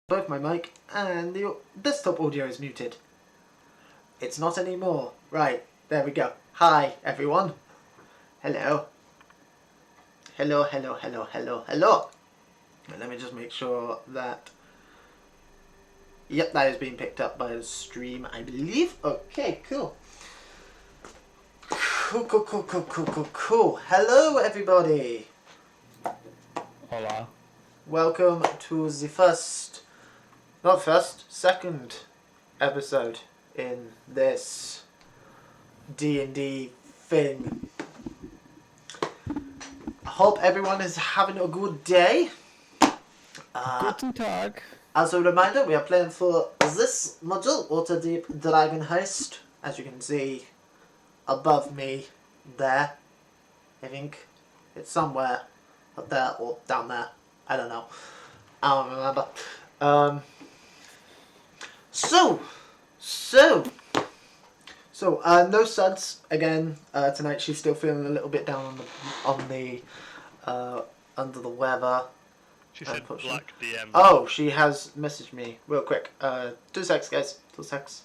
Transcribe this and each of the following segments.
Both my mic and the desktop audio is muted. It's not anymore. Right, there we go. Hi, everyone. Hello. Hello, hello, hello, hello, hello. And let me just make sure that... Yep, that is being picked up by the stream, I believe. Okay, cool. Cool. Hello, everybody. Hola. Welcome to the second episode in this D&D thing. I hope everyone is having a good day. Guten Tag. As a reminder, we are playing for this module, WaterDeep Dragon Heist. As you can see above me there. I think it's somewhere up there or down there. I don't know. I don't remember. No suds again tonight. She's still feeling a little bit down under the weather. She said black DM. Oh, she has messaged me real quick. 2 secs, guys. 2 secs.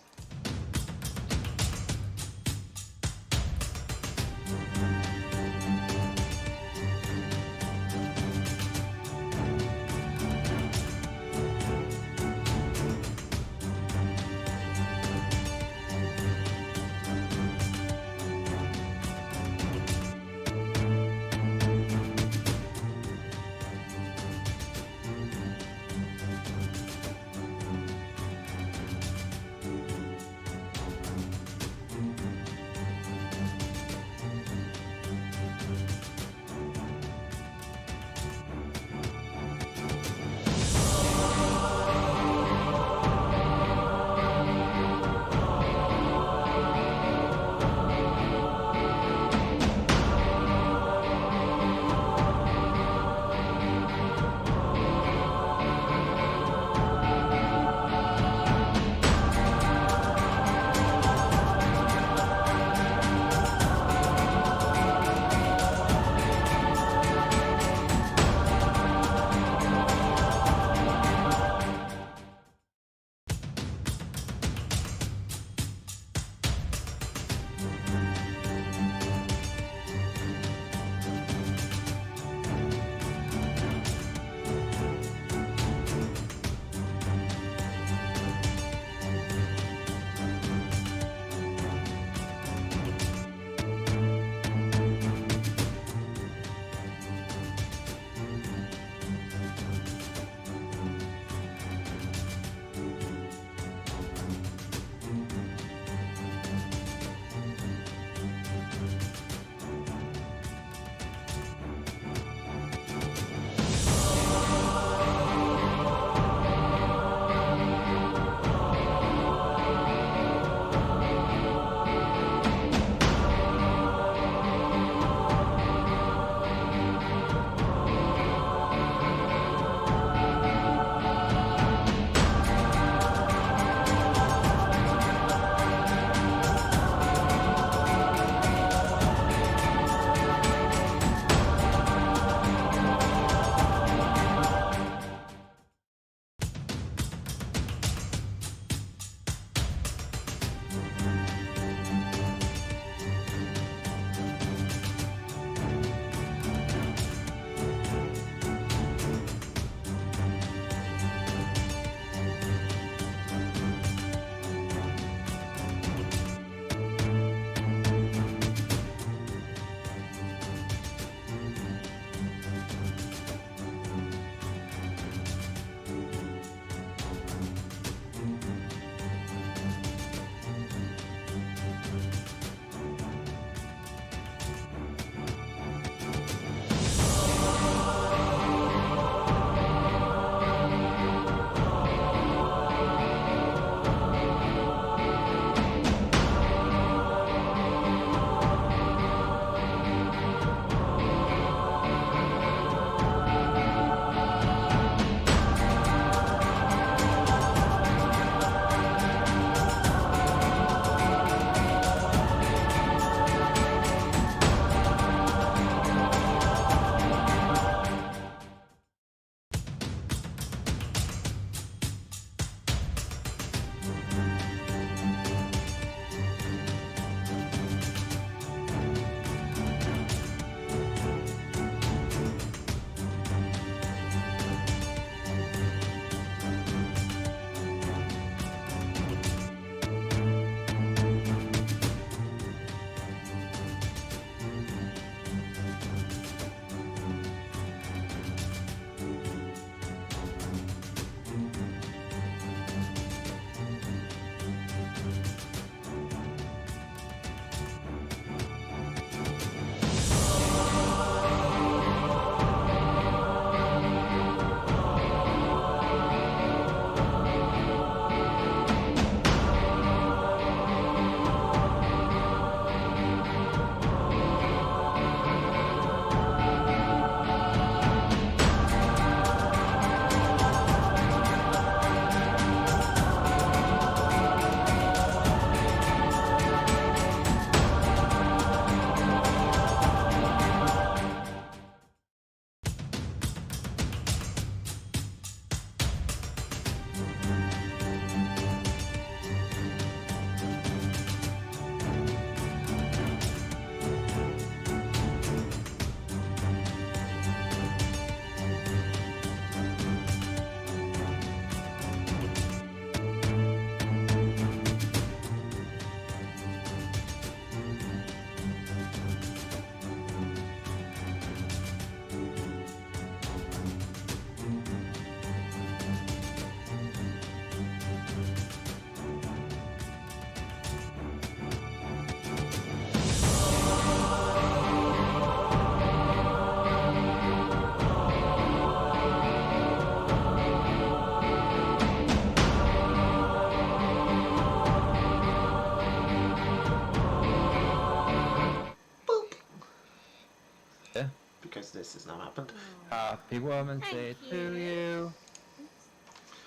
this has now happened. Happy Women's Day Thank to you.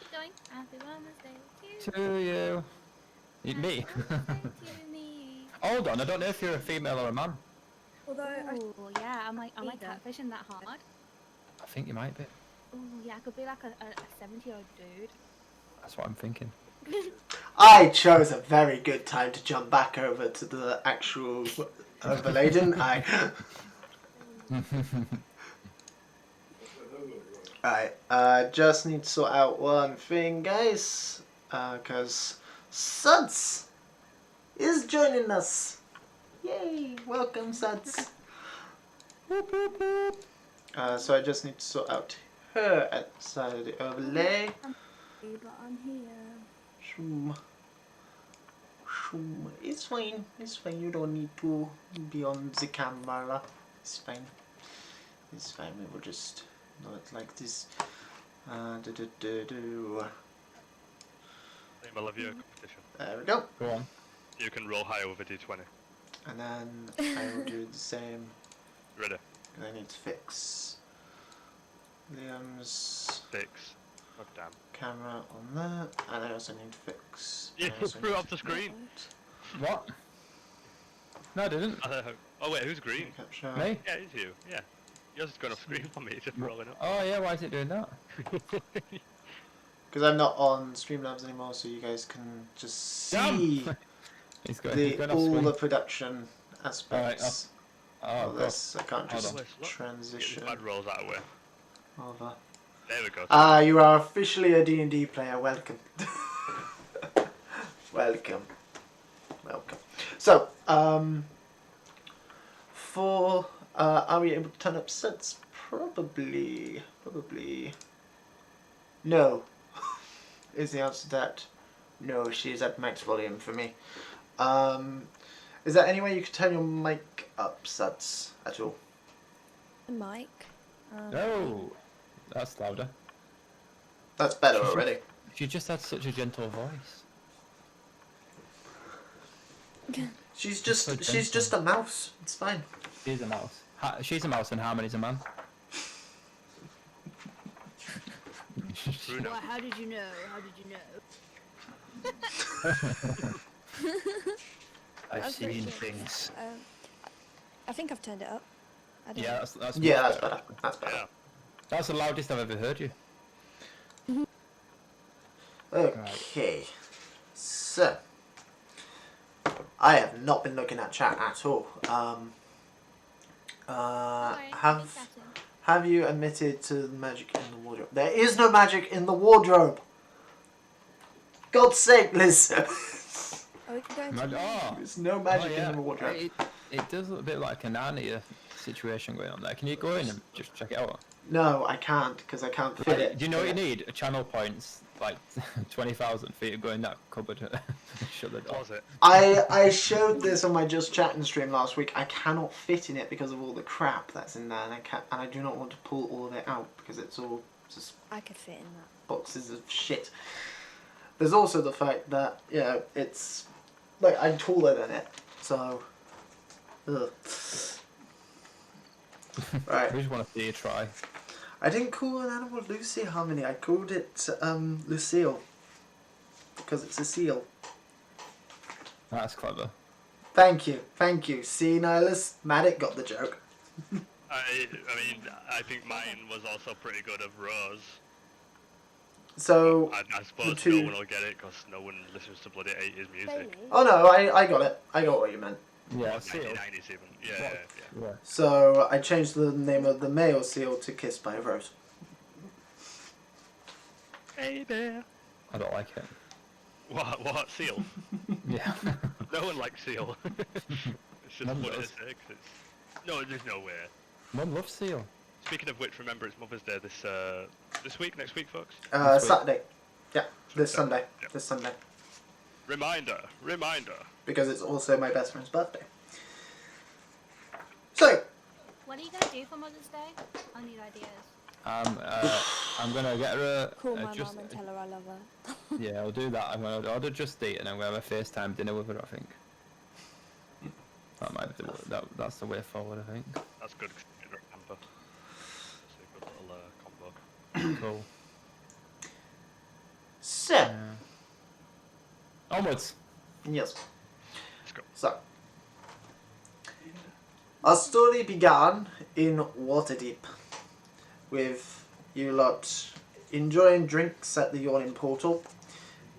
Keep going. Happy Women's Day To you. Me? to me. Hold on, I don't know if you're a female or a man. Although Oh yeah, am I Either. catfishing that hard? I think you might be. Oh yeah, I could be like a 70-year-old dude. That's what I'm thinking. I chose a very good time to jump back over to the actual overlay, didn't I? Alright, just need to sort out one thing, guys. Because Suds is joining us. Yay! Welcome, Suds. So I just need to sort out her outside of the overlay. but I'm here. Shoom. Shoom. It's fine. It's fine. You don't need to be on the camera. It's fine. It's fine. We will just do it like this. I love your competition. There we go. Go on. You can roll high over D20. And then I will do the same. Ready? I need to fix Liam's Fix. Oh damn. camera on that, and I also need to fix. You I also threw need it off to the screen. What? No, I didn't. Oh wait, who's green? capture. Me? Yeah, it's you. Yeah. Yours is going off screen for me, just rolling up. Oh yeah, why is it doing that? Because I'm not on Streamlabs anymore, so you guys can just see He's going off all screen. the production aspects Oh, of God. this. I can't Hold just on. Get the transition bad rolls that way. over. There we go. You are officially a D&D player. Welcome. Welcome. Welcome. So, for are we able to turn up sets? Probably. No. Is the answer to that? No, she's at max volume for me. Is there any way you could turn your mic up, Suds, at all? The mic. No, that's louder. That's better already. She just had such a gentle voice. She's so just a mouse. It's fine. She's a mouse. She's a mouse and Harmony's a man. Bruno. Well, how did you know? How did you know? I've That's very seen good. things. I think I've turned it up. I don't Yeah, know. that's Yeah, much that's better. That's better. Yeah. That's the loudest I've ever heard you. Okay. So, I have not been looking at chat at all. Have you admitted to the magic in the wardrobe? There is no magic in the wardrobe. God's sake, Liz. Oh, we can go into There's no magic yeah. in the wardrobe. It does look a bit like a Narnia situation going on there. Can you go in and just check it out? No, I can't because I can't fit it. Do you know what you need? A channel points like 20,000 feet to go in that cupboard. Shut the door. Closet. I showed this on my Just Chatting stream last week. I cannot fit in it because of all the crap that's in there, and I do not want to pull all of it out because it's all just I could fit in that. boxes of shit. There's also the fact that it's like I'm taller than it, so. Ugh. Right. We just want to see you try. I didn't call an animal Lucy, Harmony. I called it Lucille because it's a seal. That's clever. Thank you. See, Nihilus, Maddie got the joke. I mean, I think mine was also pretty good of Rose. So, I suppose two- no one will get it because no one listens to bloody 80s music. oh no, I got it. I got what you meant. Yeah, seal. 1990s even. Yeah. Yeah. So I changed the name of the male seal to Kissed by a Rose. Baby. I don't like it. What? Seal? Yeah. No one likes Seal. It's just None funny to does. say 'cause it's... No, there's no way. Mum loves seal. Speaking of which, remember it's Mother's Day this week, next week, folks? This week. Saturday. Yeah, this Sunday. Yeah. This Sunday. Reminder. Because it's also my best friend's birthday. So, What are you gonna do for Mother's Day? I need ideas. I'm gonna get her Call my just. mum and tell her I love her. Yeah, I'll do that. I'm gonna order Just Eat and I'm gonna have a FaceTime dinner with her. I think. That might be that's the way forward. I think. That's good. 'Cause you don't remember. Cool. So, Yeah. Onwards. yes. Let's go. So, our story began in Waterdeep, with you lot enjoying drinks at the Yawning Portal.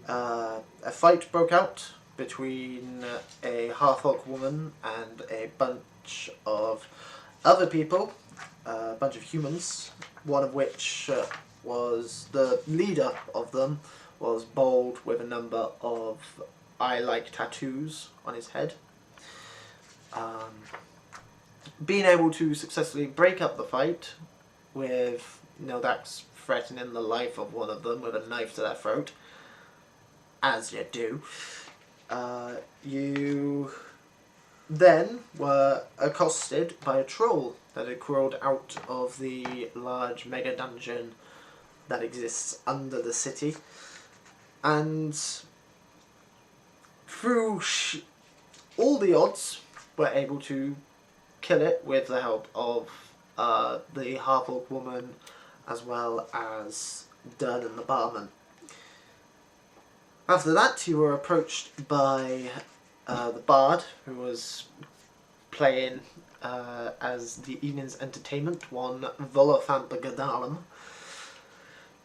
A fight broke out between a half-orc woman and a bunch of other people, a bunch of humans, one of which was the leader of them, was bald with a number of eye-like tattoos on his head. Being able to successfully break up the fight with Nildax threatening the life of one of them with a knife to their throat, as you do, you then were accosted by a troll that had crawled out of the large mega dungeon that exists under the city, and through all the odds were able to kill it with the help of the half-orc woman as well as Dunn and the barman. After that, you were approached by the bard, who was playing as the evening's entertainment, one Volofant Gadalam,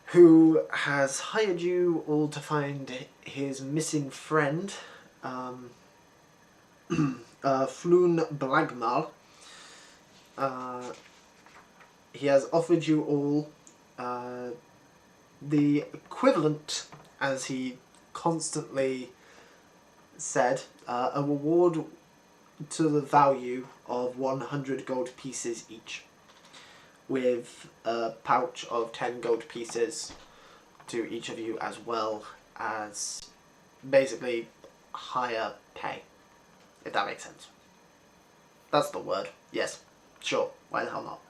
who has hired you all to find his missing friend, Floon Blagmal. He has offered you all the equivalent, as he constantly said, a reward to the value of 100 gold pieces each, with a pouch of 10 gold pieces to each of you, as well as basically higher pay, if that makes sense. That's the word. Yes, sure, why the hell not?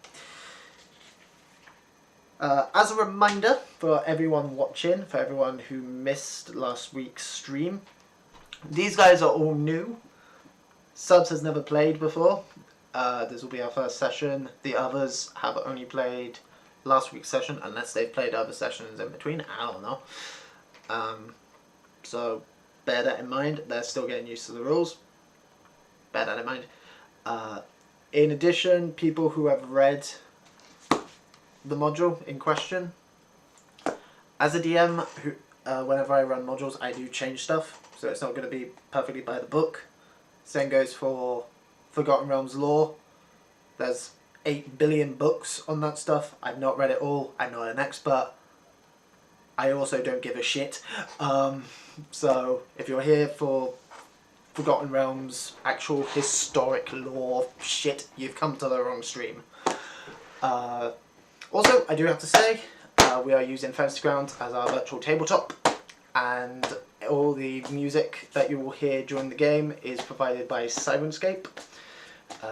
As a reminder for everyone watching, for everyone who missed last week's stream, these guys are all new. Subs has never played before. This will be our first session. The others have only played last week's session, unless they've played other sessions in between. I don't know. So bear that in mind. They're still getting used to the rules. Bear that in mind. In addition, people who have read the module in question, as a DM, whenever I run modules, I do change stuff, so it's not going to be perfectly by the book. Same goes for Forgotten Realms lore. There's 8 billion books on that stuff. I've not read it all. I'm not an expert. I also don't give a shit. So if you're here for Forgotten Realms actual historic lore shit, you've come to the wrong stream. Also, I do have to say, we are using Fantasy Grounds as our virtual tabletop, and all the music that you will hear during the game is provided by Sirenscape.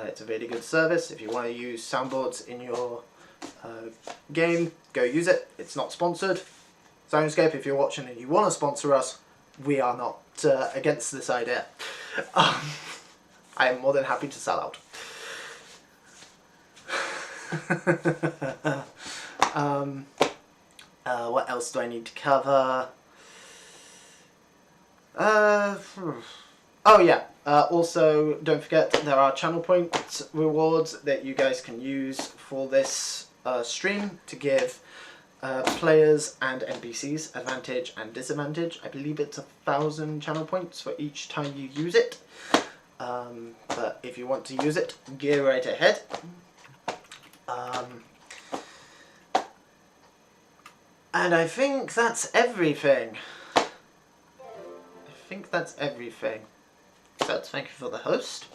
It's a really good service. If you want to use soundboards in your game, go use it. It's not sponsored. Sirenscape, if you're watching and you want to sponsor us, we are not against this idea. I am more than happy to sell out. What else do I need to cover? Oh yeah, also don't forget there are channel point rewards that you guys can use for this stream to give players and NPCs advantage and disadvantage. I believe it's 1,000 channel points for each time you use it. But if you want to use it, go right ahead. And I think that's everything. So thank you for the host.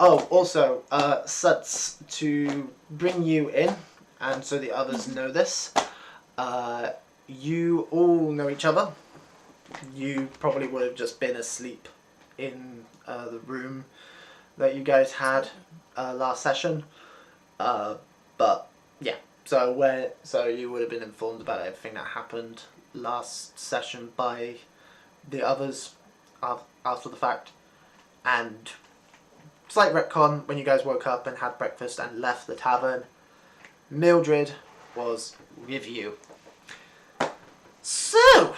Also, Suts, to bring you in, and so the others know this, you all know each other. You probably would have just been asleep in the room that you guys had last session. But yeah, so you would have been informed about everything that happened last session by the others after the fact, and slight retcon, when you guys woke up and had breakfast and left the tavern, Mildred was with you. So,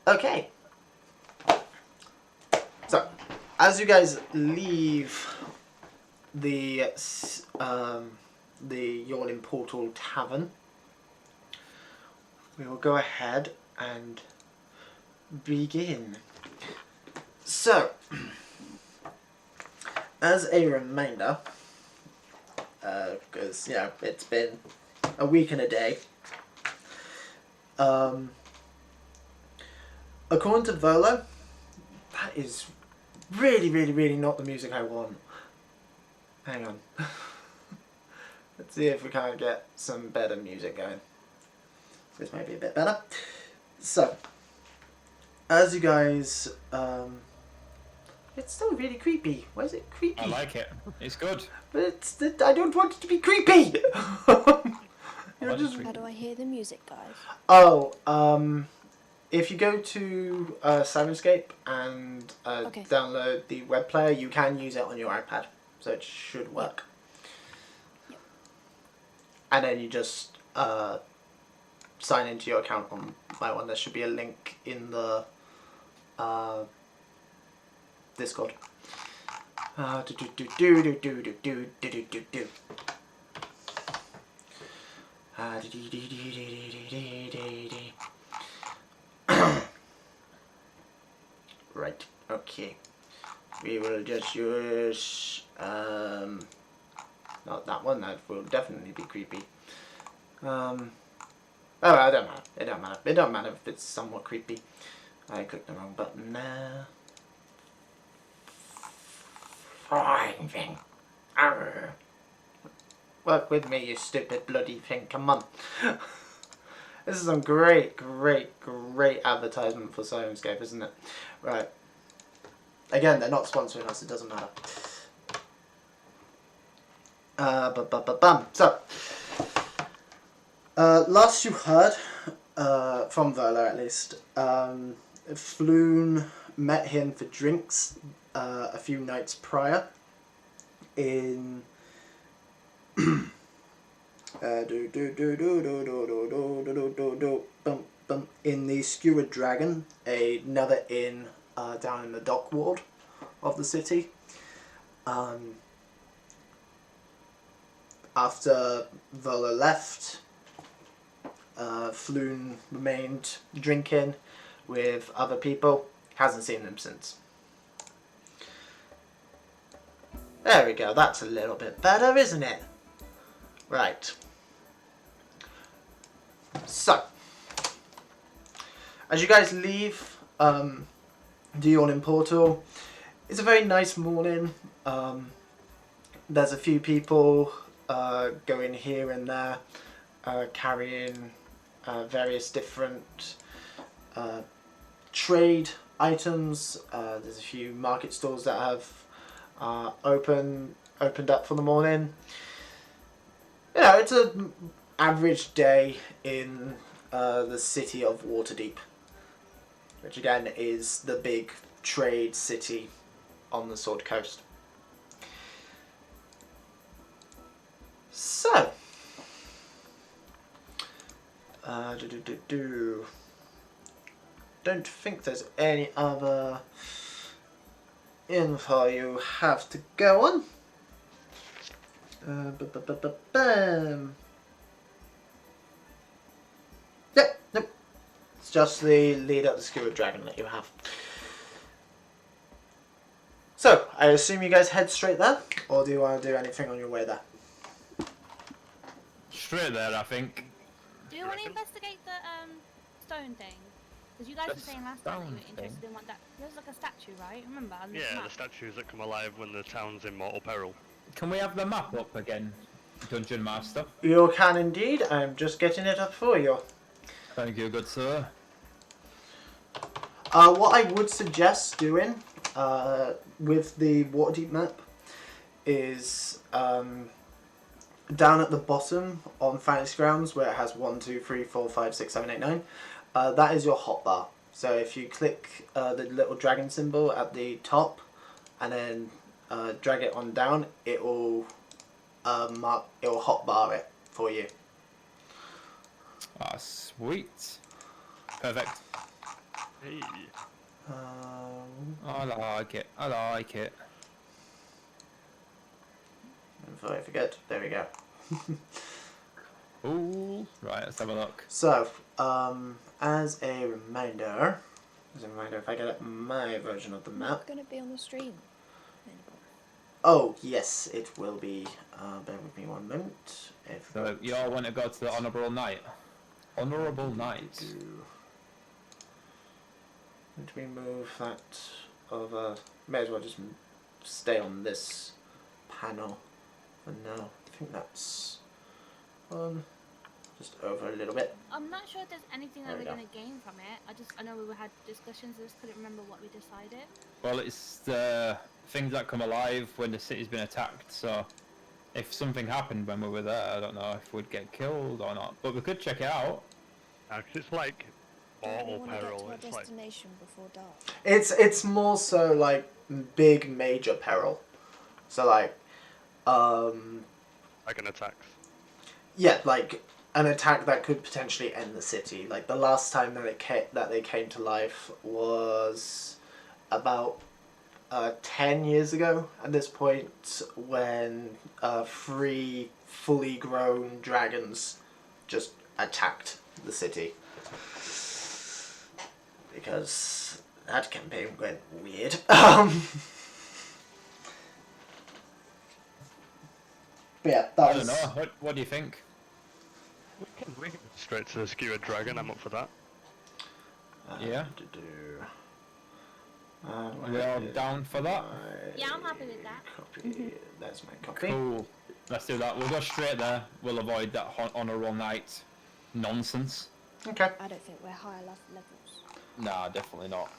okay. So, as you guys leave the Yawning Portal Tavern, we will go ahead and begin. So, as a reminder, because it's been a week and a day, according to Volo, that is really, really, really not the music I want. Hang on. Let's see if we can't get some better music going. This might be a bit better. So, as you guys, it's still really creepy. Why is it creepy? I like it. It's good. But I don't want it to be creepy. You're like just. it. How do I hear the music, guys? Oh, if you go to Sirenscape and Okay. download the web player, you can use it on your iPad, so it should work. Yep. And then you just sign into your account on my one. There should be a link in the Discord. Right, okay. We will just use not that one, that will definitely be creepy. Oh, it don't matter. It don't matter. It don't matter if it's somewhat creepy. I clicked the wrong button there. Fine thing. Arr. Work with me, you stupid bloody thing. Come on. This is some great, great, great advertisement for Sirenscape, isn't it? Right. Again, they're not sponsoring us. It doesn't matter. So, last you heard, from Verla at least, Floon met him for drinks a few nights prior in in the Skewered Dragon, another inn down in the dock ward of the city. After Vola left, Floon remained drinking with other people. Hasn't seen them since. There we go, that's a little bit better, isn't it? Right. So, as you guys leave the Yawning Portal, it's a very nice morning. There's a few people going here and there, carrying various different trade items. There's a few market stalls that have opened up for the morning. You know, it's an average day in the city of WaterDeep, which again is the big trade city on the Sword Coast. So, don't think there's any other info you have to go on. Yep, nope. It's just the lead up the Skewered Dragon that you have. So, I assume you guys head straight there, or do you want to do anything on your way there? Straight there, I think. Do you want to investigate the stone thing? Because you guys were The saying last time that you were stone interested in what that. There's like a statue, right? Remember? On this Yeah, map? the statues that come alive when the town's in mortal peril. Can we have the map up again, Dungeon Master? You can indeed. I'm just getting it up for you. Thank you, good sir. What I would suggest doing with the Waterdeep map is down at the bottom on Fantasy Grounds where it has 1, 2, 3, 4, 5, 6, 7, 8, 9. That is your hotbar. So if you click the little dragon symbol at the top, and then drag it on down, it will hotbar it for you. Ah, sweet. Perfect. Hey. I like it. I like it. Before I forget, there we go. Cool. Right, let's have a look. So, as a reminder, if I get up my version of the Not map. going to be on the stream anymore. Oh, yes, it will be. Bear with me one moment. So you all want to go to the Honourable Knight? Honourable Knight. Let me move that over. May as well just stay on this panel for now. I think that's just over a little bit. I'm not sure if there's anything that There we we're go. going to gain from it. I know we had discussions, I just couldn't remember what we decided. Well, it's the things that come alive when the city's been attacked. So if something happened when we were there, I don't know if we'd get killed or not. But we could check it out. Actually, it's like Don't we mortal want to get peril. to our It's like destination before dark? It's more so like big major peril. So like an attack. yeah, like an attack that could potentially end the city. Like the last time that they came to life was about 10 years ago at this point, when 3 fully grown dragons just attacked the city. Because that campaign went weird. But yeah, that I don't was... know. What do you think? We can go straight to the skewered dragon. I'm up for that. Yeah. We where all is down for that? my Yeah, I'm happy with that. Copy. There's my copy. Cool. Let's do that. We'll go straight there. We'll avoid that Honourable Knight nonsense. Okay. I don't think we're high enough levels. Nah, definitely not.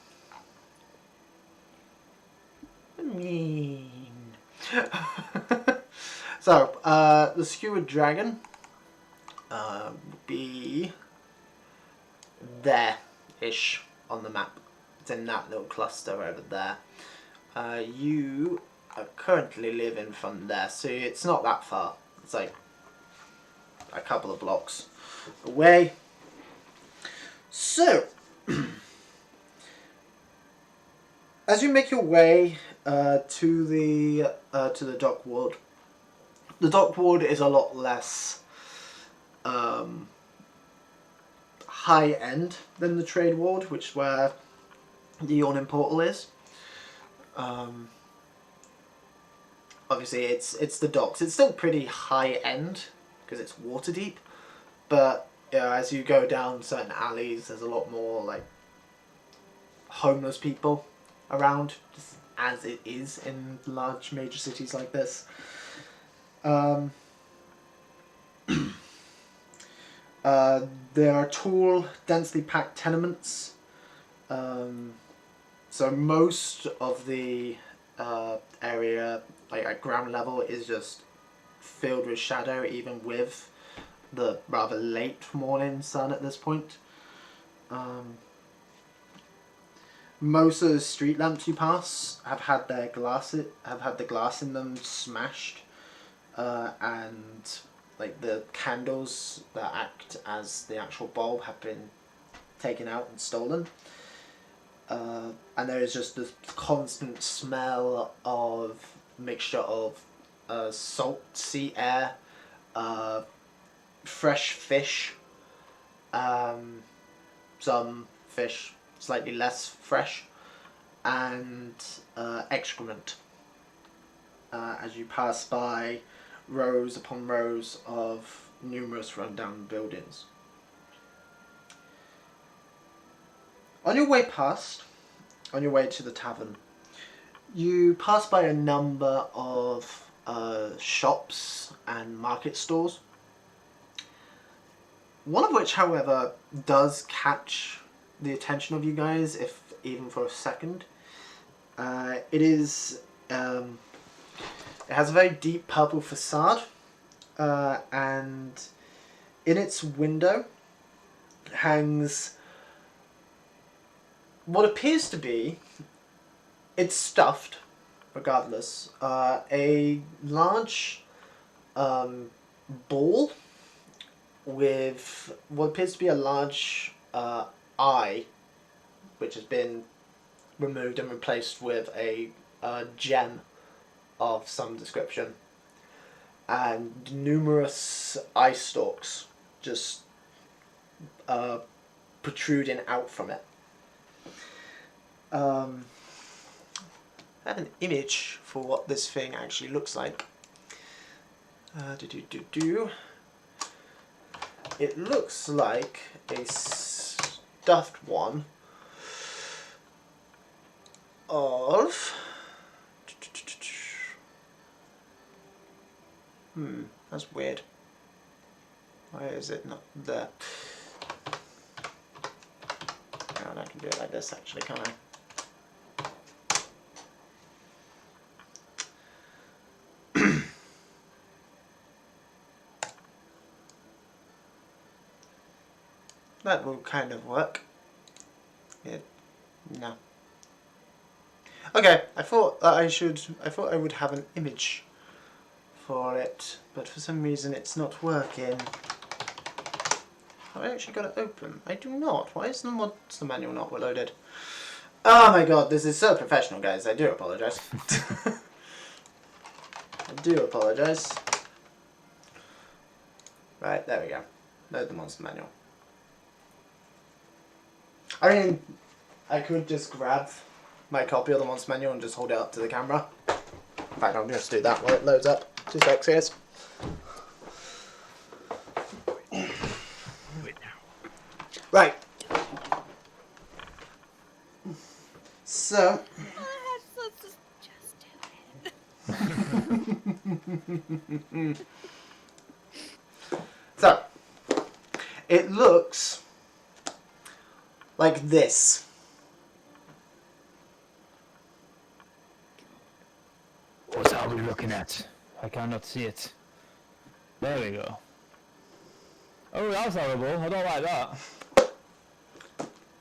Mean. So, the skewered dragon would be there-ish on the map. It's in that little cluster over there. You are currently living from there, so it's not that far. It's like a couple of blocks away. So, as you make your way to the dock ward, the dock ward is a lot less high end than the trade ward, which is where the yawning portal is. Obviously, it's the docks. It's still pretty high end because it's WaterDeep, but as you go down certain alleys, there's a lot more like homeless people around, just as it is in large major cities like this. There are tall, densely packed tenements. So most of the area, like at ground level, is just filled with shadow, even with the rather late morning sun at this point. Most of the street lamps you pass have had the glass in them smashed, and like the candles that act as the actual bulb have been taken out and stolen. And there is just this constant smell of mixture of salt sea air, fresh fish, some fish slightly less fresh, and excrement as you pass by rows upon rows of numerous rundown buildings. On your way to the tavern, you pass by a number of shops and market stores. One of which, however, does catch the attention of you guys, if even for a second. It has a very deep purple facade, and in its window hangs what appears to be, it's stuffed, regardless, a large ball with what appears to be a large eye, which has been removed and replaced with a gem of some description, and numerous eye stalks just protruding out from it. I have an image for what this thing actually looks like. It looks like a stuffed one of... that's weird. Why is it not there? Oh, I can do it like this actually, can't I? That will kind of work. No. Okay, I thought I thought I would have an image for it, but for some reason it's not working. Have I actually got it open? I do not. Why is the manual not loaded? Oh my god, this is so professional, guys. I do apologise. I do apologise. Right, there we go. Load the monster manual. I mean, I could just grab my copy of the monster manual and just hold it up to the camera. In fact, I'll just do that while it loads up. 2 seconds, guys. Right. So. Let's just do it. So. It looks like this. What are we looking at? I cannot see it. There we go. Oh, that's horrible. I don't like that.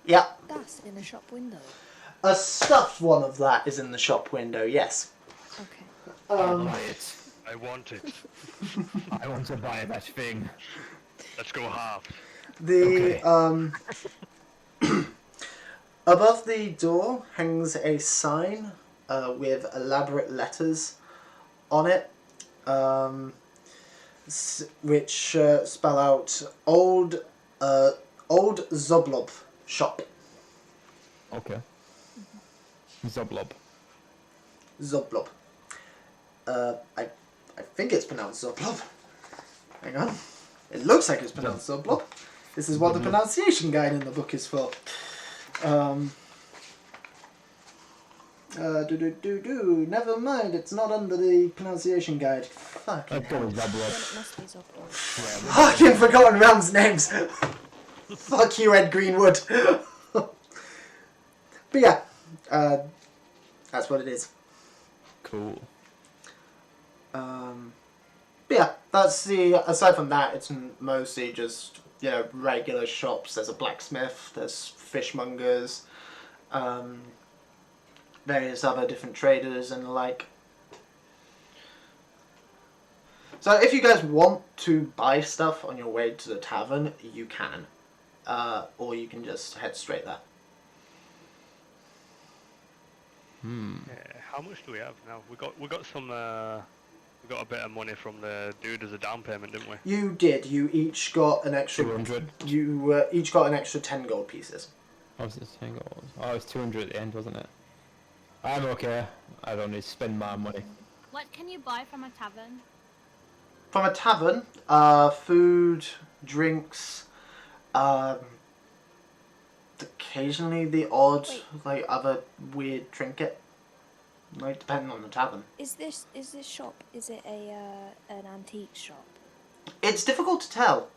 Yeah. That's in a shop window. A stuffed one of that is in the shop window, yes. Okay. I'll buy it. I want it. I want to buy that thing. Let's go half. The Okay. above the door hangs a sign with elaborate letters on it, which spell out Old Zoblob Shop. Okay. Zoblob. Zoblob. I think it's pronounced Zoblob. Hang on. It looks like it's pronounced Zoblob. This is what the pronunciation guide in the book is for. Never mind, it's not under the pronunciation guide. Fucking Let's go with Then Zoblob. it must be Zoblob. Fucking forgotten rounds names. Fuck you, Ed Greenwood. But yeah, that's what it is. Cool. But yeah, that's the. Aside from that, it's mostly just regular shops. There's a blacksmith. There's fishmongers. Various other different traders and the like. So if you guys want to buy stuff on your way to the tavern, you can. Or you can just head straight there. How much do we have now? We got some. We got a bit of money from the dude as a down payment, didn't we? You did. You each got an extra. 200. You each got an extra 10 gold pieces. What was this thing? Oh, it was 200 at the end, wasn't it? I'm okay. I don't need to spend my money. What can you buy from a tavern? From a tavern, food, drinks, occasionally the odd Wait. other weird trinket. Depending on the tavern. Is this shop? Is it an antique shop? It's difficult to tell.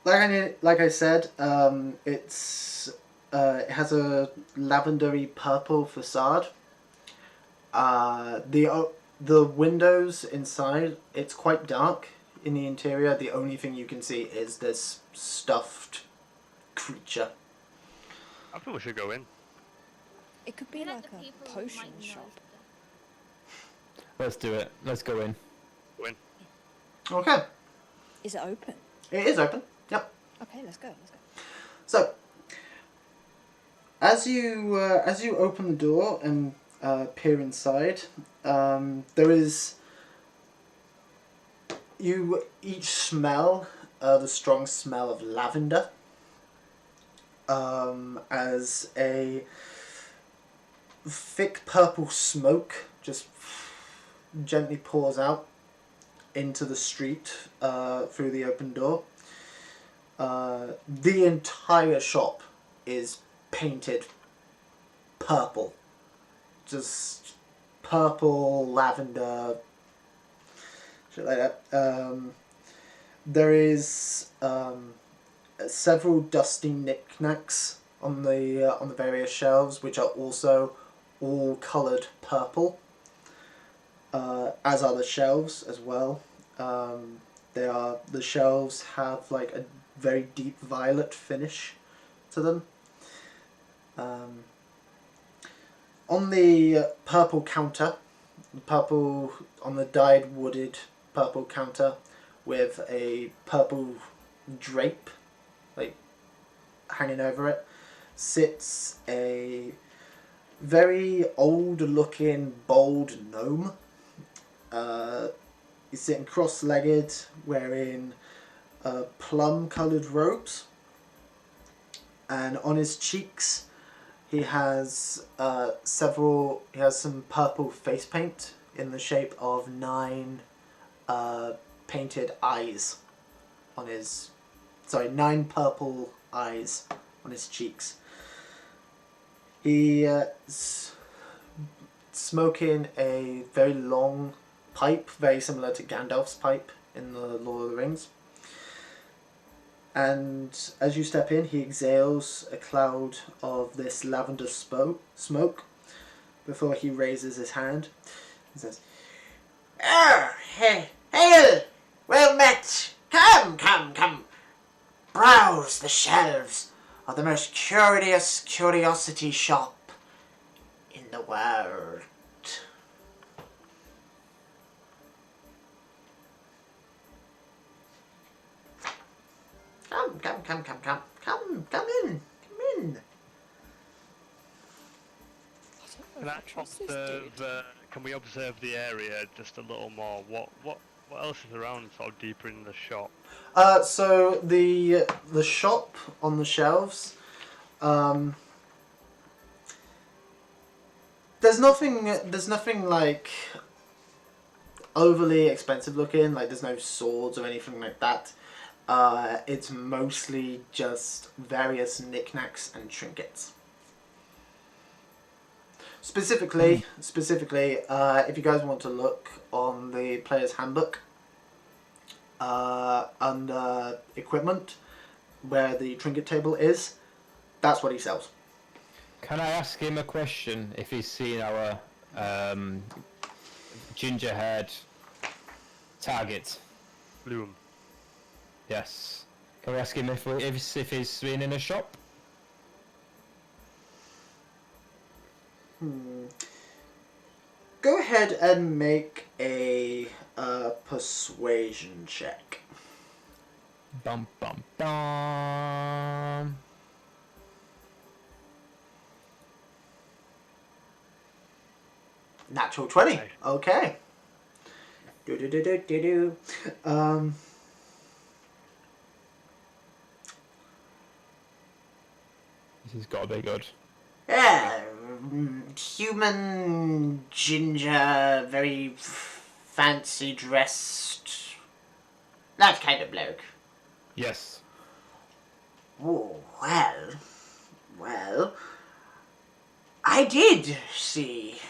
Like I said, it has a lavendery purple facade. The windows inside, it's quite dark in the interior. The only thing you can see is this stuffed creature. I think we should go in. It could I be feel like the a people potion might know shop. stuff. Let's do it. Let's go in. Go in. Okay, Is it open? it is open. Yep. Okay, let's go. Let's go. So, as you open the door and peer inside, there is. You each smell the strong smell of lavender. As a thick purple smoke just gently pours out into the street through the open door. The entire shop is painted purple. Just purple, lavender, shit like that. There is several dusty knickknacks on the various shelves, which are also all coloured purple, as are the shelves as well. The shelves have like a very deep violet finish to them. On the purple counter, on the dyed wooded purple counter with a purple drape like hanging over it, sits a very old looking bald gnome. He's sitting cross-legged, wearing plum coloured robes, and on his cheeks he has some purple face paint in the shape of 9 painted eyes on his 9 purple eyes on his cheeks. He smoking a very long pipe, very similar to Gandalf's pipe in the Lord of the Rings. And as you step in, he exhales a cloud of this lavender smoke before he raises his hand and says, "Oh, hail! Well met! Come! Browse the shelves of the most curious curiosity shop in the world." Come in. Can I can we observe the area just a little more? What else is around sort of deeper in the shop? So the shop on the shelves, there's nothing like overly expensive looking. Like there's no swords or anything like that. It's mostly just various knickknacks and trinkets. Specifically, if you guys want to look on the player's handbook, under equipment, where the trinket table is, that's what he sells. Can I ask him a question if he's seen our ginger-haired target? Bloom. Yes. Can we ask him if he's been in a shop? Go ahead and make a persuasion check. Bum bum bum. Natural 20. Nice. Okay. Do. This has got to be good. Yeah, human, ginger, very fancy dressed. That kind of bloke. Yes. Oh, well, I did see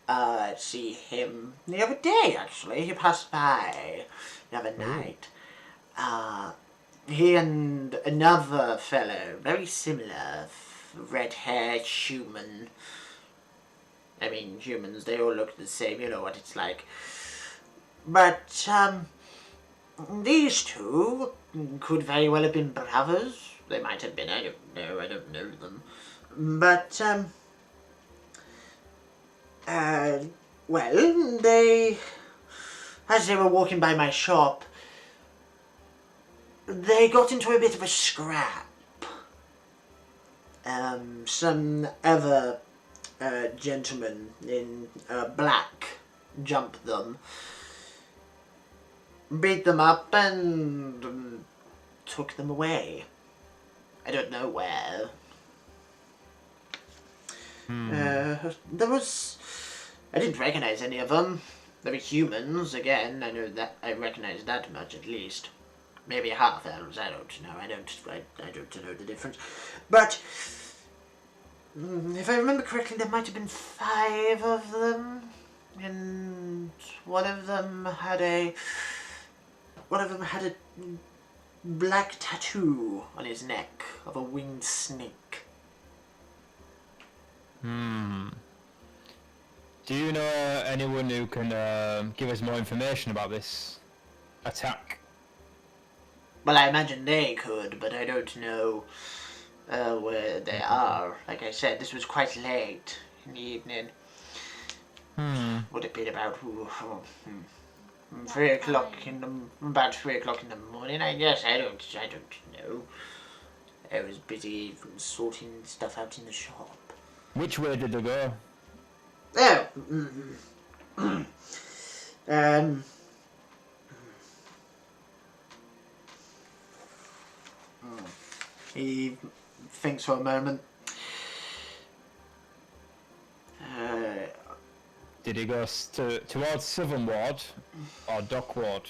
him the other day, actually. He passed by the other night. He and another fellow, very similar, red-haired human. I mean, humans, they all look the same, you know what it's like. But, these two could very well have been brothers. They might have been. I don't know. I don't know them. But well, as they were walking by my shop, they got into a bit of a scrap. Some other gentleman in black jumped them, beat them up, and took them away. I don't know where. I didn't recognize any of them. They were humans, again. I know that. I recognize that much, at least. Maybe half elves, I don't know. I don't know the difference. But if I remember correctly, there might have been 5 of them, and one of them had a black tattoo on his neck of a winged snake. Do you know anyone who can give us more information about this attack? Well, I imagine they could, but I don't know where they are. Like I said, this was quite late in the evening. Would it be about 3 o'clock about 3 o'clock in the morning? I guess I don't know. I was busy sorting stuff out in the shop. Which way did they go? Oh, he thinks for a moment. Did he go towards Southern Ward or Dock Ward?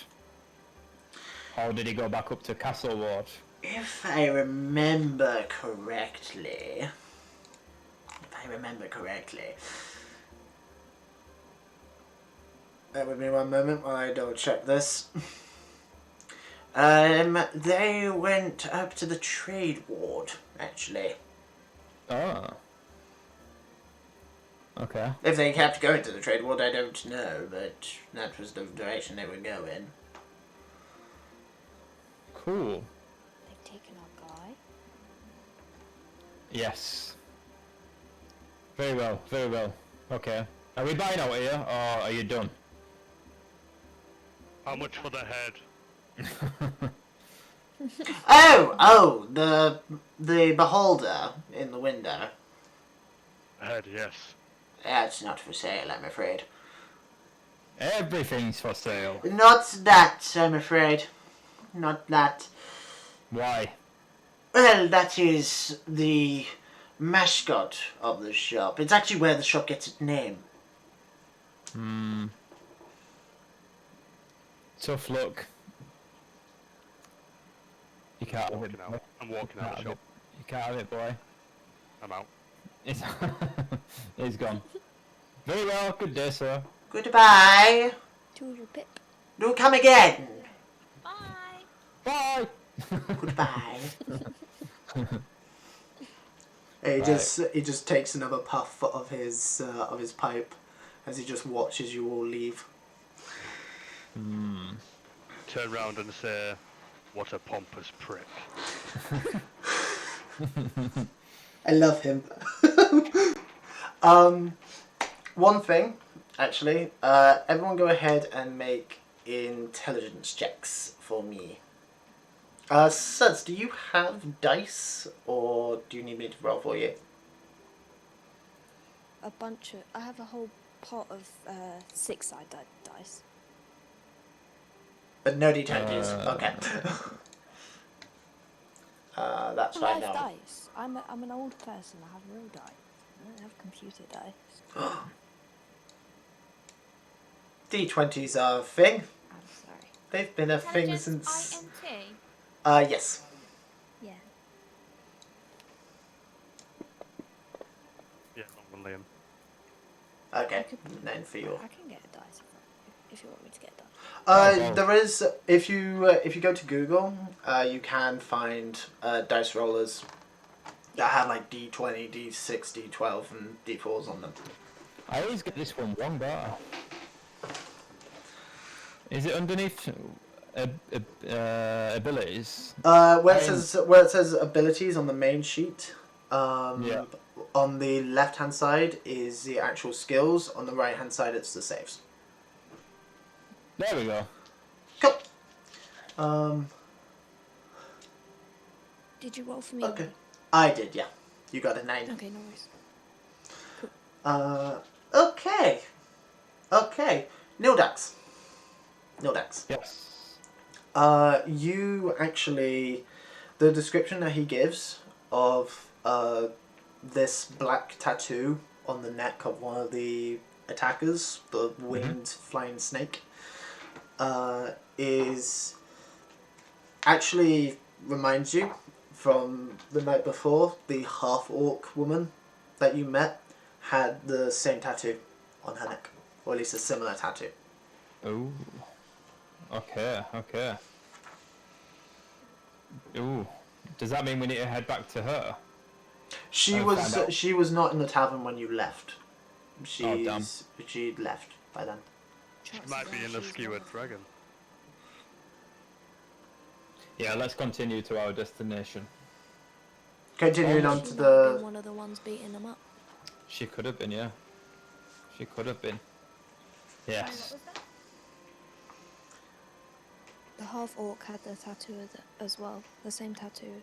Or did he go back up to Castle Ward? If I remember correctly, bear with me one moment while I double check this. They went up to the Trade Ward, actually. Oh. Okay. If they kept going to the Trade Ward, I don't know, but that was the direction they were going. Cool. They've taken our guy. Yes. Very well, very well. Okay. Are we buying out here, or are you done? How much for the head? Oh, the beholder in the window. Head, yes. That's not for sale, I'm afraid. Everything's for sale. Not that, I'm afraid. Not that. Why? Well, that is the mascot of the shop. It's actually where the shop gets its name. Tough luck. You can't have it. I'm walking out of the shop. You can't have it, boy. I'm out. He's gone. Very well, good day, sir. Goodbye. Toodle pip. Do come again. Bye. Bye! Goodbye. He just takes another puff of his pipe as he just watches you all leave. Turn round and say, what a pompous prick. I love him. One thing, actually, everyone go ahead and make intelligence checks for me. Suds, do you have dice, or do you need me to roll for you? I have a whole pot of 6-sided dice. But no d20s. Okay. That's fine I have now. dice. I'm an old person. I have real dice. I don't have computer dice. D20s are a thing. I'm sorry. They've been a thing Intelligence since... INT. Yes. Yeah. Yeah, I'm with Liam. Okay, then for you. I can get a dice if you want me to get a dice. There is, if you go to Google, you can find dice rollers that have like D20, D6, D12, and D4s on them. I always get this one wrong, don't I? Is it underneath? abilities. Where I mean, it says abilities on the main sheet, Yeah. on the left hand side is the actual skills. On the right hand side, it's the saves. There we go. Cool. Um, Did you roll for me? okay. I did, yeah. You got a 9. Okay, no worries. Okay. Okay. Nildax. Yes. You actually, the description that he gives of this black tattoo on the neck of one of the attackers, the winged flying snake, is actually reminds you from the night before, the half-orc woman that you met had the same tattoo on her neck, or at least a similar tattoo. Ooh. Okay. Ooh. Does that mean we need to head back to her? She Oh, find out. was not in the tavern when you left. Oh, damn. She'd left by then. It might be in the skewered dragon. Yeah, let's continue to our destination. Continuing Oh, on She to might have been the one of the ones beating them up. She could have been, yeah. She could have been. Sorry, what Yes. was that? The half orc had the tattoo as well. The same tattoo.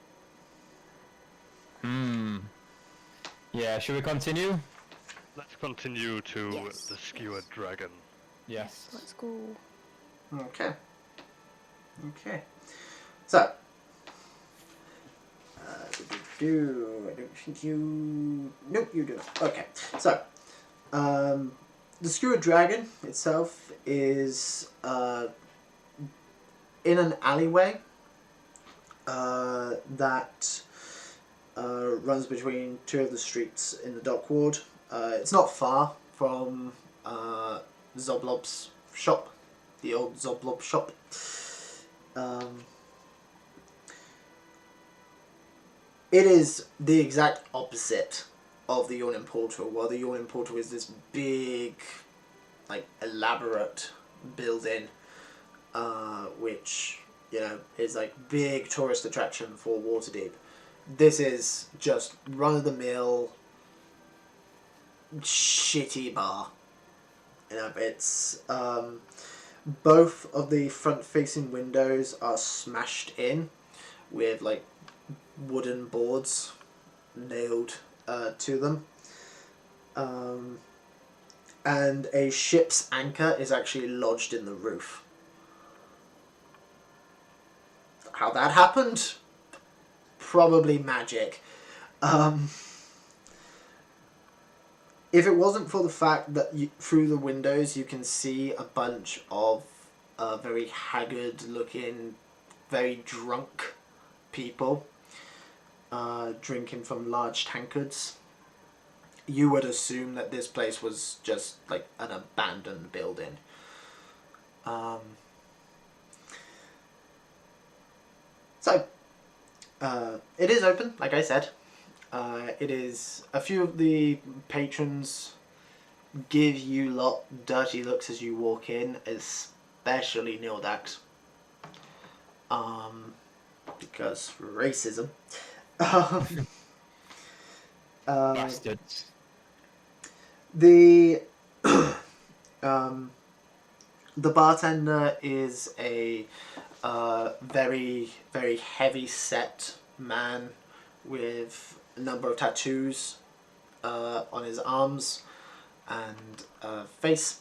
Yeah, should we continue? Let's continue to Yes, the skewered dragon. Yes. Let's go. okay. So, I don't think you. Nope, you do. Okay, so the skewered dragon itself is in an alleyway that runs between two of the streets in the dock ward. It's not far from Zoblob's shop, the old Zoblob shop. It is the exact opposite of the Yawning Portal. While the Yawning Portal is this big, like, elaborate building, which, you know, is like big tourist attraction for Waterdeep. This is just run-of-the-mill, shitty bar. You know, it's both of the front-facing windows are smashed in with like wooden boards nailed to them, and a ship's anchor is actually lodged in the roof. How that happened? Probably magic. If it wasn't for the fact that through the windows you can see a bunch of very haggard-looking, very drunk people drinking from large tankards, you would assume that this place was just like an abandoned building. So, it is open, like I said. It is, a few of the patrons give you dirty looks as you walk in, especially Nildax. Because racism. Bastards. The the bartender is a very, very heavy set man with a number of tattoos on his arms and face.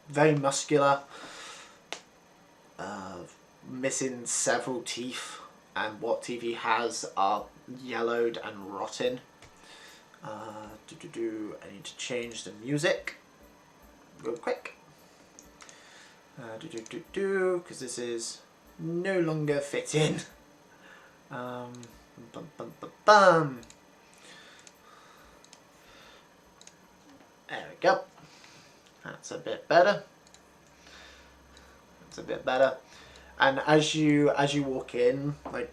Very muscular, missing several teeth, and what teeth he has are yellowed and rotten. I need to change the music real quick. Because this is no longer fitting. Bum, bum, bum, bum. There we go. That's a bit better. And as you walk in, like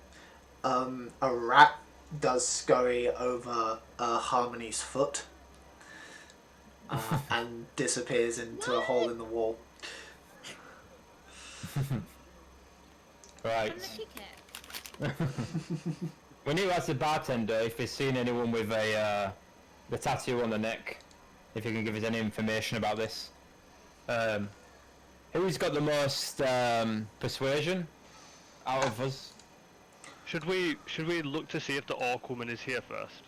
a rat does scurry over Harmony's foot and disappears into a hole in the wall. Right. I'm gonna kick it. We need to ask the bartender if he's seen anyone with a the tattoo on the neck. If he can give us any information about this. Who's got the most persuasion out of us? Should we look to see if the orc woman is here first,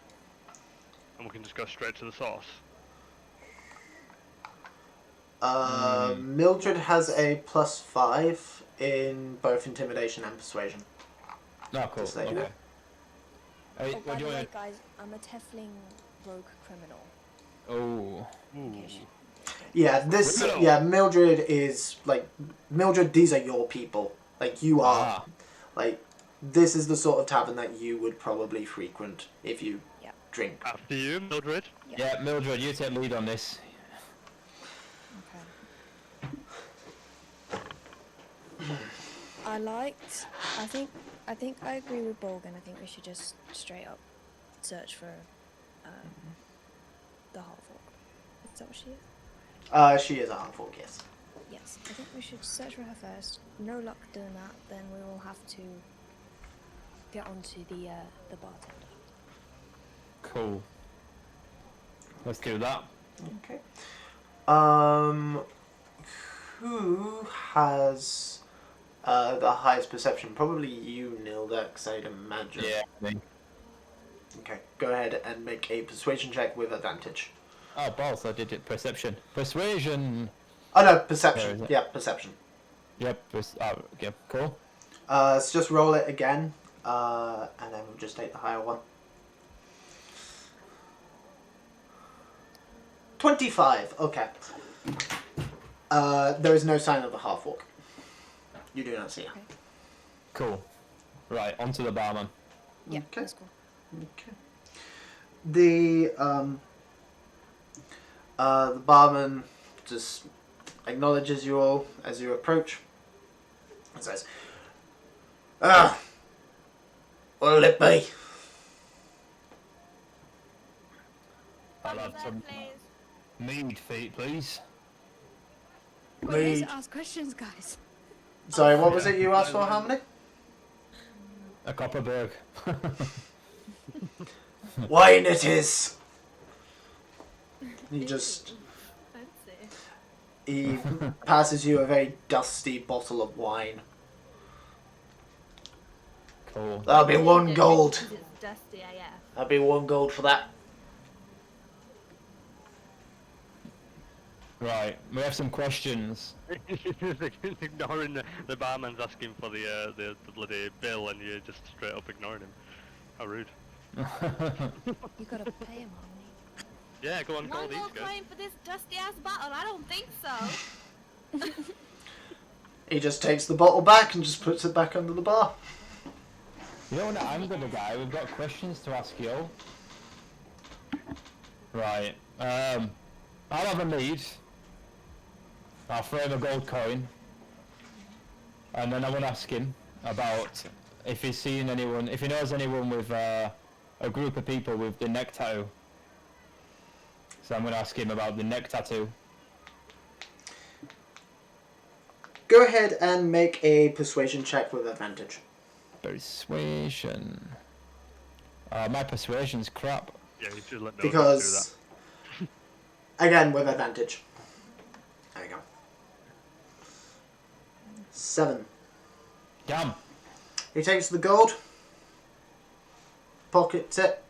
and we can just go straight to the source? Mildred has a +5 in both intimidation and persuasion. No, cool. Just let you Okay. Hey, Oh, what by do the you way, want? guys, I'm a Tefling rogue criminal. Oh. In case you- Yeah, this. Criminal. Yeah, Mildred is like Mildred. These are your people. Like you are. Ah. Like this is the sort of tavern that you would probably frequent if you Yep. drink. After you, Mildred. Yeah, Mildred, you take lead on this. Okay. I think I agree with Bolgan. I think we should just straight up search for the Half-Orc. Is that what she is? She is a handful, yes. Yes. I think we should search for her first. No luck doing that, then we will have to get onto the bartender. Cool. Let's do that. Okay. Who has the highest perception? Probably you, Nildex, I'd imagine. Yeah. Me. Okay. Go ahead and make a persuasion check with advantage. Oh, both. I did it. Perception. Persuasion. Oh no, Where perception. is it? Yeah, perception. Yep. Okay. Cool. So just roll it again, and then we'll just take the higher one. 25. Okay. There is no sign of the half-orc. You do not see her. Cool. Right. On to the barman. Yeah, Okay. that's cool. Okay. The barman just acknowledges you all as you approach and says, what'll it be? I'll have some Please. mead feet, please. We're here Mead. to ask questions, guys. Sorry, what was it you asked for, Harmony? A Copperberg. Wine it is! He just... Fancy. He passes you a very dusty bottle of wine. Cool. That'll be 1 gold. It's dusty AF. That'll be 1 gold for that. Right. We have some questions. Ignoring the barman's asking for the bloody bill, and you're just straight up ignoring him. How rude. You gotta pay him, Harmony. Yeah, go on, call One these more guys. coin for this dusty ass bottle? I don't think so. He just takes the bottle back and just puts it back under the bar. You don't want to anger the guy. We've got questions to ask you. Right. I'll have a mead. I'll throw him a gold coin. And then I want to ask him about if he's seen anyone, if he knows anyone with a group of people with the neck tattoo. So I'm going to ask him about the neck tattoo. Go ahead and make a persuasion check with advantage. Persuasion. My persuasion's crap. Yeah, you should let no one do that. Because, again, with advantage. There you go. 7. Damn. He takes the gold, pockets it,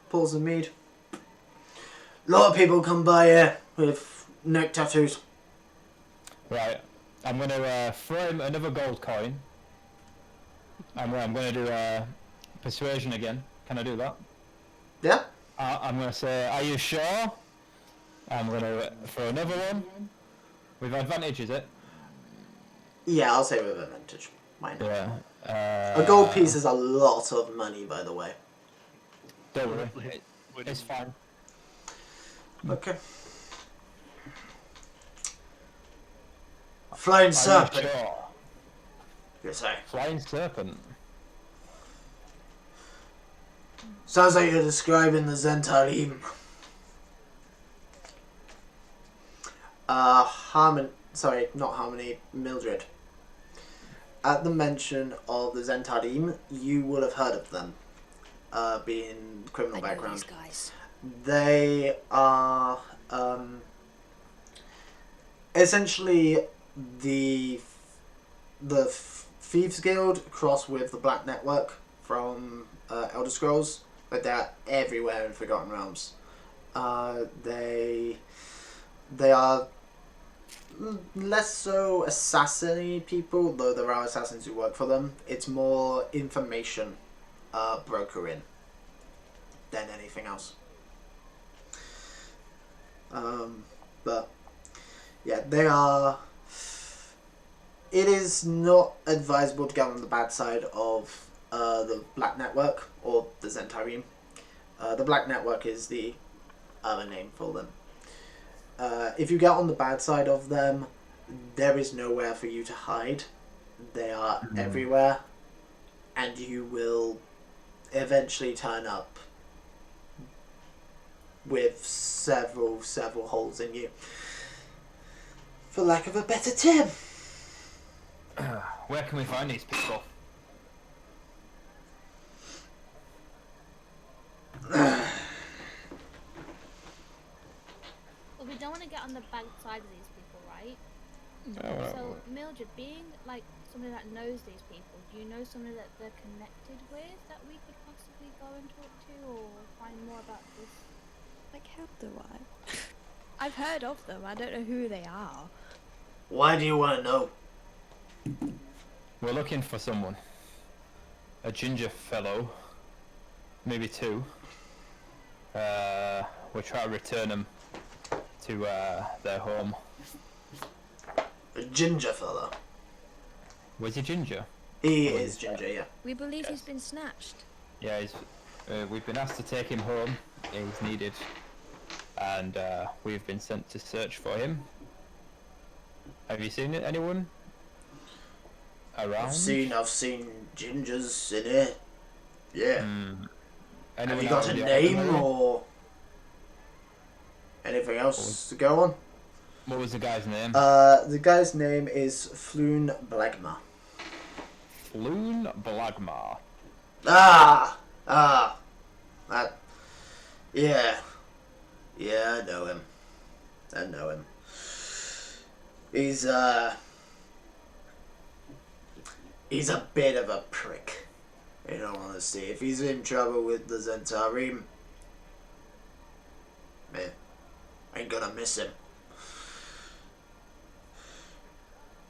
pulls the mead. A lot of people come by here with neck tattoos. Right. I'm going to throw him another gold coin. And I'm going to do persuasion again. Can I do that? Yeah? I'm going to say, are you sure? I'm going to throw another one. With advantage, is it? Yeah, I'll say with advantage. Why not? Yeah. A gold piece is a lot of money, by the way. Don't worry. It's fine. Okay. Flying Are you serpent. sure? You say. Flying serpent. Sounds like you're describing the Zentarim. Sorry, not Harmony, Mildred. at the mention of the Zentarim, you would have heard of them, being criminal I know background. these guys. They are essentially the Thieves Guild crossed with the Black Network from Elder Scrolls, but they're everywhere in Forgotten Realms. They are less so assassin-y people, though there are assassins who work for them. It's more information brokering than anything else. But yeah, they are. It is not advisable to get on the bad side of the Black Network or the Zentarim. The Black Network is the other name for them. If you get on the bad side of them, there is nowhere for you to hide. They are everywhere, and you will eventually turn up with several holes in you. For lack of a better term. Where can we find these people? Well, we don't want to get on the bad side of these people, right? So, Mildred, being like somebody that knows these people, do you know somebody that they're connected with that we could possibly go and talk to or find more about this? Like, how do I? I've heard of them. I don't know who they are. Why do you want to know? We're looking for someone. A ginger fellow. Maybe two. We'll try to return them to their home. A ginger fella. Was he ginger? He is ginger, yeah. We believe he's been snatched. Yeah, we've been asked to take him home. He's needed. And we've been sent to search for him. Have you seen anyone around? I've seen gingers in here. Yeah. Have you got a name or anything else to go on? What was the guy's name? The guy's name is Floon Blagma. Floon Blagma. That. Yeah, I know him. He's a bit of a prick, in all honesty. If he's in trouble with the Zentarim, man, I ain't gonna miss him.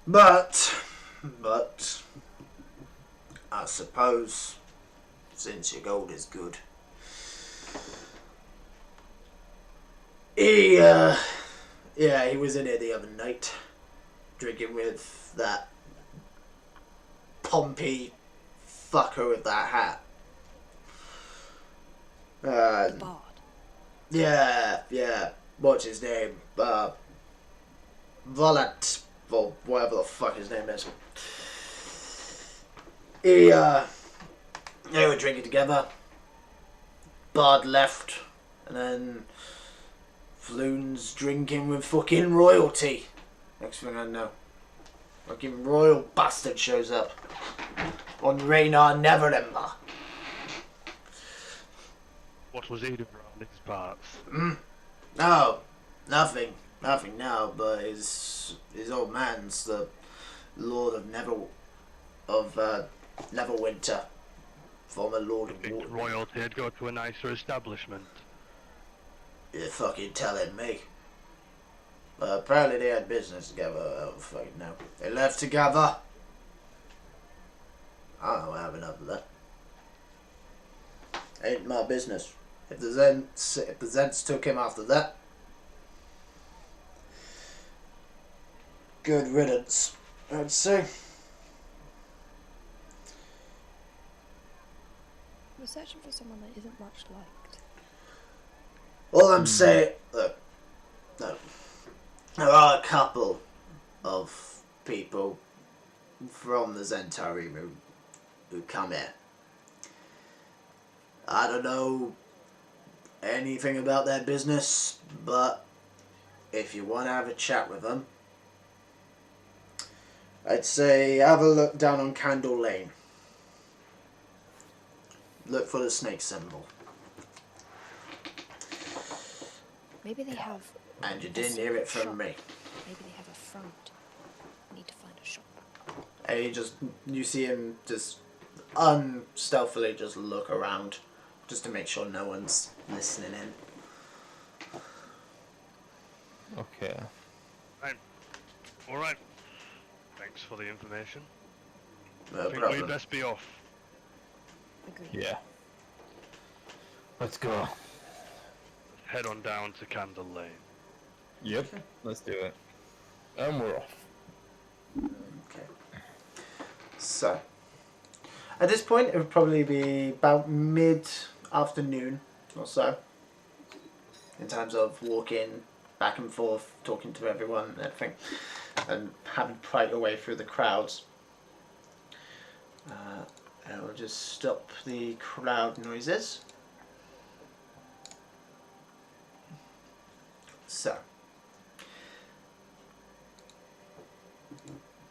But, I suppose, since your gold is good, he was in here the other night, drinking with that Pompey fucker with that hat. The bard. Yeah. What's his name? Volant, or whatever the fuck his name is. They were drinking together. Bard left, and then Floon's drinking with fucking royalty. Next thing I know, fucking royal bastard shows up on Raynar Neverember. What was he doing around these parts? No, nothing now. But his old man's the Lord of Neverwinter, former Lord of Water. Royalty had go to a nicer establishment. You're fucking telling me. Apparently they had business together. I don't fucking know. They left together. I don't know what happened after that. Ain't my business. If the Zents took him after that, good riddance, I'd say. We're searching for someone that isn't much liked. All I'm saying, look, no, there are a couple of people from the Zentarim who come here. I don't know anything about their business, but if you want to have a chat with them, I'd say have a look down on Candle Lane. Look for the snake symbol. Maybe they have. And you didn't hear it from shop. me. Maybe they have a front. We need to find a shop. And you see him just unstealthily just look around, just to make sure no one's listening in. Okay. Right. All right. Thanks for the information. No I think problem. we'd best be off. Agreed. Yeah. Let's go. Head on down to Candle Lane. Yep. Let's do it. And we're off. Okay. So, at this point, it would probably be about mid-afternoon or so, in terms of walking back and forth, talking to everyone and everything, and having to fight your way through the crowds. And we'll just stop the crowd noises. So,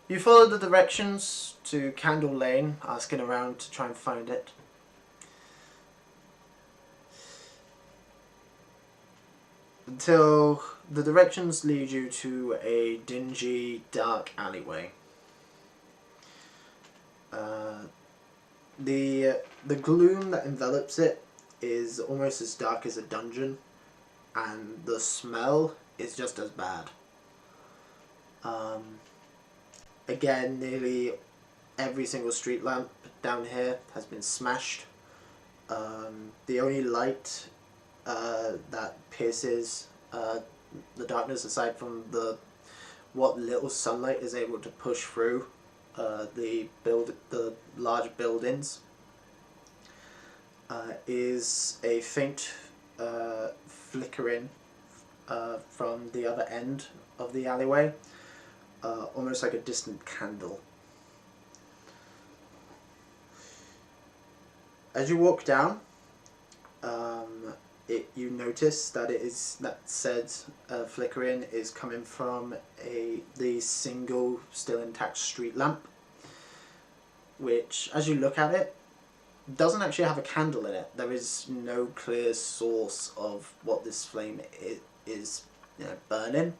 you follow the directions to Candle Lane, asking around to try and find it. Until the directions lead you to a dingy, dark alleyway. The gloom that envelops it is almost as dark as a dungeon, and the smell is just as bad. Again, nearly every single street lamp down here has been smashed. The only light that pierces the darkness, aside from what little sunlight is able to push through the large buildings, is a faint flickering from the other end of the alleyway, almost like a distant candle. As you walk down, you notice that that said flickering is coming from the single still intact street lamp, which, as you look at it, doesn't actually have a candle in it. There is no clear source of what this flame is burning.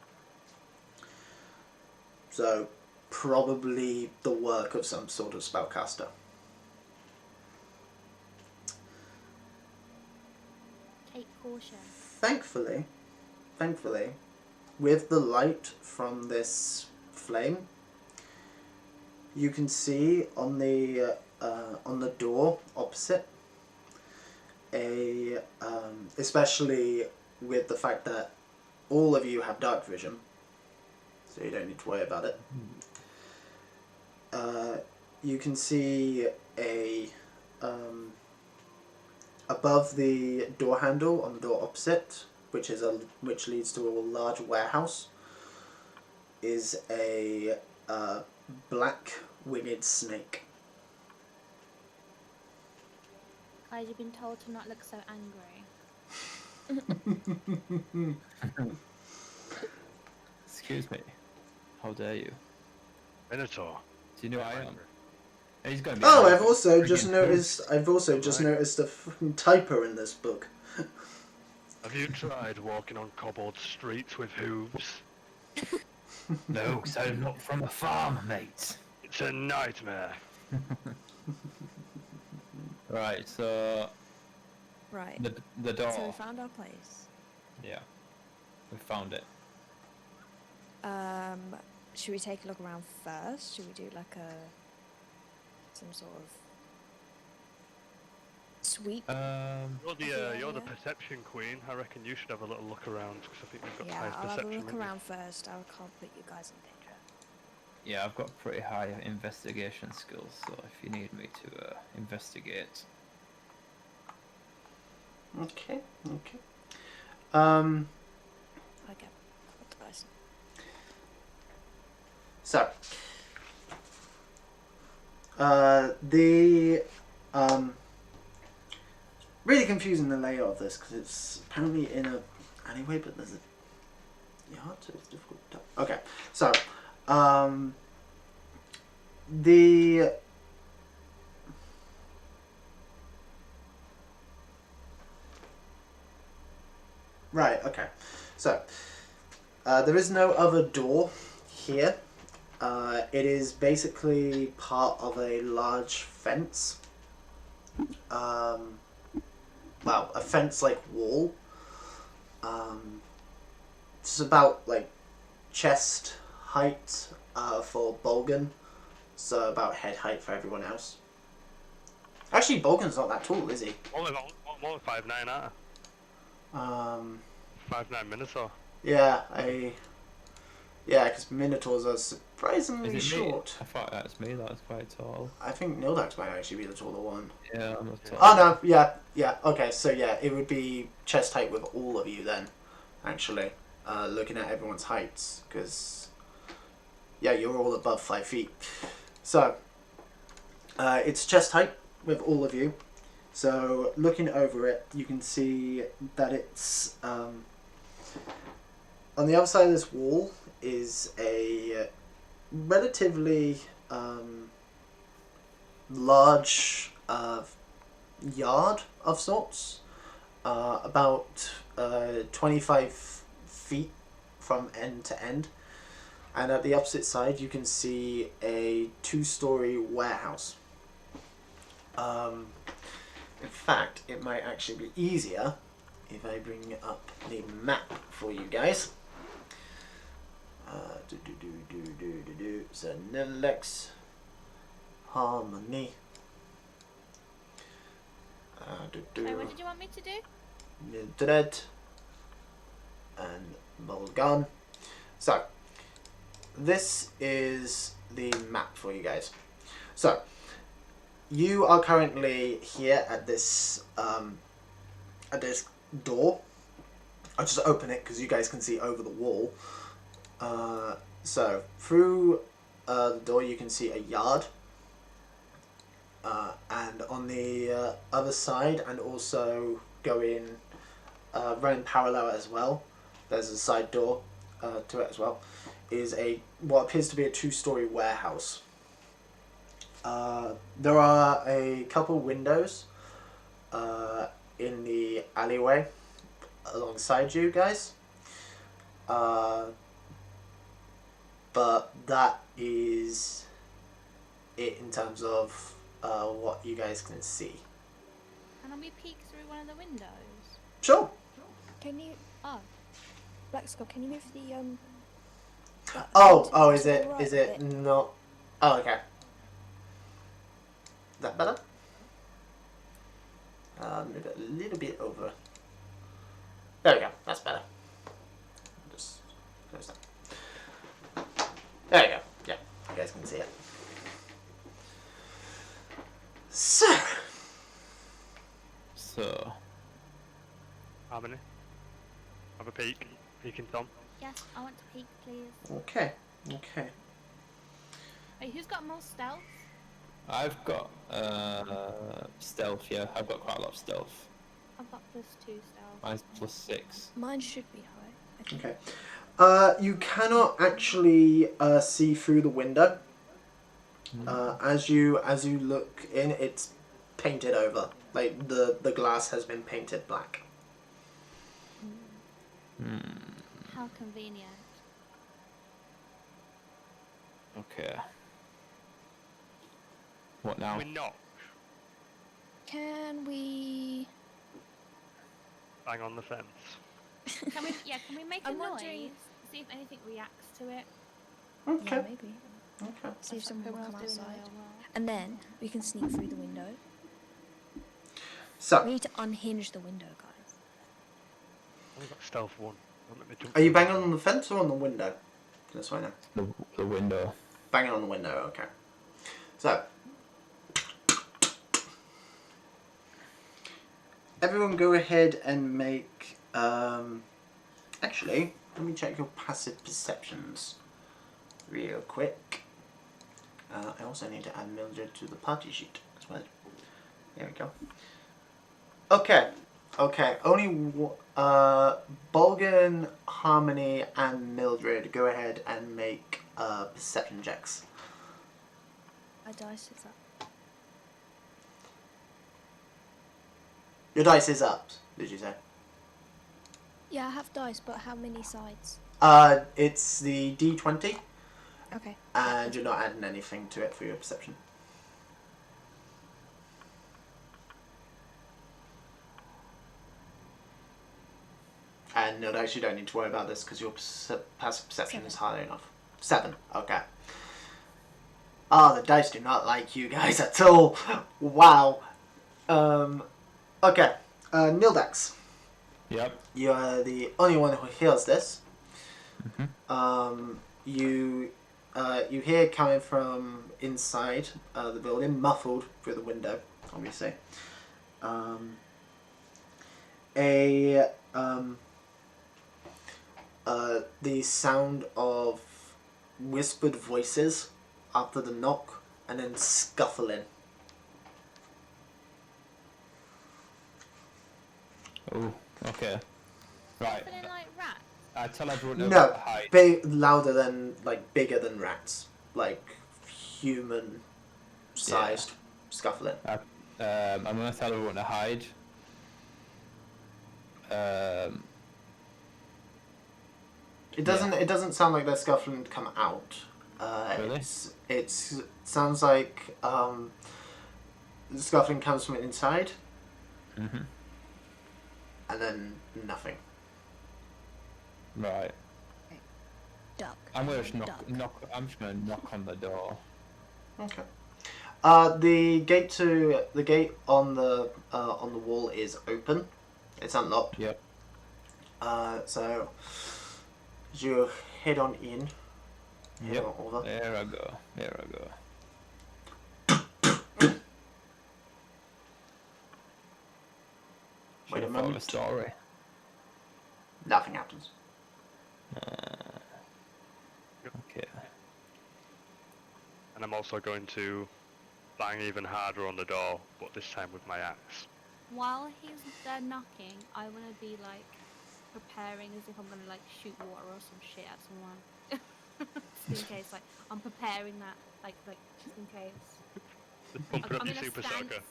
So, probably the work of some sort of spellcaster. Take caution. Thankfully, with the light from this flame, you can see on the door opposite especially with the fact that all of you have dark vision, so you don't need to worry about it. You can see above the door handle on the door opposite, which leads to a large warehouse, is a black winged snake. Guys, you've been told to not look so angry. Excuse me. How dare you? Minotaur. Do you know who I am? He's gonna be. Oh, I've also just friggin' noticed. Noticed a fucking typo in this book. Have you tried walking on cobbled streets with hooves? No, because I'm not from a farm, mate. It's a nightmare. Right, so Right. the door. So we found our place. Yeah, we found it. Should we take a look around first? Should we do like some sort of sweep? You're the perception queen. I reckon you should have a little look around because I think you've got the Yeah, highest I'll have a perception. look haven't you? around first. I can't put you guys in danger. Yeah, I've got pretty high investigation skills, so if you need me to investigate. Okay. I get what device. So, really confusing the layout of this because it's apparently in a alleyway, but there's a yard, so it's difficult. Okay, so the right. Okay. So there is no other door here. It is basically part of a large fence. Well, a fence-like wall. It's about like chest height for Bolgan, so about head height for everyone else. Actually, Bolgan's not that tall, is he? Only 5'9", aren't Um, I? 5'9" Minotaur. yeah, because Minotaurs are surprisingly Is it me? short. I thought that's me. That was quite tall. I think Nildax might actually be the taller one. Yeah, I'm not tall. Oh no, yeah. Okay, so yeah, it would be chest height with all of you then, actually. Looking at everyone's heights, because yeah, you're all above 5 feet. So it's chest height with all of you. So looking over it, you can see that it's on the other side of this wall is a relatively large yard of sorts, about 25 feet from end to end. And at the opposite side, you can see a 2-story warehouse. In fact, it might actually be easier if I bring up the map for you guys. So Nilex, Harmony. So what did you want me to do? Mildred and Bolgan. So this is the map for you guys. So you are currently here at this door. I'll just open it because you guys can see over the wall. So through the door you can see a yard, and on the other side, and also going running parallel as well, there's a side door to it as well, is what appears to be a 2-story warehouse. There are a couple windows in the alleyway alongside you guys, but that is it in terms of what you guys can see. Can we peek through one of the windows? Sure. Can you? Oh. Black Skull, can you move the Is to the it right is it bit? not? Oh, okay. Is that better? Move it a little bit over. There we go. That's better. Just close that. There we go. Yeah, you guys can see it. So, Harmony. Have a peek. Peeking Tom. Yes, I want to peek, please. Okay. Wait, who's got more stealth? I've got stealth. Yeah, I've got quite a lot of stealth. I've got +2 stealth. Mine's +6. Mine should be high. I think. Okay. You cannot actually see through the window. As you look in, it's painted over. Like the glass has been painted black. How convenient. Okay. What now? We knock. Can we? Bang on the fence. Can we make a I'm noise? wondering- See if anything reacts to it. Okay. Yeah, maybe. Okay. See if someone will come Everyone's doing outside, their work. and then we can sneak through the window. We So, need to unhinge the window, guys. I've got stealth 1. Don't let me jump are you through. banging on the fence or on the window? Just so I know. The window. Banging on the window. Okay. So, everyone go ahead and make... actually, let me check your passive perceptions real quick. I also need to add Mildred to the party sheet as well. There we go. Okay. Only Bolgan, Harmony, and Mildred go ahead and make perception checks. My dice is up. Your dice is up, did you say? Yeah, I have dice, but how many sides? It's the D20, Okay. and you're not adding anything to it for your perception. And no, dice, you don't need to worry about this because your passive perception is high enough. 7, okay. Ah, the dice do not like you guys at all. Wow. Okay. Nildax. Yep. You are the only one who hears this. Mm-hmm. You hear coming from inside the building, muffled through the window, obviously. The sound of whispered voices after the knock, and then scuffling. Oh, okay. Right. Scuffling like rats. I tell everyone to No, hide. louder than, like, bigger than rats. Like, human-sized scuffling. I'm gonna tell everyone to hide. It doesn't sound like they're scuffling to come out. Really? It sounds like the scuffling comes from inside. Mm-hmm. And then nothing. Right. Duck. I'm gonna just Duck. I'm just gonna knock on the door. Okay. The gate on the wall is open. It's unlocked. Yep. So you head on in. Head Yep. on over. There I go. There I go. Wait a Should've thought of moment. story. Nothing happens. Okay. And I'm also going to bang even harder on the door, but this time with my axe. While he's there knocking, I want to be like preparing as if I'm gonna like shoot water or some shit at someone. Just in case, like I'm preparing that, like just in case. Pumping up I'm your in a super stance. sucker.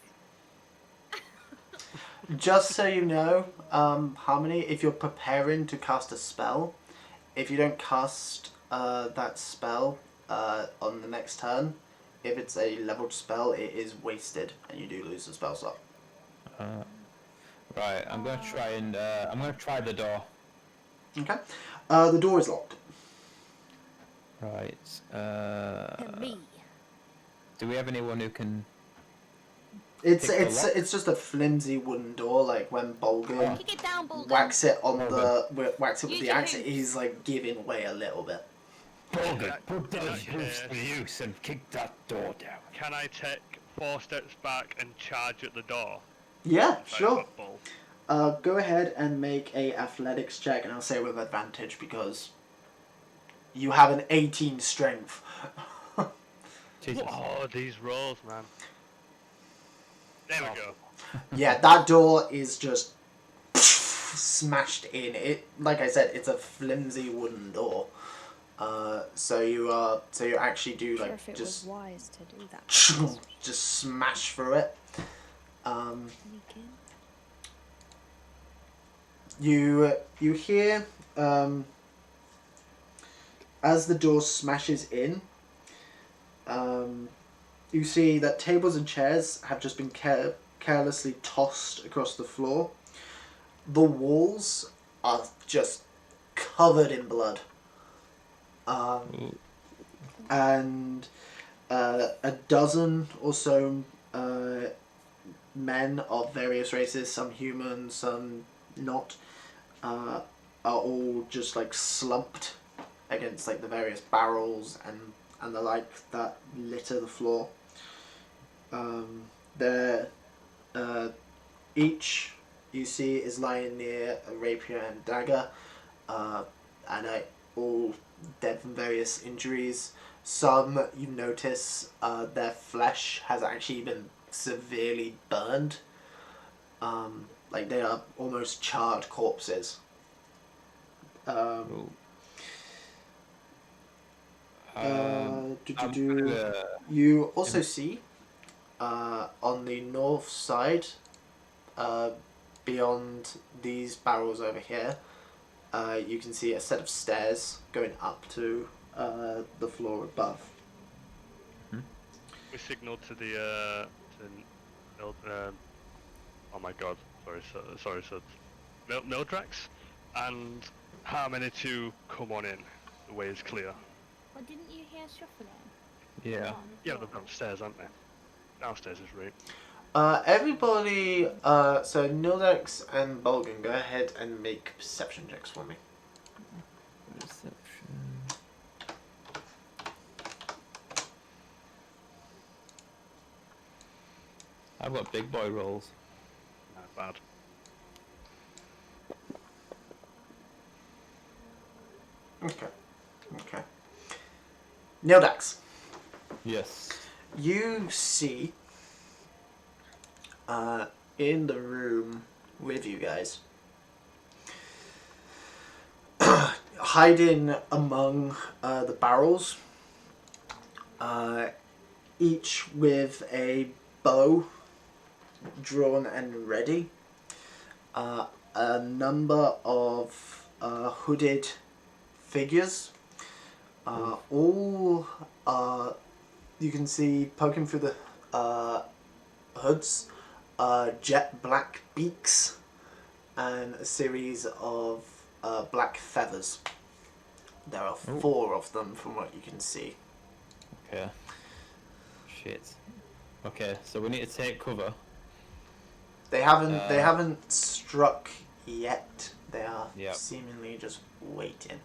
Just so you know, Harmony, if you're preparing to cast a spell, if you don't cast that spell on the next turn, if it's a leveled spell, it is wasted and you do lose the spell slot. Right. I'm gonna try and I'm gonna try the door. Okay. The door is locked. Right. And me. Do we have anyone who can? It's Pick the lock? it's just a flimsy wooden door. Like when Bolgan Kick it down, Bolden. whacks it on Bolgan. whacks it with Use the your axe, boots. he's like giving way a little bit. Bolden, put those those boots boots to use and kick that door down. Can I take 4 steps back and charge at the door? Yeah, If I sure. have a bull? Go ahead and make a athletics check, and I'll say with advantage because you have an 18 strength. Jesus. Oh, these rolls, man. There we go. Yeah, that door is just smashed in. It, like I said, it's a flimsy wooden door. So you actually do Sure like if it just was wise to do that. just smash through it. Sneak in. You hear as the door smashes in. You see that tables and chairs have just been carelessly tossed across the floor. The walls are just covered in blood. And a dozen or so men of various races, some human, some not, are all just like slumped against like the various barrels and the like that litter the floor. Each you see is lying near a rapier and dagger, and all dead from various injuries. Some you notice their flesh has actually been severely burned. Like they are almost charred corpses. You also see on the north side, beyond these barrels over here, you can see a set of stairs going up to the floor above. We signaled to the oh my god, sorry, Mildrax, and Harmony to come on in. The way is clear. But didn't you hear shuffling? Yeah. Yeah, they're downstairs, aren't they? Downstairs is right. Everybody, so Nildex and Bolgan, go ahead and make perception checks for me. Perception. I've got big boy rolls. Not bad. Okay. Nildex, Yes. you see in the room with you guys, hiding among the barrels, each with a bow drawn and ready, a number of hooded figures, all you can see poking through the hoods, jet black beaks, and a series of black feathers. There are 4 of them from what you can see. Okay. Shit. Okay, so we need to take cover. They haven't struck yet. They are Yep. seemingly just waiting.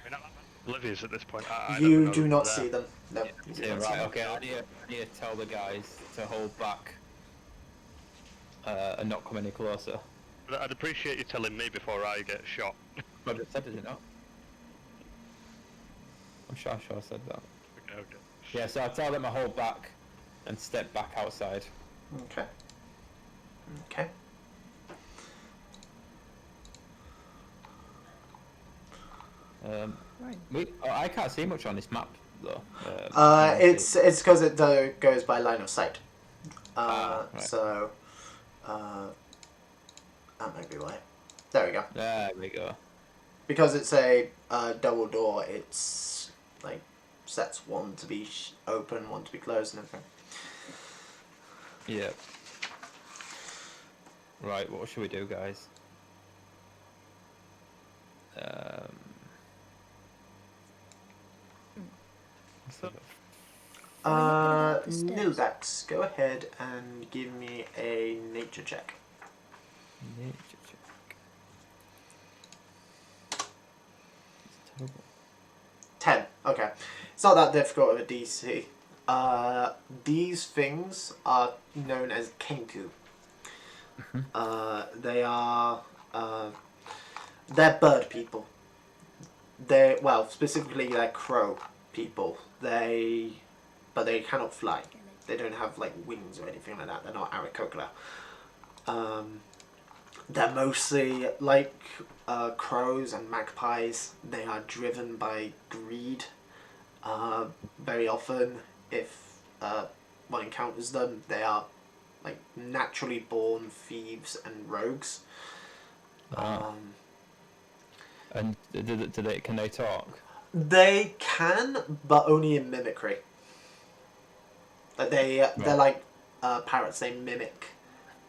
We're not oblivious at this point. I You never know do not they're see there. them. No, you do Yeah, not see right, them. okay, I need to tell the guys to hold back and not come any closer. But I'd appreciate you telling me before I get shot. I just said, did it not? I'm sure I said that. Okay. Yeah, so I tell them to hold back and step back outside. Okay. Okay. Right. I can't see much on this map though. It's because it goes by line of sight. Right. So that might be why. There we go. There we go. Because it's a double door, it's like sets one to be open, one to be closed, and everything. Yeah. Right, what should we do, guys? Nildax, go ahead and give me a nature check. Nature check. It's terrible. 10. Okay. It's not that difficult of a DC. These things are known as Kenku. They are they're bird people. Specifically they're crow people. But they cannot fly. They don't have like wings or anything like that. They're not Aarakocra. They're mostly like crows and magpies. They are driven by greed. Very often, if one encounters them, they are like naturally born thieves and rogues. And can they talk? They can, but only in mimicry. Like they're like parrots. They mimic,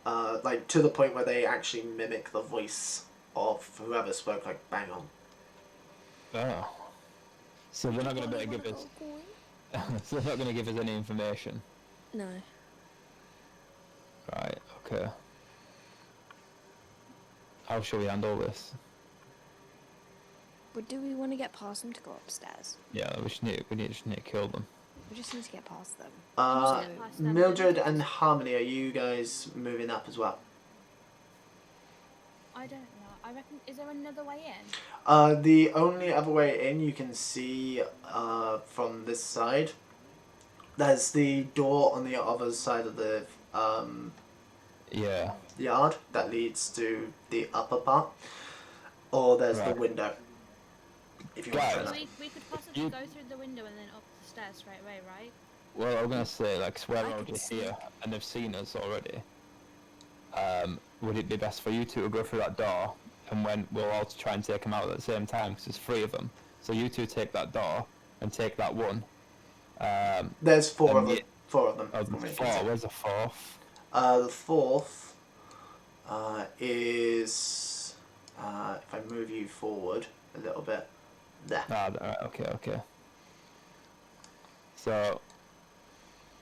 like to the point where they actually mimic the voice of whoever spoke like bang on. Oh. So they're not going to be able to give us. So they're not going to give us any information. No. Right. Okay. How shall we handle this? But do we want to get past them to go upstairs? Yeah, we just need to kill them. We just need to get past them. Mildred and Harmony, are you guys moving up as well? I don't know. I reckon. Is there another way in? The only other way in you can see from this side. There's the door on the other side of the yard that leads to the upper part, or there's the window. If you want to try that. We could possibly You- go through the window and then up the stairs straight away, right? Well, I'm gonna say, like, 'cause we're I already can see. here and they've seen us already. Would it be best for you two to go through that door, and when we'll all try and take them out at the same time? Because there's 3 of them. So you two take that door and take that one. There's 4 of and them. 4 of them. Oh, from what you there's can 4. see. Where's the 4th? The 4th is if I move you forward a little bit. There. Ah, right, okay. So,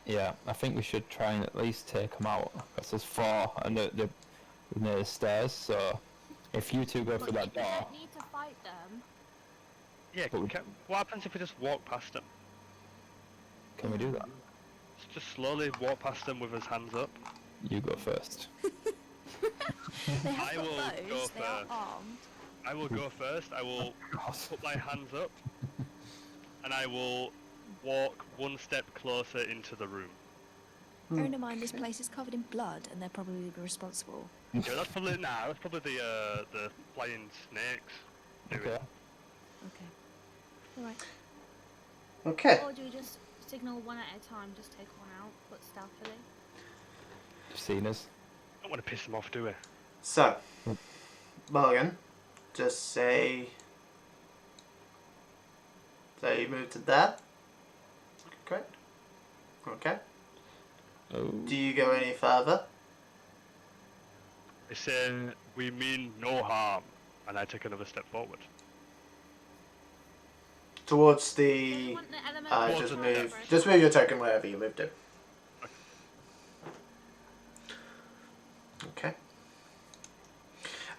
yeah, I think we should try and at least take them out. Because there's 4 and they're near the stairs, so if you two go But through that we door... don't need to fight them. Yeah, But we- what happens if we just walk past them? Can we do that? Just slowly walk past them with his hands up. You go first. They have I got will bows, go they are first. armed. I will go first. I will put my hands up, and I will walk one step closer into the room. Bearing in mind this place is covered in blood and they're probably responsible. Yeah, that's probably the flying snakes. doing Okay. it. Okay. Alright. Okay. Or do we just signal one at a time, just take one out, but stealthily? You've seen us. Don't want to piss them off, do we? So, Morgan, just say. So you move to there. Correct. Okay. Oh. Do you go any further? I say we mean no harm, and I take another step forward. Towards Do you the. want the element Just the move. Just move your token wherever you moved it. Okay.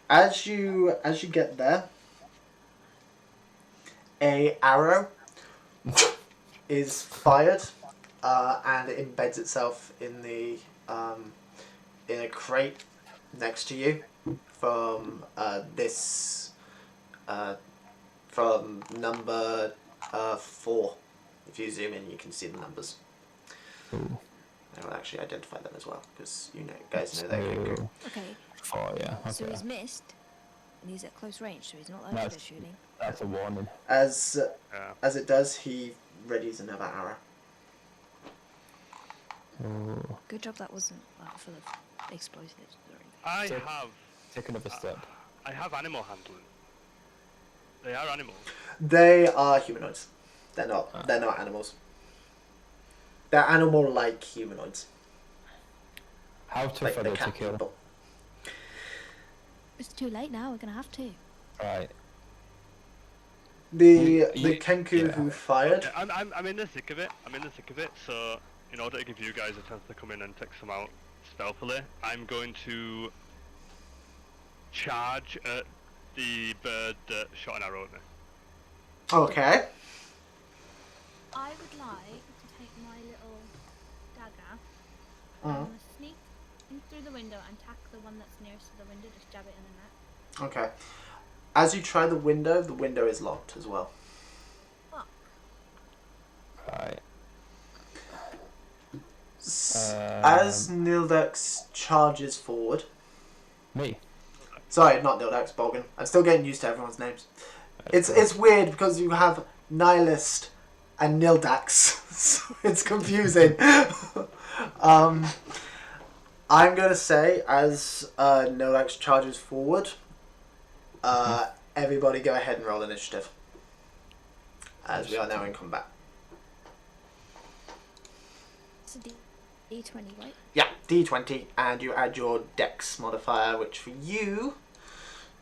As you get there, a arrow is fired, and it embeds itself in a crate next to you from from number 4. If you zoom in, you can see the numbers. Ooh. I will actually identify them as well, because guys know they're Kenku. So, Okay. 4, yeah. Okay. So he's missed and he's at close range, so he's not that No, good it's- at shooting. That's a warning. As Yeah. it does, he readies another arrow. Oh. Good job that wasn't full of explosives or anything. I So- have Take another step. I have animal handling. They are animals. They are humanoids. They're not. They're not animals. They're animal-like humanoids. How tough Like are they they to can't kill? people. It's too late now, we're gonna have to. Right. The You- Kenku yeah. who fired. Yeah, I'm in the thick of it. So in order to give you guys a chance to come in and take some out stealthily, I'm going to charge at the bird that shot an arrow at me. Okay. I would like to take my little dagger, Mhm. sneak in through the window and tack the one that's nearest to the window, just jab it in the neck. Okay. As you try the window is locked as well. Fuck. Right. As Nildex charges forward. Me. Sorry, not Nildex, Bolgan. I'm still getting used to everyone's names. It's weird because you have Nihilist and Nildax, so it's confusing. I'm gonna say as Nildax charges forward, everybody go ahead and roll initiative. As we are now in combat. It's a D20, right? Yeah, D20, and you add your Dex modifier, which for you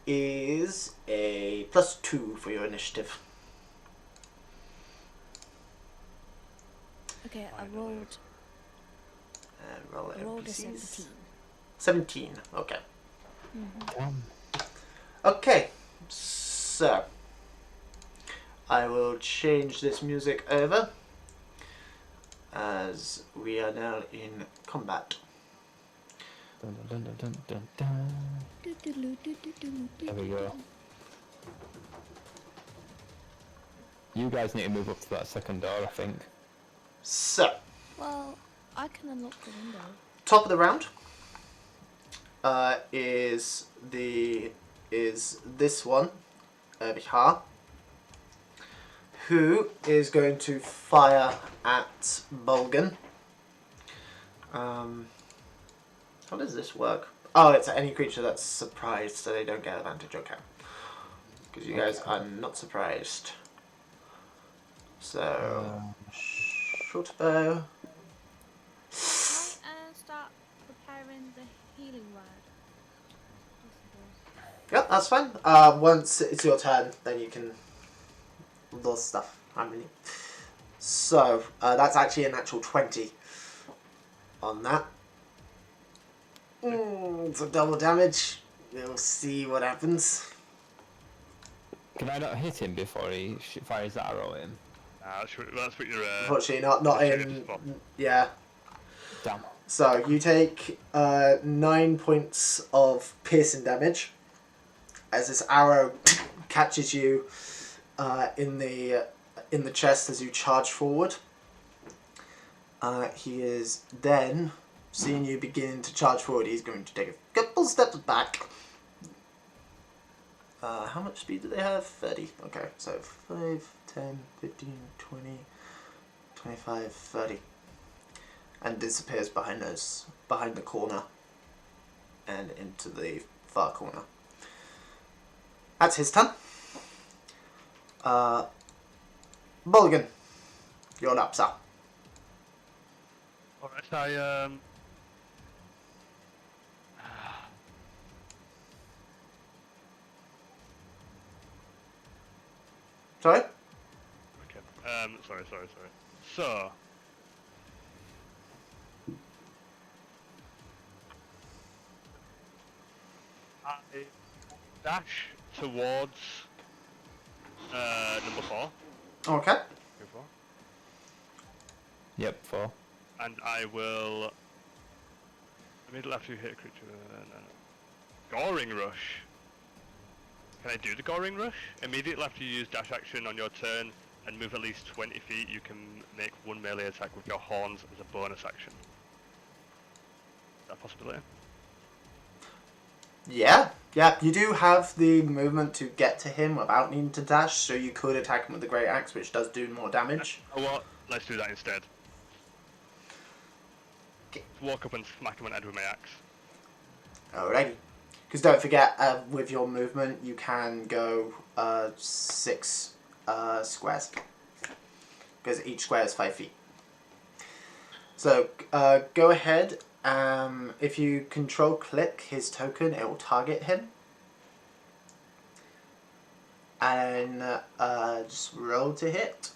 is a +2 for your initiative. Okay, I Finally. rolled Roll it. I rolled a NPCs. 17. 17, okay. Damn. Okay, so I will change this music over as we are now in combat. Dun, dun, dun, dun, dun, dun. There we go. You guys need to move up to that second door, I think. So, Well, I can unlock the window. top of the round is this one over here, who is going to fire at Bulgan. How does this work? Oh, it's any creature that's surprised, so they don't get advantage. Okay. Because you guys are not surprised. So, short bow. Can I start preparing the healing word? Possible. Yep, that's fine. Once it's your turn, then you can lose stuff. So, that's actually a natural 20 on that. So double damage. We'll see what happens. Can I not hit him before he fires that arrow at him? That's what you're. Unfortunately, not in. Yeah. Damn. So you take 9 points of piercing damage as this arrow catches you in the chest as you charge forward. He is then, seeing you beginning to charge forward, he's going to take a couple steps back. How much speed do they have? 30. Okay, so 5, 10, 15, 20, 25, 30. And disappears behind the corner and into the far corner. That's his turn. Bulgan, you're up, sir. Alright, I Sorry? Okay. Sorry. So I dash towards number 4. Okay. Number 4. Yep, 4. And I will immediately after you hit a creature. Goring rush. Can I do the Goring rush? Immediately after you use dash action on your turn and move at least 20 feet, you can make one melee attack with your horns as a bonus action. Is that a possibility? Yeah, you do have the movement to get to him without needing to dash, so you could attack him with the Great Axe, which does do more damage. Oh, what? Let's do that instead. Walk up and smack him on the head with my axe. Alrighty. Because don't forget, with your movement, you can go 6 squares. Because each square is 5 feet. So, go ahead. If you control click his token, it will target him. And just roll to hit.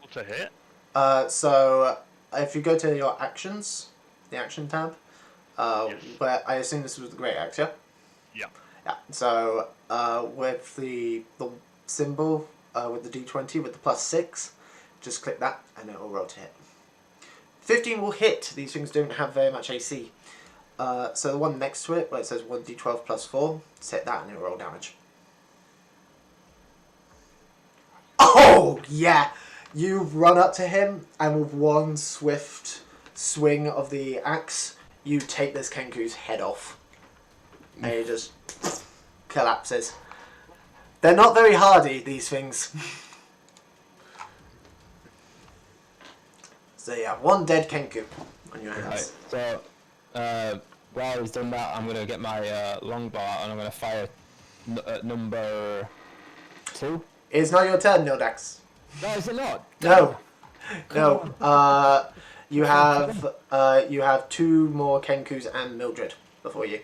Roll to hit? So, if you go to your actions, the action tab, Yes. where I assume this was the Great Axe, yeah? Yeah. Yeah, so with the symbol, with the D20, with the +6, just click that and it will roll to hit. 15 will hit. These things don't have very much AC. So the one next to it, where it says 1d12 +4, set that and it will roll damage. Oh, yeah! You run up to him and with one swift swing of the axe, you take this Kenku's head off. And he just collapses. They're not very hardy, these things. So yeah, one dead Kenku on your hands. Right, so while he's done that, I'm going to get my longbow out and I'm going to fire at number 2. It's not your turn, Nildax. No, is it not? No. No. You have 2 more Kenkus and Mildred before you.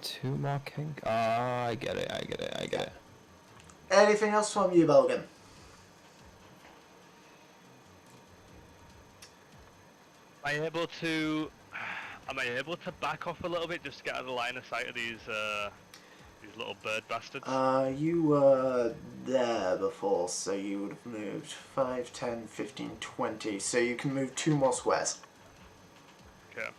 2 more king. I get it. Anything else from you, Belgan? Am I able to back off a little bit just to get out of the line of sight of these little bird bastards? You were there before, so you would have moved 5, 10, 15, 20. So you can move 2 more squares. Okay.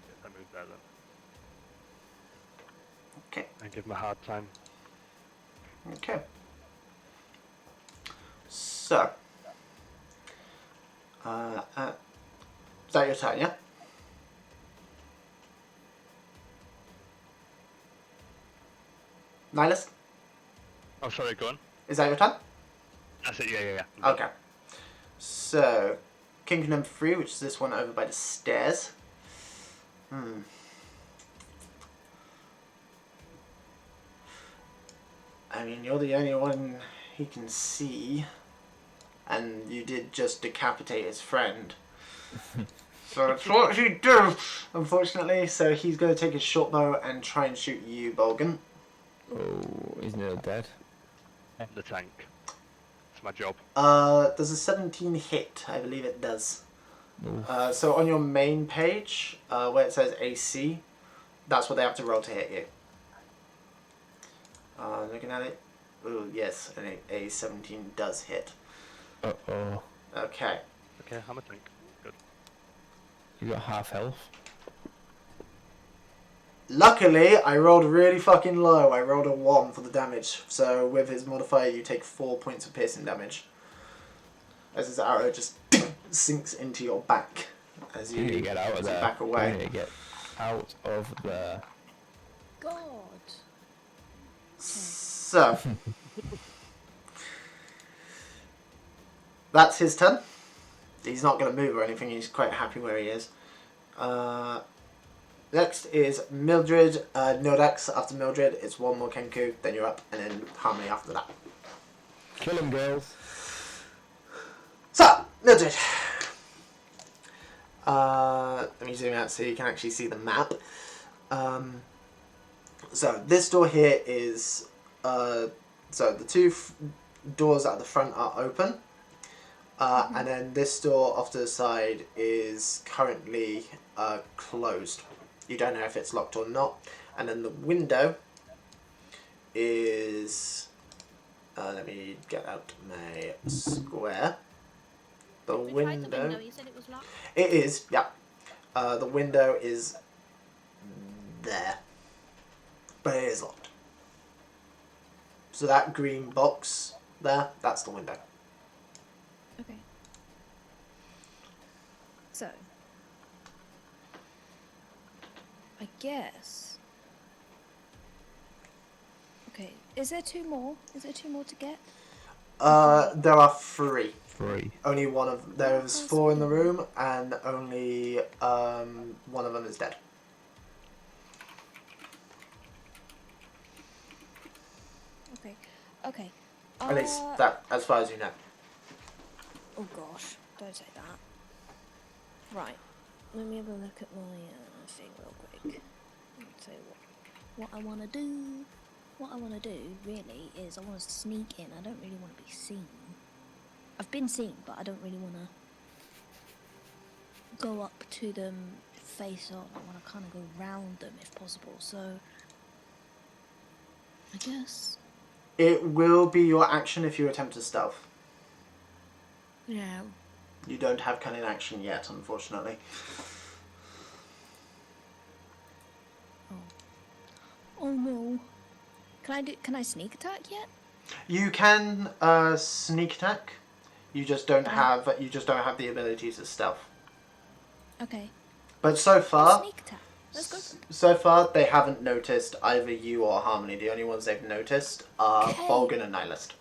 Yes, I moved there then. Okay. I give him a hard time. Okay. So. Is that your turn, yeah? Nihilist, Oh, sorry, go on. is that your turn? That's it, yeah. I'm done. Okay. So, King number 3, which is this one over by the stairs. I mean, you're the only one he can see, and you did just decapitate his friend. So it's what he do, unfortunately. So he's going to take his short bow and try and shoot you, Bolgan. Oh, he's nearly dead. The tank. It's my job. Does a 17 hit? I believe it does. Oof. So on your main page, where it says AC, that's what they have to roll to hit you. Looking at it. Oh, yes, and a 17 does hit. Uh-oh. Okay. Okay, I'm a tank. Good. You got half health. Luckily, I rolled really fucking low. I rolled a 1 for the damage. So with his modifier, you take 4 points of piercing damage. As his arrow just sinks into your back. As you need to get out of there. back away. You need to get out of there. God. So, that's his turn. He's not going to move or anything. He's quite happy where he is. Next is Mildred. Nodax after Mildred. It's one more Kenku. Then you're up. And then Harmony after that. Kill him, girls. So, Mildred. Let me zoom out so you can actually see the map. So this door here is, so the two doors at the front are open, and then this door off to the side is currently closed. You don't know if it's locked or not. And then the window is, let me get out my square. The We tried the window, you said it was locked? It is, yeah. The window is there. But it is locked. So that green box there, that's the window. Okay. So, I guess. Okay, is there two more? Is there two more to get? There are 3. 3. Only one of there's 4 in the room, and only one of them is dead. Okay. Okay. At least that, as far as you know. Oh gosh, don't say that. Right. Let me have a look at my thing real quick. Let me tell you what I want to do. What I want to do really is I want to sneak in. I don't really want to be seen. I've been seen, but I don't really want to go up to them face on. I want to kind of go round them if possible. So I guess. It will be your action if you attempt to stealth. Yeah. You don't have cunning action yet, unfortunately. Oh no. Can I sneak attack yet? You can sneak attack. You just don't have the ability to stealth. Okay. But so far, Sneak attack. Let's go. so far they haven't noticed either you or Harmony. The only ones they've noticed are Okay. Bolgan and Nihilist.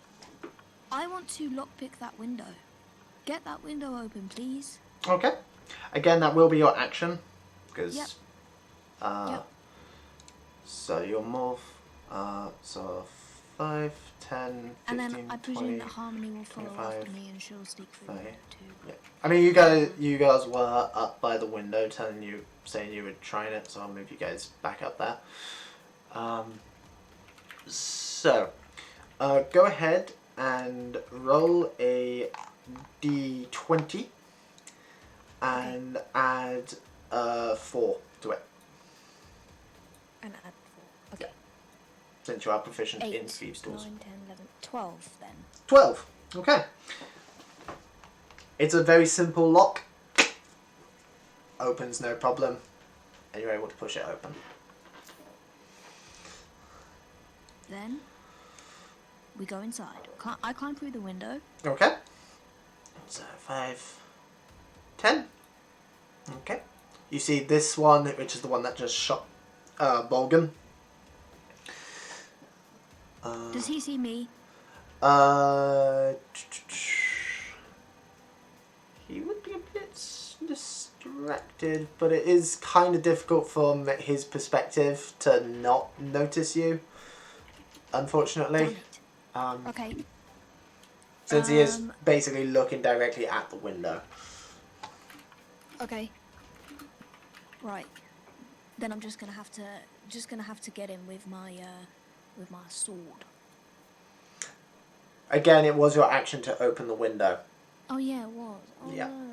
I want to lockpick that window. Get that window open, please. Okay. Again, that will be your action, because Yep. Yep. So you'll move. So 5, 10, 15, And then I presume 20. that Harmony will follow 25, after me and she'll sneak through the 30. window too. Yeah. I mean, you guys were up by the window, saying you were trying it, so I'll move you guys back up there. Go ahead and roll a d20 and add 4 to it, And add 4. Okay. since you are proficient 8, in thieves' tools. 9, 10, 11, 12 then. 12. Okay. It's a very simple lock. Opens no problem. And you're able to push it open. Then we go inside. I climb through the window. Okay. So 5, 10. Okay. You see this one, which is the one that just shot Bolgan. Does he see me? He would be a bit distracted, but it is kind of difficult from his perspective to not notice you, unfortunately. Damn it. Okay. Since he is basically looking directly at the window. Okay. Right. Then I'm just gonna have to get him with my sword. Again, it was your action to open the window. Oh yeah, it was. Oh Yeah. no.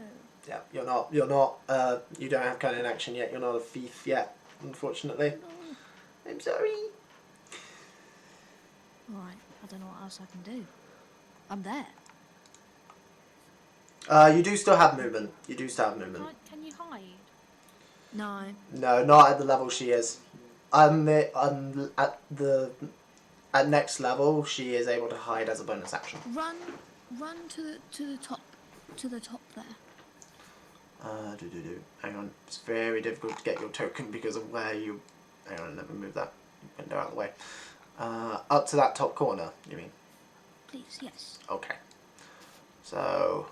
Yeah, you don't have kind of an action yet. You're not a thief yet, unfortunately. No. I'm sorry. Alright, I don't know what else I can do. I'm there. You do still have movement. Can you hide? No. No, not at the level she is. At next level, she is able to hide as a bonus action. Run to the top there. Hang on, it's very difficult to get your token because of where you. Hang on, let me move that window out of the way. Up to that top corner, you mean? Please, yes. Okay. So,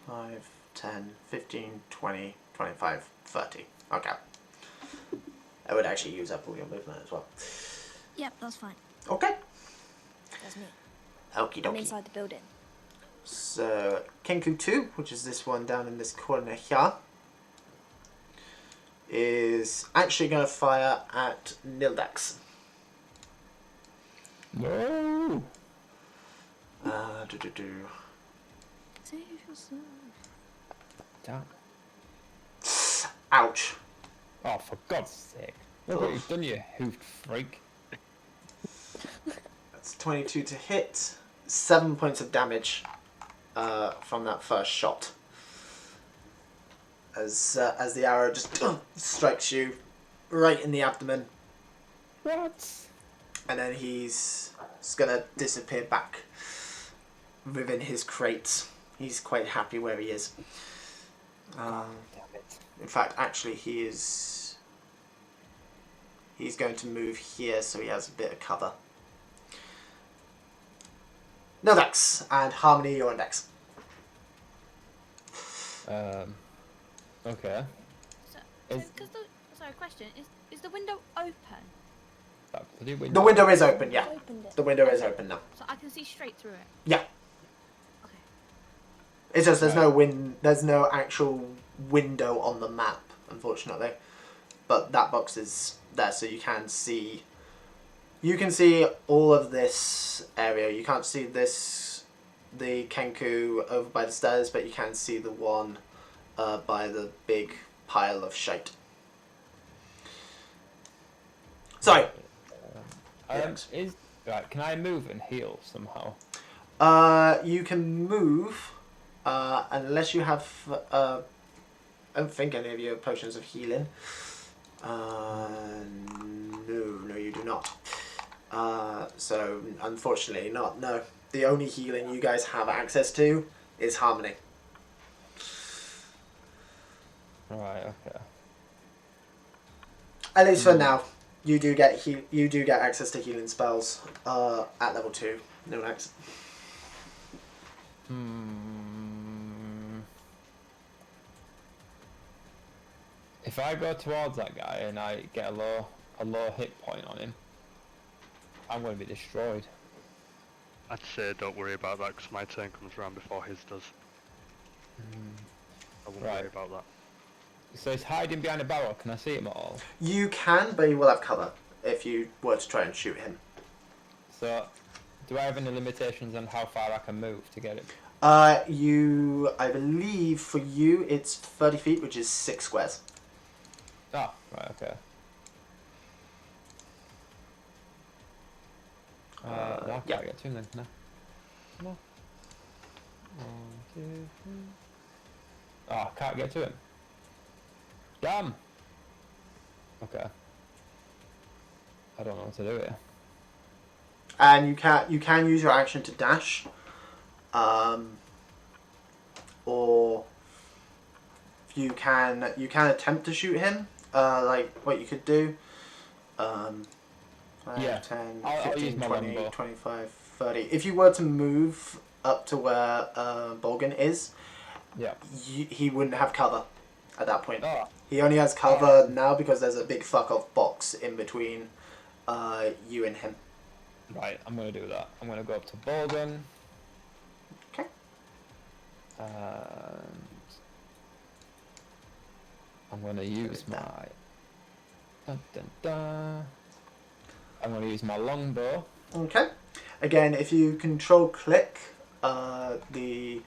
5, 10, 15, 20, 25, 30. Okay. I would actually use up all your movement as well. Yep, that's fine. Okay. That's me. Okie I'm dokie. inside the building. So, Kenku 2, which is this one down in this corner here, is actually going to fire at Nildax. No. Save yourself. Damn. Ouch. Oh, for God's sake. Look what you've done, you hoofed freak. That's 22 to hit. 7 points of damage from that first shot. As the arrow just strikes you right in the abdomen. What? And then he's just going to disappear back within his crate. He's quite happy where he is. Damn it. In fact, actually, he's going to move here so he has a bit of cover. No Dex, and Harmony, you're on Dex. Okay. Sorry, question. Is the window open? The window is open, yeah. Opened it. The window is open now. So I can see straight through it? Yeah. Okay. It's just there's no actual window on the map, unfortunately. But that box is there, so you can see all of this area. You can't see the Kenku over by the stairs, but you can see the one by the big pile of shite. Sorry. Can I move and heal somehow? You can move, unless you have. I don't think any of you have potions of healing. No, you do not. So unfortunately, not. No, the only healing you guys have access to is Harmony. Right. Okay. At least for now, you do get access to healing spells at level 2. No next. If I go towards that guy and I get a low hit point on him, I'm going to be destroyed. I'd say don't worry about that because my turn comes around before his does. I wouldn't worry about that. So he's hiding behind a barrel. Can I see him at all? You can, but you will have cover if you were to try and shoot him. So, do I have any limitations on how far I can move to get him? I believe for you it's 30 feet, which is 6 squares. Oh, right, okay. No, I can't get to him then, can I? No. 1, 2, 3. Oh, I can't get to him. Damn! Okay. I don't know what to do here. And you can use your action to dash, or you can attempt to shoot him. Like what you could do, 5, Yeah. 10, I'll 15, use my 20, longbow. 25, 30. If you were to move up to where Bolgan is, Yeah. he wouldn't have cover at that point. Oh. He only has cover now because there's a big fuck off box in between you and him. Right, I'm gonna do that. I'm gonna go up to Bolgan. Okay. And I'm gonna use my dun, dun, dun. I'm gonna use my longbow. Okay. Again, if you control click the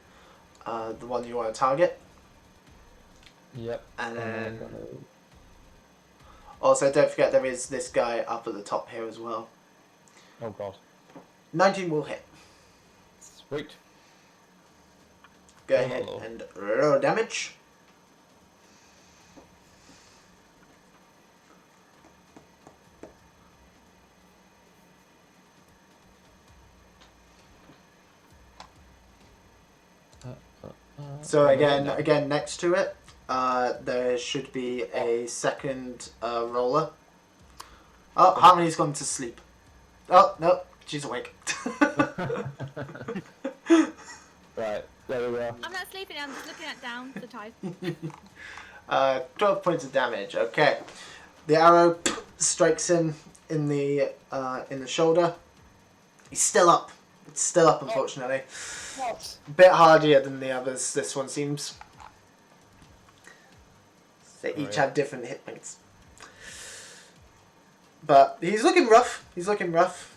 one you want to target, Yep. and I'm then gonna... also don't forget there is this guy up at the top here as well. Oh god. 19 will hit. Sweet. Go Oh, ahead hello. and roll damage. So again, next to it, there should be a second roller. Oh, Harmony's gone to sleep. Oh no, she's awake. Right, there we go. I'm not sleeping. I'm just looking at down the type. 12 points of damage. Okay, the arrow strikes him in the shoulder. He's still up. It's still up, unfortunately. What? A bit hardier than the others. This one seems. They each have different hit points. But he's looking rough. He's looking rough.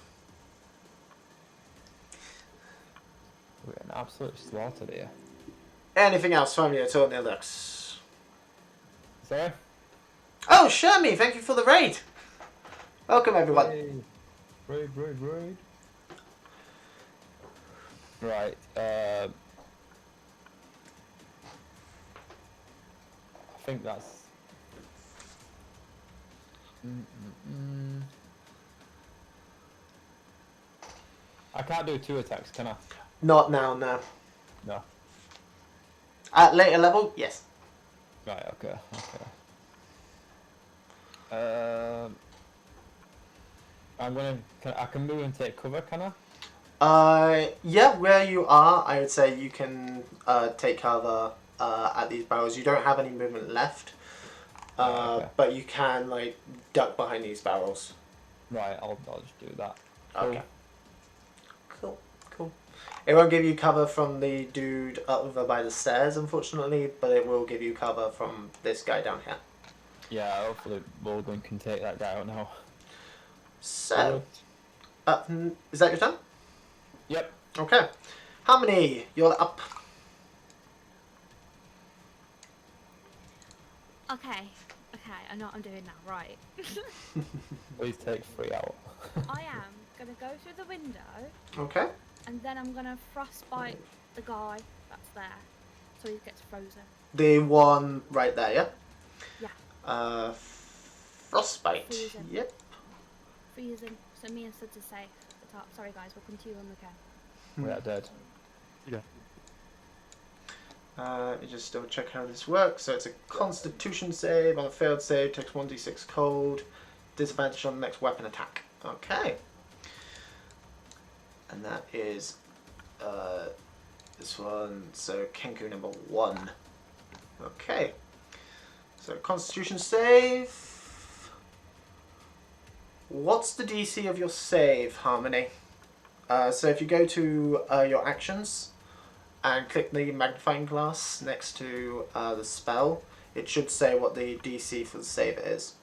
We're getting absolute slaughtered here. Anything else from you at all, Nilux? Sorry? Oh, Shermie, thank you for the raid. Welcome, everyone. Raid. Right, I think that's... I can't do 2 attacks, can I? Not now, no. No. At later level, yes. Right, okay. I can move and take cover, can I? Yeah, where you are, I would say you can take cover at these barrels. You don't have any movement left, Okay. but you can like duck behind these barrels. Right, I'll just do that. Cool. Okay. Cool. It won't give you cover from the dude over by the stairs, unfortunately, but it will give you cover from this guy down here. Yeah, hopefully Bolgan can take that guy out now. So, is that your turn? Yep. Okay. Harmony, you're up. Okay, I know what I'm doing now, right? Please take 3 out. I am gonna go through the window, Okay. and then I'm gonna frostbite the guy that's there, so he gets frozen. The one right there, yeah? Yeah. Frostbite. Freezing. Yep. Freezing. So me and Sid are safe at the top. Sorry guys, we'll come to you when we can. We are dead. Yeah. You just double check how this works. So it's a Constitution save. On a failed save, takes 1d6 cold. Disadvantage on the next weapon attack. Okay. And that is this one. So Kenku number 1. Okay. So Constitution save. What's the DC of your save, Harmony? So if you go to your actions and click the magnifying glass next to the spell, it should say what the DC for the save is.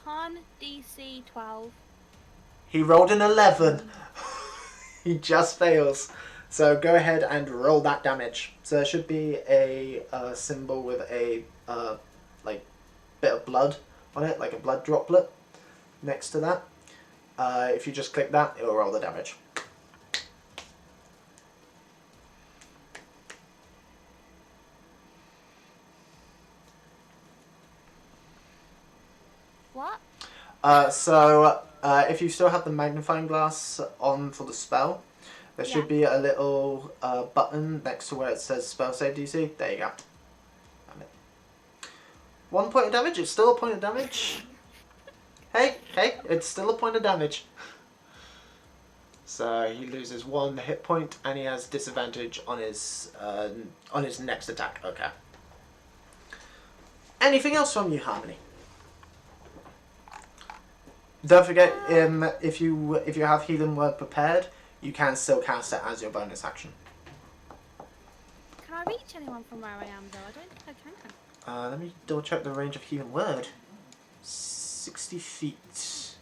Con DC 12. He rolled an 11. He just fails. So go ahead and roll that damage. So there should be a symbol with a like bit of blood on it, like a blood droplet next to that. If you just click that, it will roll the damage. What? If you still have the magnifying glass on for the spell, there should be a little button next to where it says spell save DC. There you go. Damn it. 1 point of damage. It's still a point of damage. Hey, it's still a point of damage. So he loses 1 hit point, and he has disadvantage on his next attack. Okay. Anything else from you, Harmony? Don't forget, if you have Healing Word prepared, you can still cast it as your bonus action. Can I reach anyone from where I am, though? I don't think I can. Let me double check the range of Healing Word. 60 feet.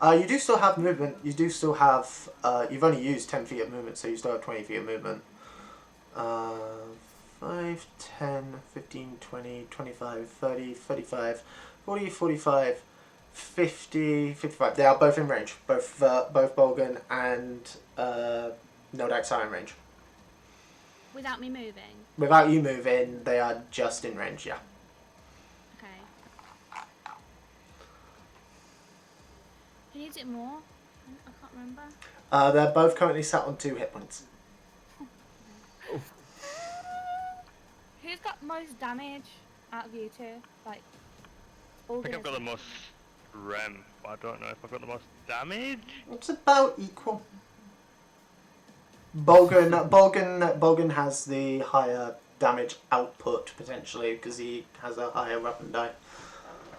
You do still have movement. You do still have... you've only used 10 feet of movement, so you still have 20 feet of movement. 5, 10, 15, 20, 25, 30, 35, 40, 45, 50, 55. They are both in range. Both Bolgan and Nodax are in range. Without me moving? Without you moving, they are just in range, yeah. Okay. Who needs it more? I can't remember. They're both currently sat on 2 hit points. Who's got most damage out of you two? Like, I think I've got the most rem, but I don't know if I've got the most damage. It's about equal. Bolgan has the higher damage output, potentially, because he has a higher weapon die.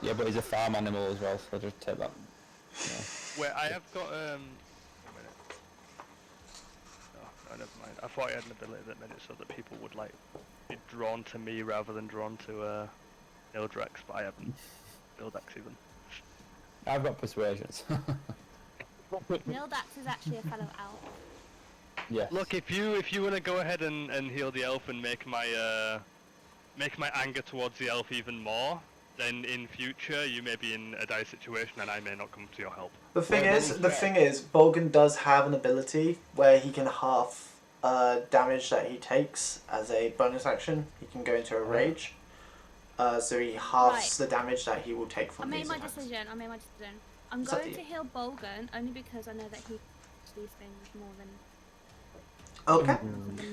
Yeah, but he's a farm animal as well, so just take that. Yeah. Wait, I have got, a minute. Oh, never mind. I thought I had an ability that made it so that people would, like, be drawn to me rather than drawn to, Ildrex, but I haven't. Ildex even. I've got persuasions. Nildax is actually a fellow elf. Yeah. Look, if you want to go ahead and heal the elf and make my anger towards the elf even more, then in future you may be in a dire situation and I may not come to your help. The thing is, Bolgan does have an ability where he can half damage that he takes as a bonus action. He can go into a rage. So he halves the damage that he will take from these attacks. I made my decision. I'm going to heal Bolgan only because I know that he does these things more than a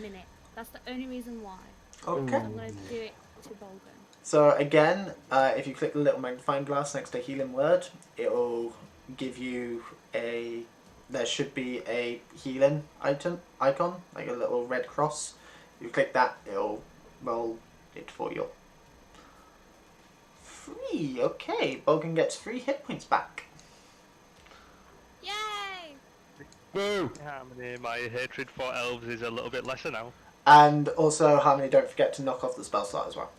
minute. That's the only reason why. Okay. So I'm going to do it to Bolgan. So again, if you click the little magnifying glass next to Healing Word, it will give you there should be a healing icon, like a little red cross. You click that, it'll roll it for you. 3, okay. Bolgan gets 3 hit points back. Yay! Boo! Harmony, my hatred for elves is a little bit lesser now. And also, Harmony, don't forget to knock off the spell slot as well.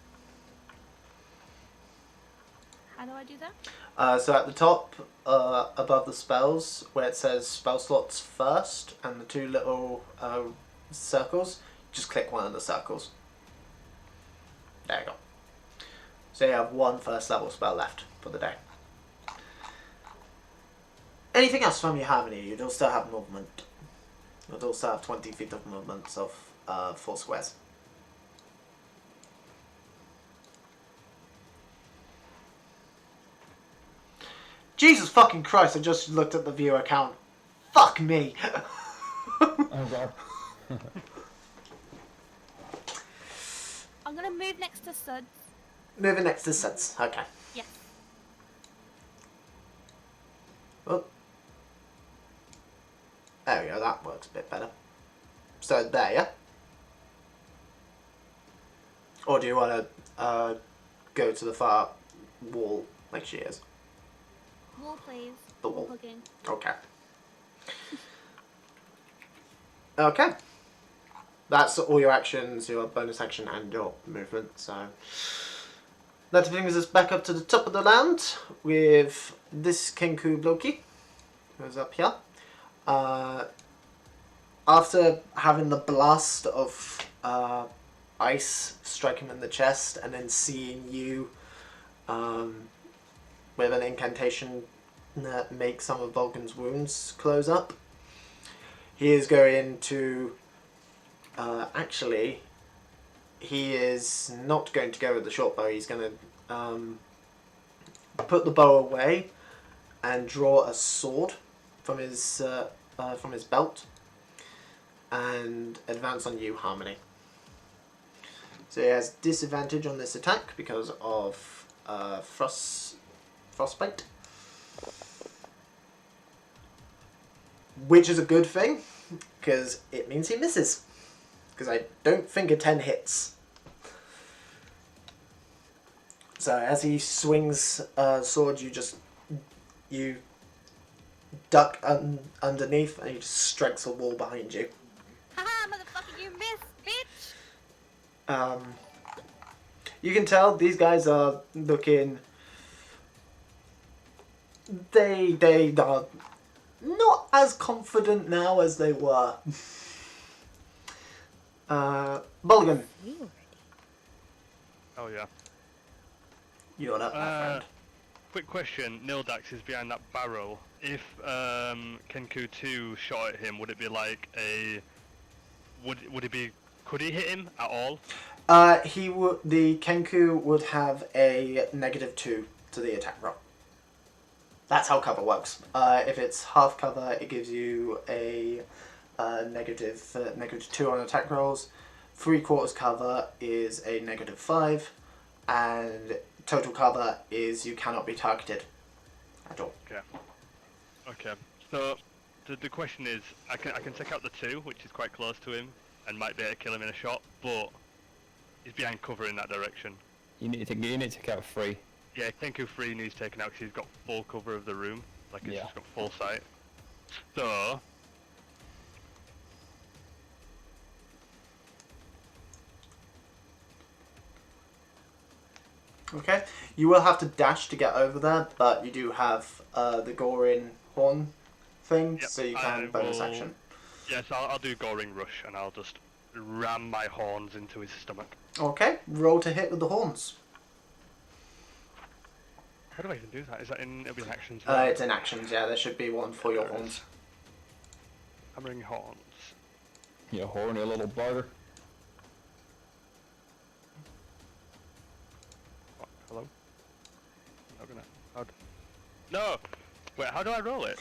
How do I do that? So at the top, above the spells, where it says spell slots first, and the 2 little circles, just click one of the circles. There you go. So you have 1 first level spell left for the day. Anything else from your Harmony? You'd still have movement. You'd also have 20 feet of movement of 4 squares. Jesus fucking Christ, I just looked at the viewer count. Fuck me. Oh god. I'm going to move next to Suds. Moving next to Suds. Okay. Yes. Oh. There we go, that works a bit better. So there, yeah? Or do you want to go to the far wall like she is? Wall, please. The wall. Hugging. Okay. Okay. That's all your actions, your bonus action and your movement, so... That brings us back up to the top of the land with this Kenku Bloki, who's up here. After having the blast of ice strike him in the chest and then seeing you with an incantation that makes some of Vulcan's wounds close up, he is going to actually... He is not going to go with the short bow. He's going to put the bow away and draw a sword from his belt and advance on you, Harmony. So he has disadvantage on this attack because of frostbite. Which is a good thing, because it means he misses. Because I don't think a 10 hits. So as he swings sword, you duck underneath, and he just strikes a wall behind you. Haha, motherfucker, you missed, bitch! You can tell these guys are looking. They are not as confident now as they were. Mulligan, Free already. Oh yeah. you're up, my friend. Quick question. Nildax is behind that barrel. If Kenku 2 shot at him, would it be like a... Would it be... Could he hit him at all? The Kenku would have a -2 to the attack roll. That's how cover works. If it's half cover, it gives you a -2 on attack rolls. 3/4 cover is a -5, and total cover is you cannot be targeted at all. Okay. Okay. So the question is, I can take out the 2, which is quite close to him, and might be able to kill him in a shot, but he's behind cover in that direction. You need to take out 3. Yeah, Kenku 3 needs taken out because he's got full cover of the room, like he's just got full sight. So Okay, you will have to dash to get over there, but you do have the Gorin horn thing, Yep, so you can bonus action. Yes, I'll do Goring Rush, and I'll just ram my horns into his stomach. Okay, roll to hit with the horns. How do I even do that? Is that it'll be in actions? It's in actions, yeah, there should be one for your There horns. is. Hammering horns. You horny little bugger. What? Hello? Not gonna... No! Wait, how do I roll it?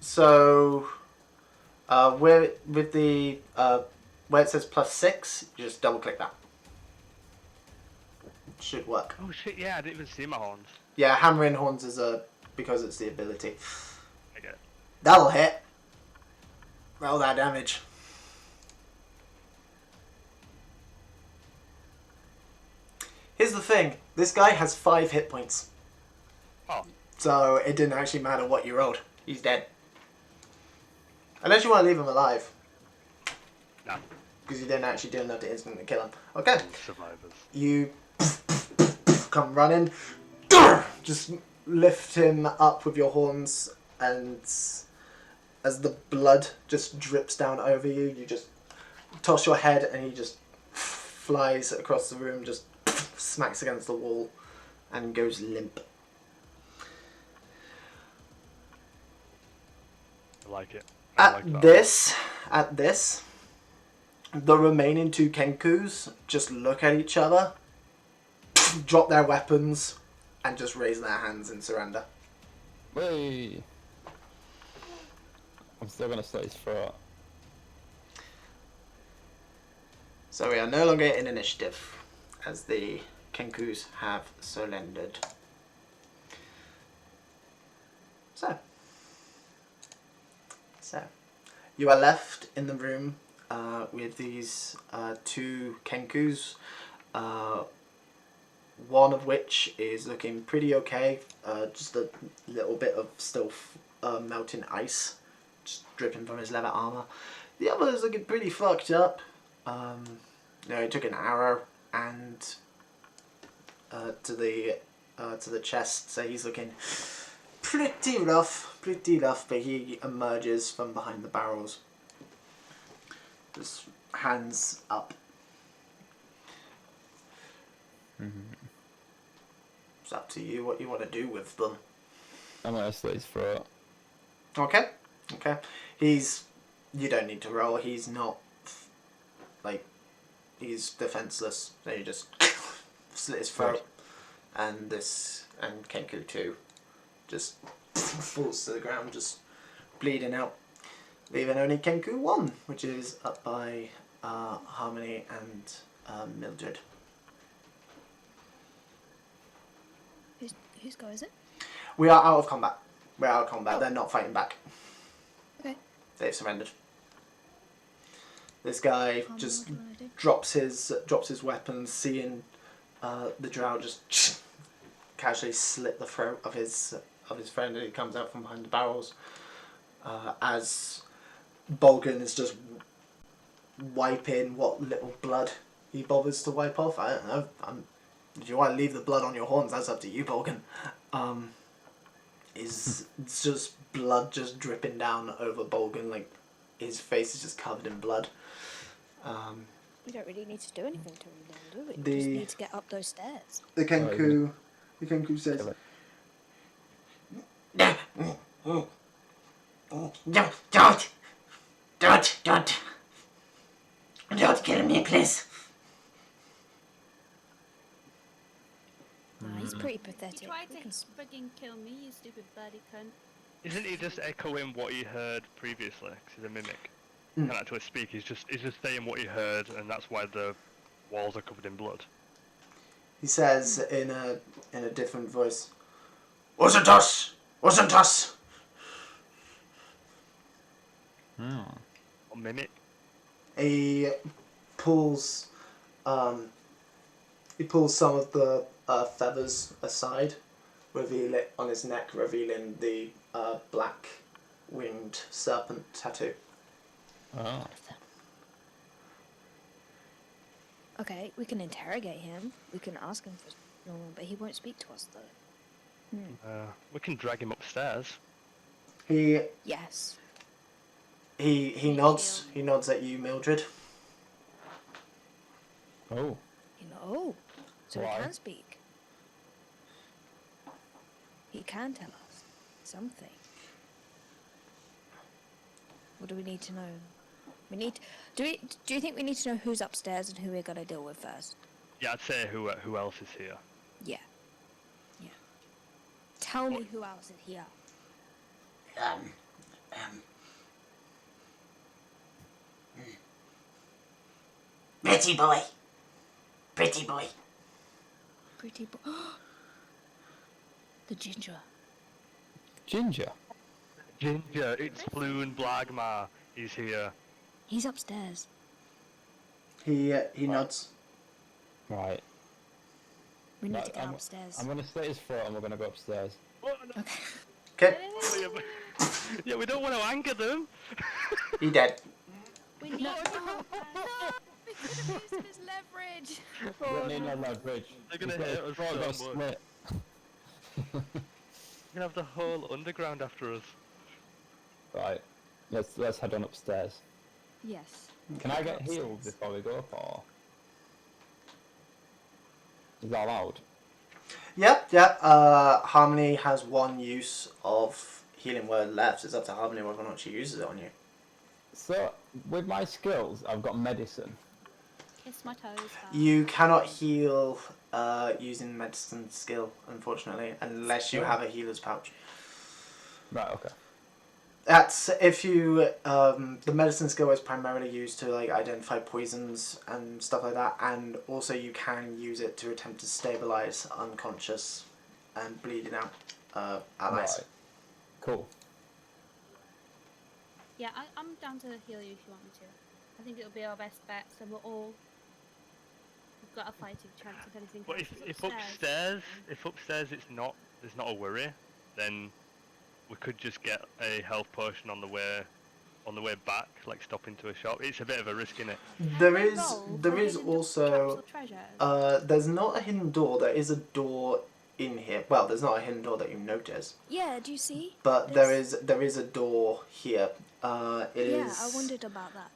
So, with the where it says +6, you just double click that. Should work. Oh shit, yeah, I didn't even see my horns. Yeah, hammering horns is because it's the ability. I get it. That'll hit. Roll that damage. Here's the thing. This guy has 5 hit points. Oh. So it didn't actually matter what you rolled. He's dead. Unless you want to leave him alive. No. Because you didn't actually do enough to instantly kill him. Okay. Survivors. You come running. Just lift him up with your horns, and as the blood just drips down over you, you just toss your head and he just flies across the room, just smacks against the wall and goes limp. I like it. I like that. At this, the remaining 2 Kenkus just look at each other, drop their weapons, and just raise their hands in surrender. Whey! I'm still gonna slit his throat. So we are no longer in initiative, as the Kenkus have surrendered. So you are left in the room with these 2 Kenkus, one of which is looking pretty okay, just a little bit of still melting ice just dripping from his leather armor. The other is looking pretty fucked up. He took an arrow and to the chest, so he's looking pretty rough, but he emerges from behind the barrels. Just hands up. It's up to you what you want to do with them. I'm gonna slit his throat. Okay. You don't need to roll. He's not, he's defenseless. So you just slit his throat, and Kenku 2 just falls to the ground, just bleeding out, leaving only Kenku 1, which is up by Harmony and Mildred. Whose go is it? We are out of combat. We're out of combat. Oh. They're not fighting back. Okay. They've surrendered. This guy Calm just down, what do I do? drops his weapon, seeing the drow just casually slit the throat of his friend, and he comes out from behind the barrels. As Bolgan is just wiping what little blood he bothers to wipe off. I don't know. If you want to leave the blood on your horns, that's up to you, Bolgan. It's just blood just dripping down over Bolgan, like his face is just covered in blood. We don't really need to do anything to him then, do we? We The- just need to get up those stairs. The Kenku says, Don't kill me, please. Nah, he's pretty You pathetic. tried We to can s- frigging kill me, you stupid birdie cunt. Isn't he just echoing what he heard previously? 'Cause he's a mimic. Mm. Can't actually speak. He's just saying what he heard, and that's why the walls are covered in blood. he says in a different voice, Wasn't us. Wasn't us. Or mimic. he pulls some of the feathers aside, reveal it on his neck, revealing the black winged serpent tattoo. Oh. Okay, we can interrogate him. We can ask him for normal, but he won't speak to us though. We can drag him upstairs. He Yes. nods. He nods at you, Mildred. Oh. You know. So Why? he can speak. He can tell us something. What do we need to know? We need. Do you think we need to know who's upstairs and who we're gonna deal with first? Yeah, I'd say who else is here. Yeah. Yeah. Tell me who else is here. Pretty boy. Pretty boy. Pretty boy. The ginger. Ginger. Ginger, it's Floon Blagmar. He's here. He's upstairs. He nods. Right. We need Right, to get upstairs. I'm gonna slit his throat and we're gonna go upstairs. Okay. Okay, Yeah, we don't want to anger them. he dead. We need No, to no, no! We could have used his leverage. We don't need no leverage. They're gonna His hit us throat so got much. slit. We're gonna have the whole underground after us. Right. Let's head on upstairs. Yes. Can I get Upstairs. healed before we go up, or is that allowed? Yep. Harmony has one use of healing word left. It's up to Harmony whether or not she uses it on you. So with my skills, I've got medicine. kiss my toes. You cannot heal using medicine skill, unfortunately, unless you have a healer's pouch. Right. Okay. That's if you the medicine skill is primarily used to like identify poisons and stuff like that, and also you can use it to attempt to stabilize unconscious and bleeding out allies. Right. Cool. Yeah, I'm down to heal you if you want me to. I think it'll be our best bet, so we've got a fighting chance if anything But happens if upstairs there's not a worry, then we could just get a health potion on the way back, like stop into a shop. It's a bit of a risk, innit? There is also treasures. there's not a hidden door. There is a door in here. Well, there's not a hidden door that you notice, Yeah, do you see? but there is a door here. Yeah, I wondered about that.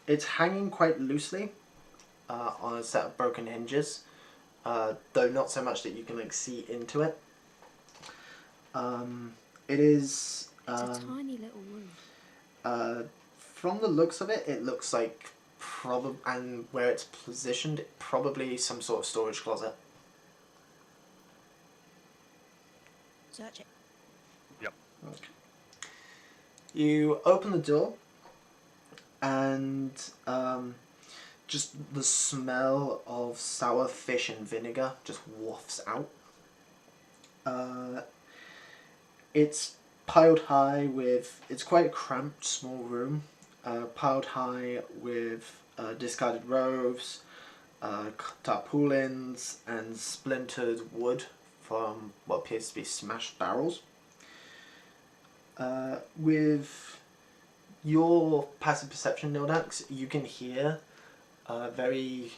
It's hanging quite loosely on a set of broken hinges, though not so much that you can like see into it. It is It's a tiny little room. from the looks of it, it looks like and where it's positioned, probably some sort of storage closet. Search it. Okay. You open the door, and just the smell of sour fish and vinegar just wafts out. It's piled high with. It's quite a cramped, small room. Piled high with discarded robes, tarpaulins, and splintered wood from what appears to be smashed barrels. With your passive perception, Nildax, you can hear very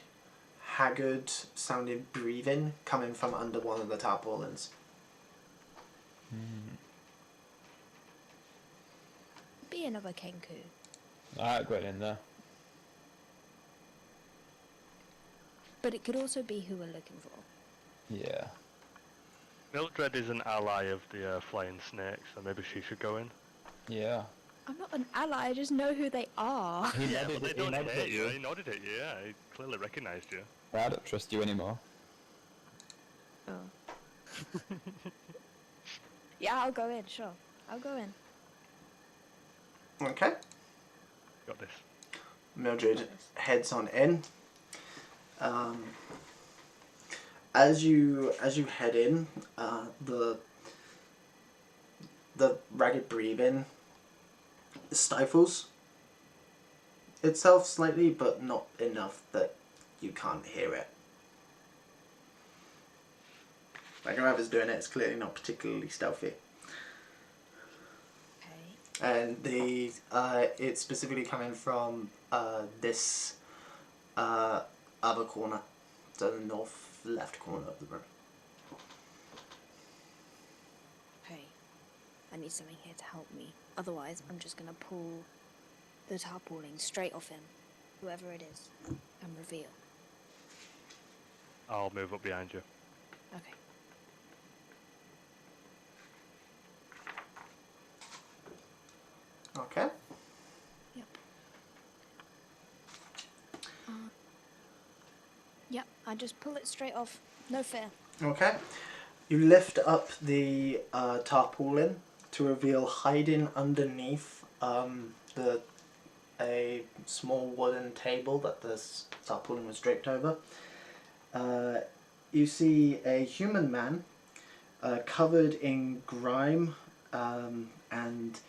haggard sounding breathing coming from under one of the tarpaulins. Be another Kenku. Alright, going in there. But it could also be who we're looking for. Yeah. Mildred is an ally of the flying snake, so maybe she should go in. Yeah. I'm not an ally, I just know who they are. He Yeah, nodded, but they he don't nodded hate at you. you. He nodded at you. Yeah, he clearly recognised you. I don't trust you anymore. Oh. Yeah, I'll go in, sure. I'll go in. Okay. Got this. Mildred heads on in. As you head in, the ragged breathing stifles itself slightly, but not enough that you can't hear it. Like whoever's doing it, it's clearly not particularly stealthy. Okay. And it's specifically coming from this other corner, so the north left corner of the room. Okay. I need something here to help me. Otherwise, I'm just gonna pull the tarpaulin straight off him, whoever it is, and reveal. I'll move up behind you. Okay. Okay. Yep. Yep, I just pull it straight off. No fear. Okay. You lift up the tarpaulin to reveal hiding underneath a small wooden table that the tarpaulin was draped over. You see a human man covered in grime and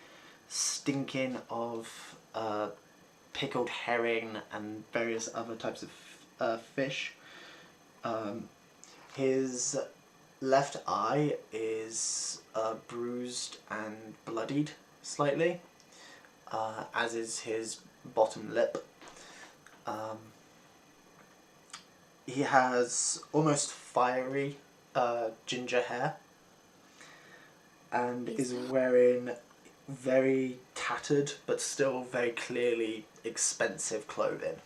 stinking of pickled herring and various other types of fish. His left eye is bruised and bloodied slightly, as is his bottom lip. He has almost fiery ginger hair and is wearing very tattered but still very clearly expensive clothing.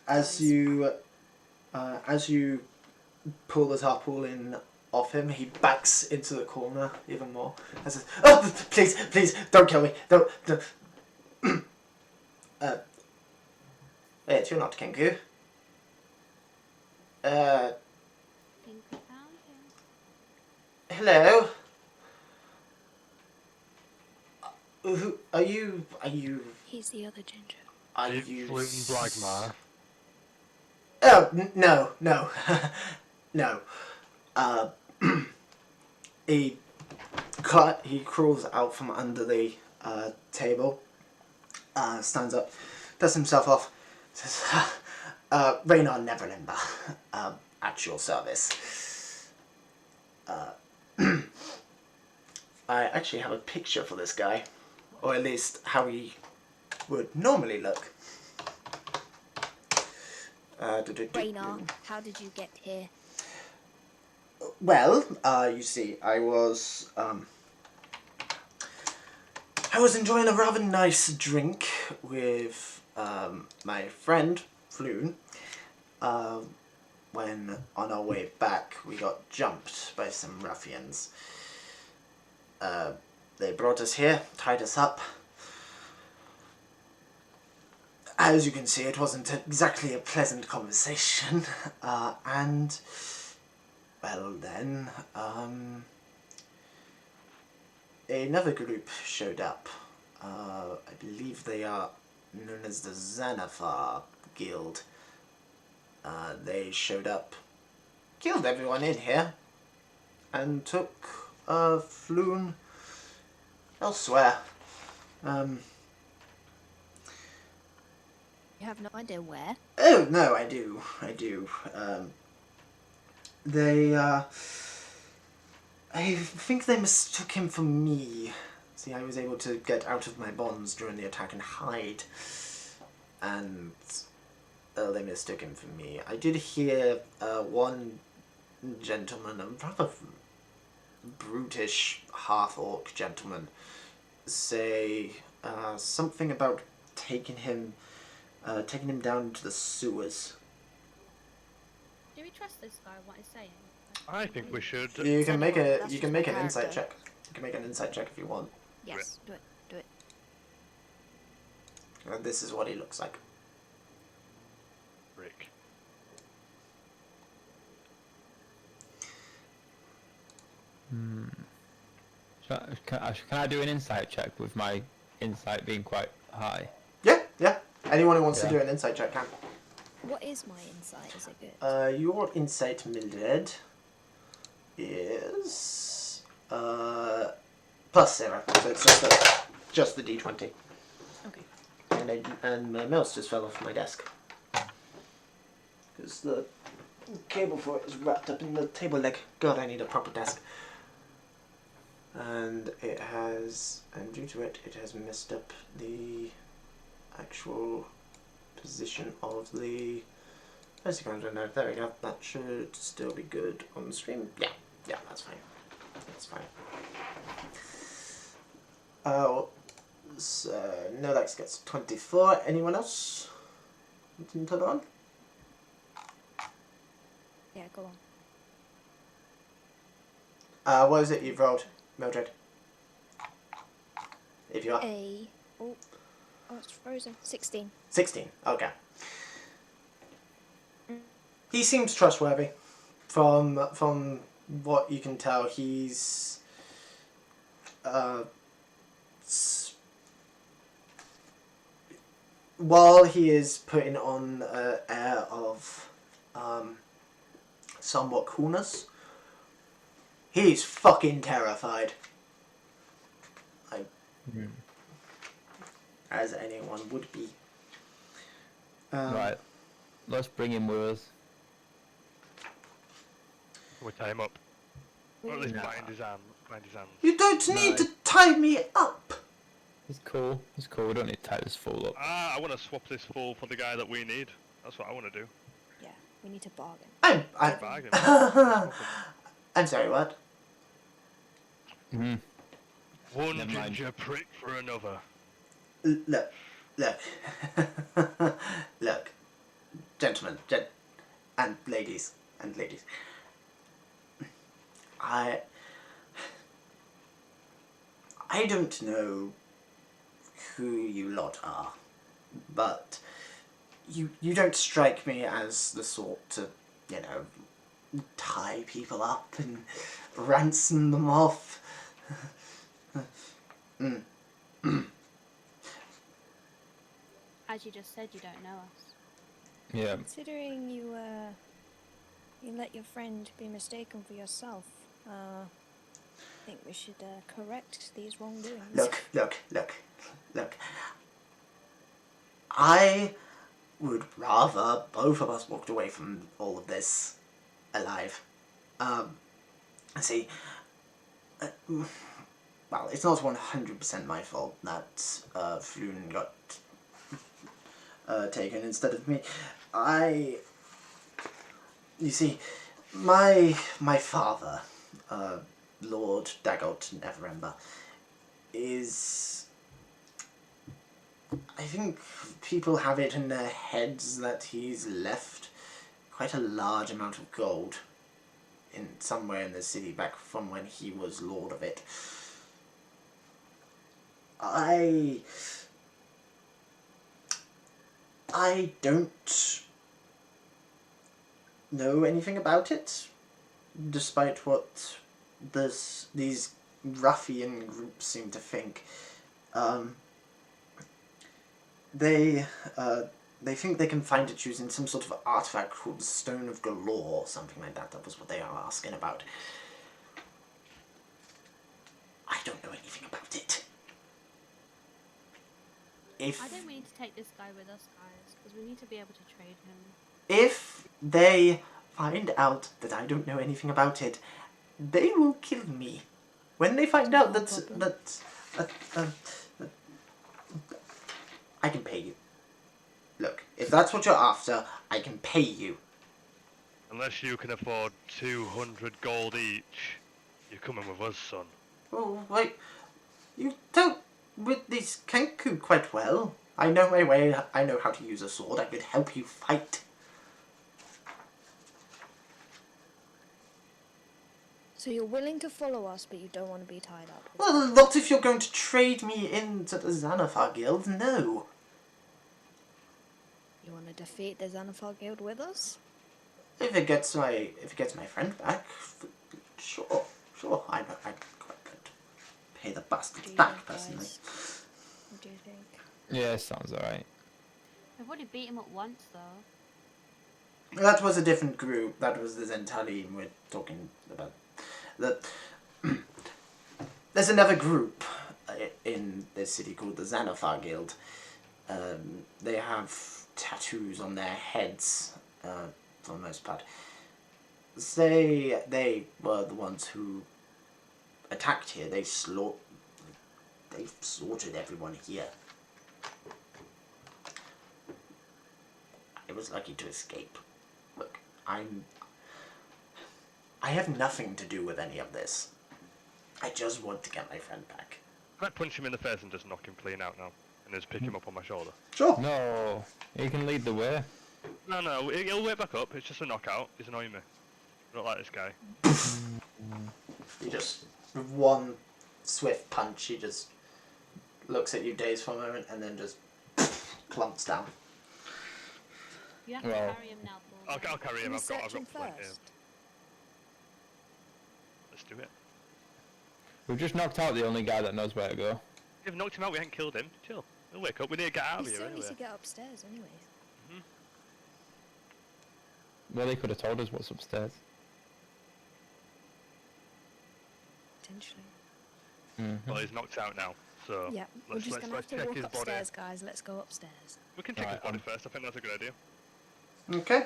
As you pull the tarpaulin off him, he backs into the corner even more and says, "Oh, please, don't kill me. Don't." Wait, you're not Kenku. Think we found him. Hello. Who are you? He's the other ginger. Are Deep you? Fluten Blagmar. Oh no, no. He crawls out from under the table, stands up, dusts himself off, says, Raynar Neverlimber, at your service. I actually have a picture for this guy, or at least how he would normally look. Raynar, how did you get here? Well, you see, I was enjoying a rather nice drink with my friend Floon. When on our way back, we got jumped by some ruffians. They brought us here, tied us up. As you can see, it wasn't exactly a pleasant conversation, and, well then, another group showed up. I believe they are known as the Xanathar Guild. They showed up, killed everyone in here, and took Floon elsewhere. You have no idea where? Oh, no, I do. They, I think they mistook him for me. See, I was able to get out of my bonds during the attack and hide. And they mistook him for me. I did hear one gentleman, a rather brutish half-orc gentleman, say something about taking him down to the sewers. Do we trust this guy? What he's saying? I think we should. You can make Anyone, a that's you just can my make an insight character. check. You can make an insight check if you want. Yes, do it. Do it. This is what he looks like. Rick. Can I do an insight check with my insight being quite high? Yeah. Anyone who wants to Yeah. do an insight check can. What is my insight? Is it good? Your insight, Mildred, is +0. So it's just the d20. Okay. And my mouse just fell off my desk because the cable for it is wrapped up in the table leg. God, I need a proper desk. And it has, and due to it, it has messed up the actual position of the Instagram window. There we go. That should still be good on the stream. Yeah, that's fine. That's fine. Oh, so Nolex gets 24. Anyone else? Didn't turn on? Yeah, go on. What is it you've rolled, Mildred? If you are. Oh, it's frozen. 16. 16. Okay. He seems trustworthy. From what you can tell, he's while he is putting on an air of somewhat coolness, he's fucking terrified. As anyone would be. Right. Let's bring him with us. We'll tie him up. Or at least Nah. bind his hands. You don't need No. to tie me up! He's cool. We don't need to tie this fool up. I want to swap this fool for the guy that we need. That's what I want to do. Yeah, we need to bargain. Bargain. I'm sorry, what? Mm. One Never mind. ginger prick for another. Look. Look. Gentlemen, and ladies. I don't know who you lot are, but you don't strike me as the sort to, tie people up and ransom them off. As you just said, you don't know us. Yeah. Considering you let your friend be mistaken for yourself, I think we should correct these wrongdoings. Look. I would rather both of us walked away from all of this alive. See, well, it's not 100% my fault that Floon got taken instead of me. You see, my father, Lord Daggett Neverember, is... I think people have it in their heads that he's left quite a large amount of gold in somewhere in the city back from when he was Lord of it. I don't know anything about it, despite what these ruffian groups seem to think. They think they can find it using some sort of artifact called the Stone of Galore, or something like that. That was what they are asking about. I don't know anything about it. I think we need to take this guy with us, guys, because we need to be able to trade him. If they find out that I don't know anything about it, they will kill me. When they find out that I can pay you. Look, if that's what you're after, I can pay you. Unless you can afford 200 gold each, you're coming with us, son. Oh, wait. You dealt with these Kenku quite well. I know my way. I know how to use a sword. I could help you fight. So you're willing to follow us, but you don't want to be tied up. Well, not if you're going to trade me into the Xanathar Guild, no. You want to defeat the Xanathar Guild with us? If it gets my friend back, sure, I'd quite good. Pay the bastards back, personally. What do you think? Yeah, sounds alright. I've already beat him up once, though. That was a different group. That was the Zentali we're talking about. There's another group in this city called the Xanathar Guild. They have tattoos on their heads, for the most part. They were the ones who attacked here. They slaughtered everyone here. I was lucky to escape. Look, I have nothing to do with any of this. I just want to get my friend back. I might punch him in the face and just knock him clean out now, and just pick him up on my shoulder. Sure. No, he can lead the way. No, he'll wait back up. It's just a knockout. He's annoying me. I don't like this guy. He just, with one swift punch, he just looks at you dazed for a moment and then just clumps down. You have to Well, carry him now, Paul. I'll carry him. Can we I've got search him plenty. first? Let's do it. We've just knocked out the only guy that knows where to go. We've knocked him out. We ain't killed him. Chill. He'll wake up. We need to get out of We here still need anyway. to get upstairs, anyways. Well, they could have told us what's upstairs. Potentially. Well, he's knocked out now. So Yeah, we're let's just gonna have to check walk his body. upstairs, guys. Let's go upstairs. We can check his Right, body first. I think that's a good idea. Okay.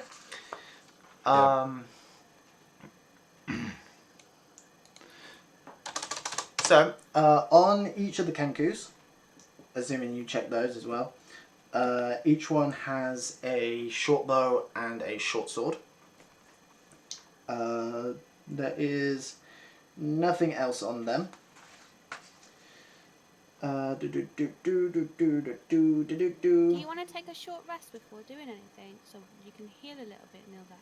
So, on each of the Kenkus, assuming you check those as well, each one has a short bow and a short sword. There is nothing else on them. Do you want to take a short rest before doing anything, so you can heal a little bit, Milda?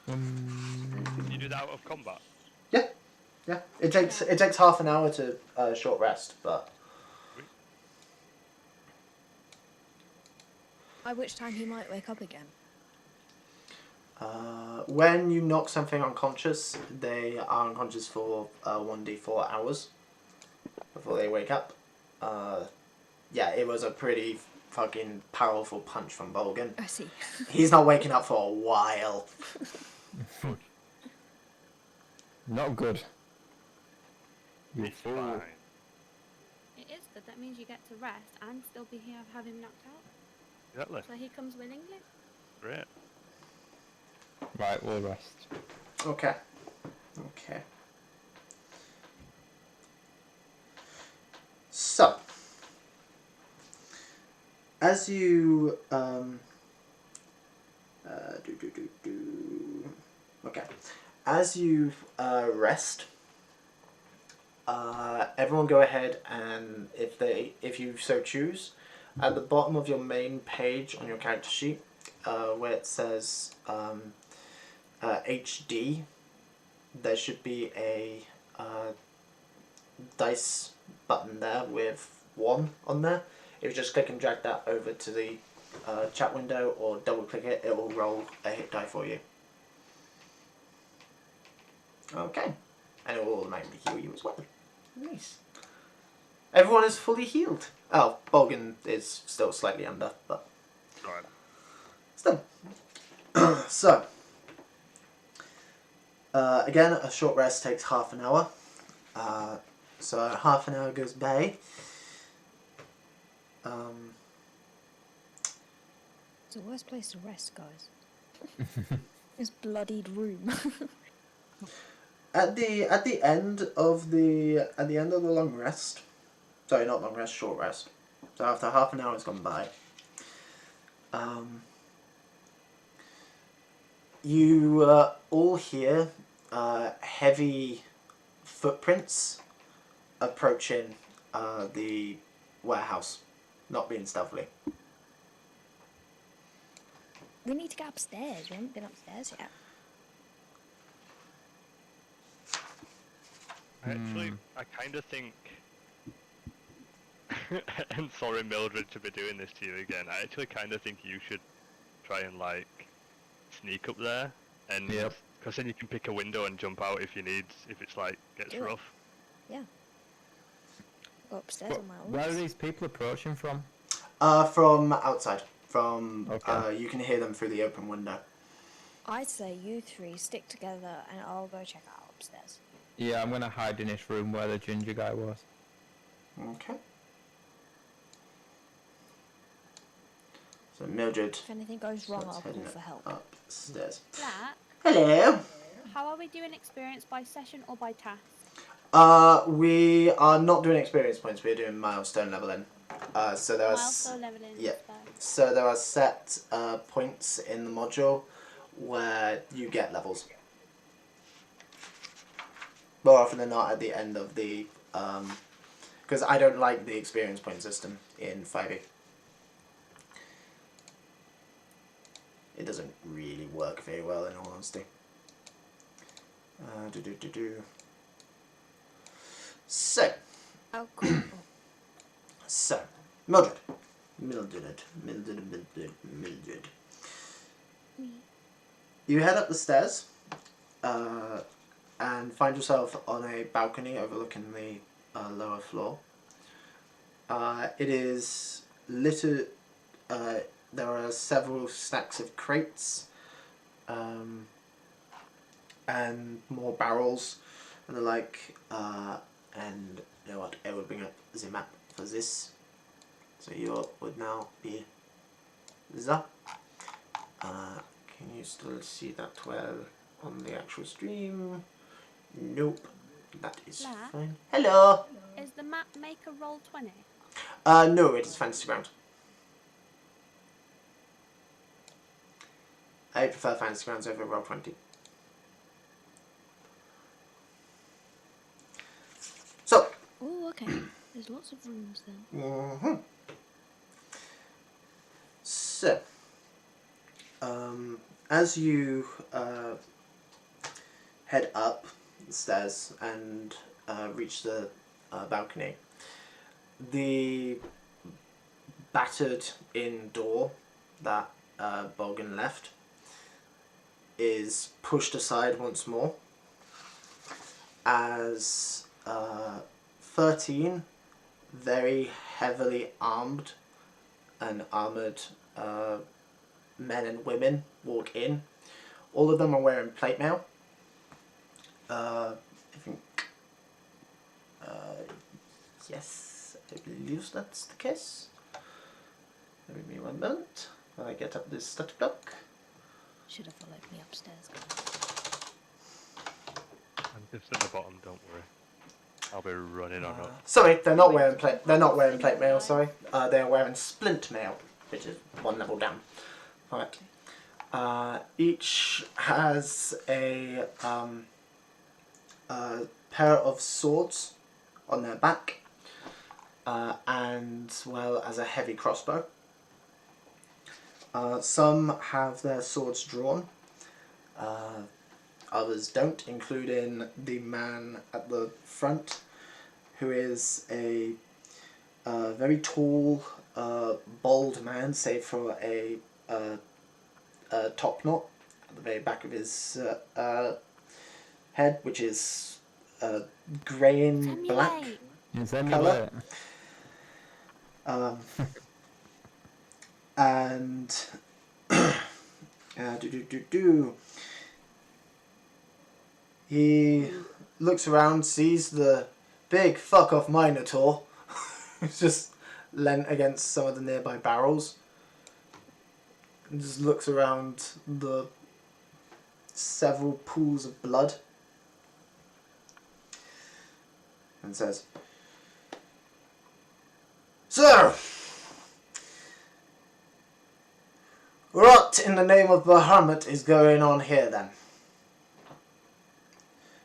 Can you do that out of combat? Yeah. It takes half an hour to short rest, but By which time he might wake up again. when you knock something unconscious, they are unconscious for 1d4 hours before they wake up. Yeah, it was a pretty fucking powerful punch from Bolgan. I see. He's not waking up for a while. Not good. You He's fool. fine. It is good. That means you get to rest and still be here, have him knocked out. Exactly. So he comes willingly. Great. Right, we'll rest. Okay. So, as you okay, as you rest, everyone go ahead and if you so choose, at the bottom of your main page on your character sheet, where it says HD, there should be a dice button there with 1 on there. If you just click and drag that over to the chat window or double click it, it will roll a hit die for you. Okay. And it will automatically heal you as well. Nice. Everyone is fully healed. Oh, Bolgan is still slightly under, but Alright. still. So, Again, a short rest takes half an hour. So half an hour goes by. It's the worst place to rest, guys. This bloodied room. At the end of the long rest, sorry, not long rest, short rest. So after half an hour has gone by, you all hear heavy footprints approaching the warehouse, not being stealthily. We need to get upstairs. We haven't been upstairs yet. Actually, I kind of think, and sorry Mildred to be doing this to you again, I actually kind of think you should try and like sneak up there, and Yep. because then you can pick a window and jump out if you need, if it's like gets Do it. rough. Yeah. Go upstairs on my own. Where are these people approaching from? From outside. From Okay. you can hear them through the open window. I'd say you three stick together and I'll go check out upstairs. Yeah, I'm gonna hide in this room where the ginger guy was. Okay. So Mildred If anything goes wrong, I'll starts call heading for help. upstairs. Black, Hello. how are we doing experience by session or by task? We are not doing experience points. We're doing milestone leveling. So there are Milestone leveling. yeah. so- So there are set points in the module where you get levels. More often than not, at the end of the because I don't like the experience point system in 5e. It doesn't really work very well, in all honesty. So, Oh, cool. so, Mildred. You head up the stairs and find yourself on a balcony overlooking the lower floor. It is littered. There are several stacks of crates and more barrels and the like. And you know what? I will bring up the map for this. So you would now be the. Can you still see that well on the actual stream? Nope. That is Black? fine. Hello. Is the map maker roll 20? No, it is Fantasy Ground. I prefer Fantasy Grounds over Roll20. So. Oh, okay. There's lots of rooms then. Mm-hmm. So. As you head up the stairs and reach the balcony, the battered in door that Bolgan left is pushed aside once more as 13 very heavily armed and armoured men and women walk in. All of them are wearing plate mail. I think yes, I believe that's the case. Give me 1 moment while I get up this stat block. Should have followed me upstairs. I'm just at the bottom. Don't worry. I'll be running on up. Sorry, they're not wearing plate. They're not wearing plate mail. Sorry, they are wearing splint mail, which is one level down. Right. Each has a pair of swords on their back, and well as a heavy crossbow. Some have their swords drawn. Others don't, including the man at the front, who is a very tall, bald man, save for a top knot at the very back of his head, which is grey and black colour. And He looks around, sees the big fuck off Minotaur who's just leant against some of the nearby barrels, and just looks around the several pools of blood and says, "Sir, what in the name of Bahamut is going on here then?"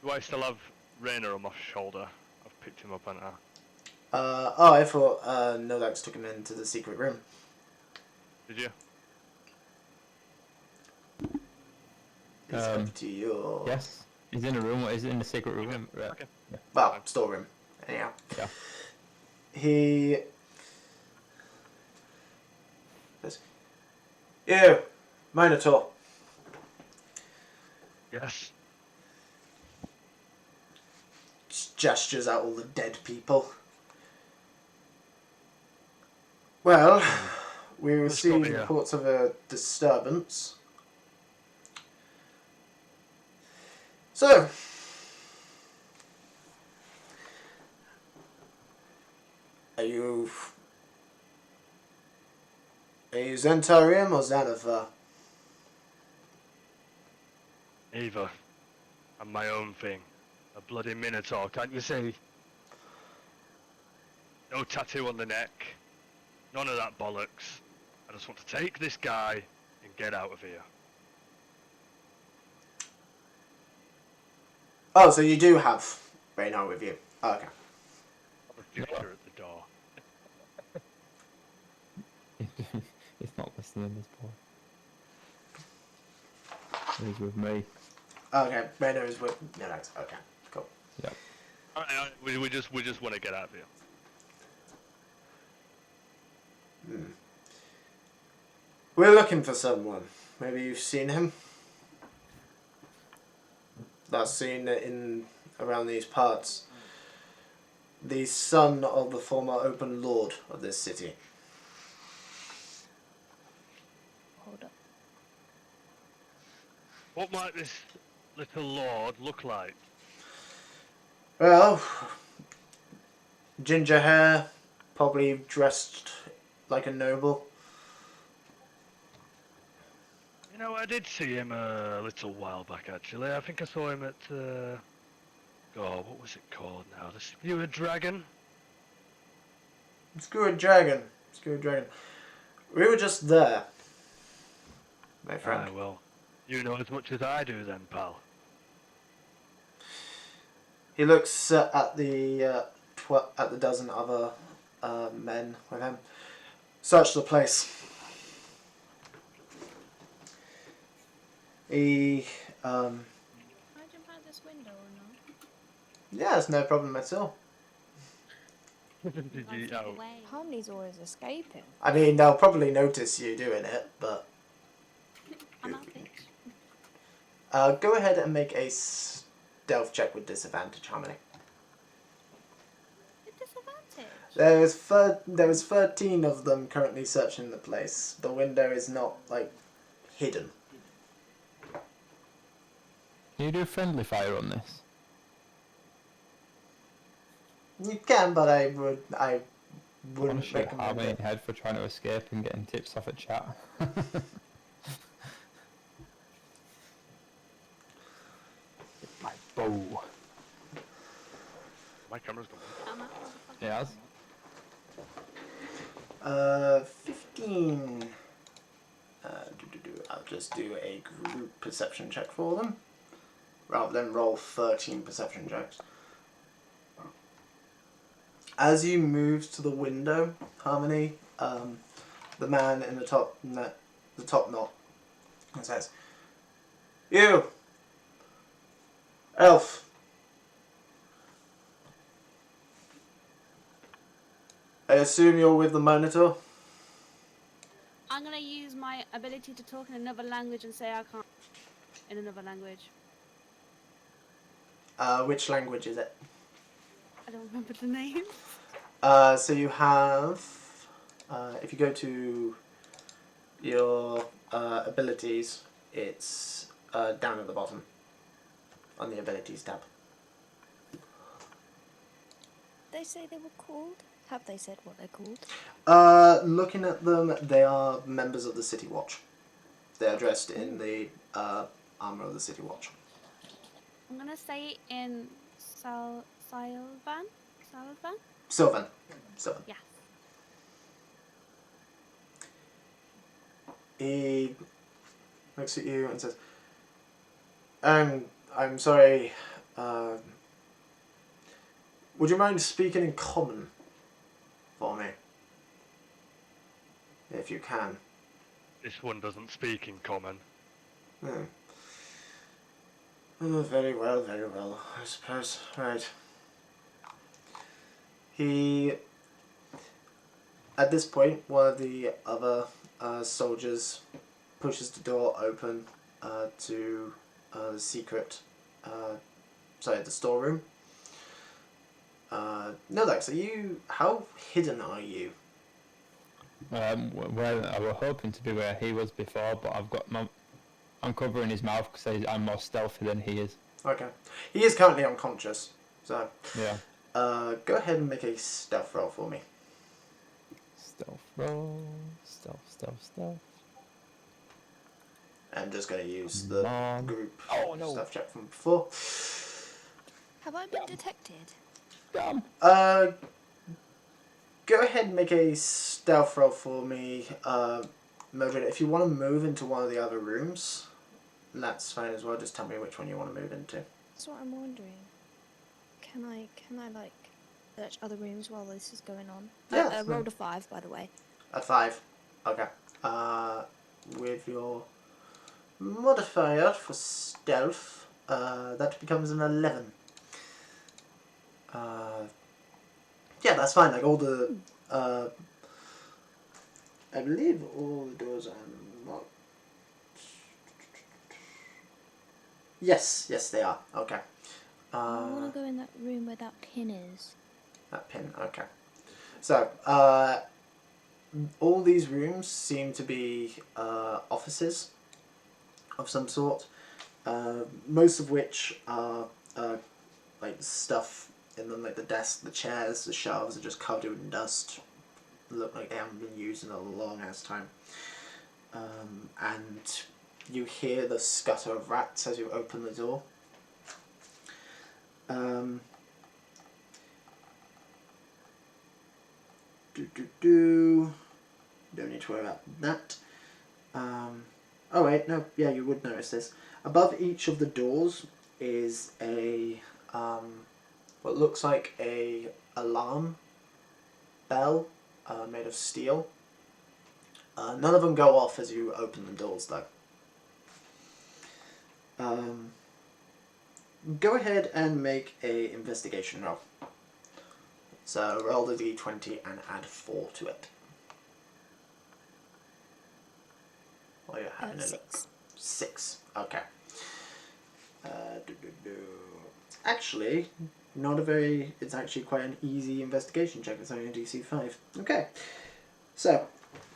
Do I still have Rainer on my shoulder? I've picked him up, haven't I? I thought Nodax took him into the secret room. Did you? It's up to you. Yes. He's in a room. Is it in the secret room? Okay. Right. Okay. Yeah. Well, storeroom. Anyhow. Yeah. He says, "You, Minotaur." Yes. Just gestures at all the dead people. "Well, we received here. reports of a disturbance. So, are you Zentarium or Xanathar?" Eva. I'm my own thing. A bloody Minotaur, can't you see? No tattoo on the neck. None of that bollocks. I just want to take this guy and get out of here. Oh, so you do have Raynar with you. Oh, okay. I'm a future at the door. He's not listening, this boy. He's with me. Okay, Raynar is with Nodax. Okay, cool. Yeah. Alright, we just want to get out of here. We're looking for someone. Maybe you've seen him. That's seen in around these parts. The son of the former open lord of this city. Hold up. What might this little lord look like? Well, ginger hair, probably dressed like a noble. You know, I did see him a little while back, actually. I think I saw him at, what was it called now? The Spear Dragon? Skewered dragon. We were just there, my friend. Ah, well, you know as much as I do then, pal. He looks at the dozen other men with him. Search the place. He, Can I jump out this window or not? yeah, it's no problem at all. I'll slip away. Harmony's always escaping. I mean, they'll probably notice you doing it, but I'm out, bitch. go ahead and make a stealth check with disadvantage, Harmony. With disadvantage. There is 13 of them currently searching the place. The window is not like hidden. Can you do friendly fire on this? You can, but I I want to wouldn't shoot Harvey recommend in it. the head for trying to escape and getting tips off at chat. My bow. My camera's gone. I'm out. Yes. 15. I'll just do a group perception check for them, rather than roll 13 perception checks. As you move to the window, Harmony, the man in the top knot, says, "You, elf. I assume you're with the Minotaur?" I'm gonna use my ability to talk in another language and say I can't in another language. Which language is it? I don't remember the name. So you have, if you go to your abilities, it's down at the bottom. on the abilities tab. They say they were called? Have they said what they're called? Looking at them, they are members of the City Watch. They are dressed in the armor of the City Watch. I'm gonna say it in Sylvan? Sylvan. Yes. He looks at you and says, I'm sorry, would you mind speaking in common for me? If you can. This one doesn't speak in common. Hmm. Oh, very well, I suppose. Right. He... At this point, one of the other soldiers pushes the door open to the secret... the storeroom. Nodax, how hidden are you? Well, I was hoping to be where he was before, but I'm covering his mouth because I'm more stealthy than he is. Okay. He is currently unconscious, so... Yeah. Go ahead and make a stealth roll for me. Stealth roll. Stealth. I'm just going to use the group stuff check from before. Have I been detected? Go ahead and make a stealth roll for me, Mildred. If you want to move into one of the other rooms, that's fine as well. Just tell me which one you want to move into. That's what I'm wondering. Can I like search other rooms while this is going on? Yeah. I rolled a 5, by the way. A 5. Okay. With your modifier for stealth, that becomes an 11. Yeah, that's fine. Like all the, I believe all the doors are locked. Yes, they are. Okay. I want to go in that room where that pin is. That pin. Okay. So, all these rooms seem to be offices of some sort. Most of which are like stuff in them, like the desk, the chairs, the shelves are just covered in dust. Look like they haven't been used in a long ass time. And you hear the scutter of rats as you open the door. Don't need to worry about that. Oh wait, no, yeah, you would notice this. Above each of the doors is a what looks like a alarm bell made of steel. None of them go off as you open the doors, though. Go ahead and make a investigation roll. So roll the d20 and add 4 to it. While you're having a look. 6. 6. Okay. Actually, not a very... It's actually quite an easy investigation check. It's only a DC 5. Okay. So,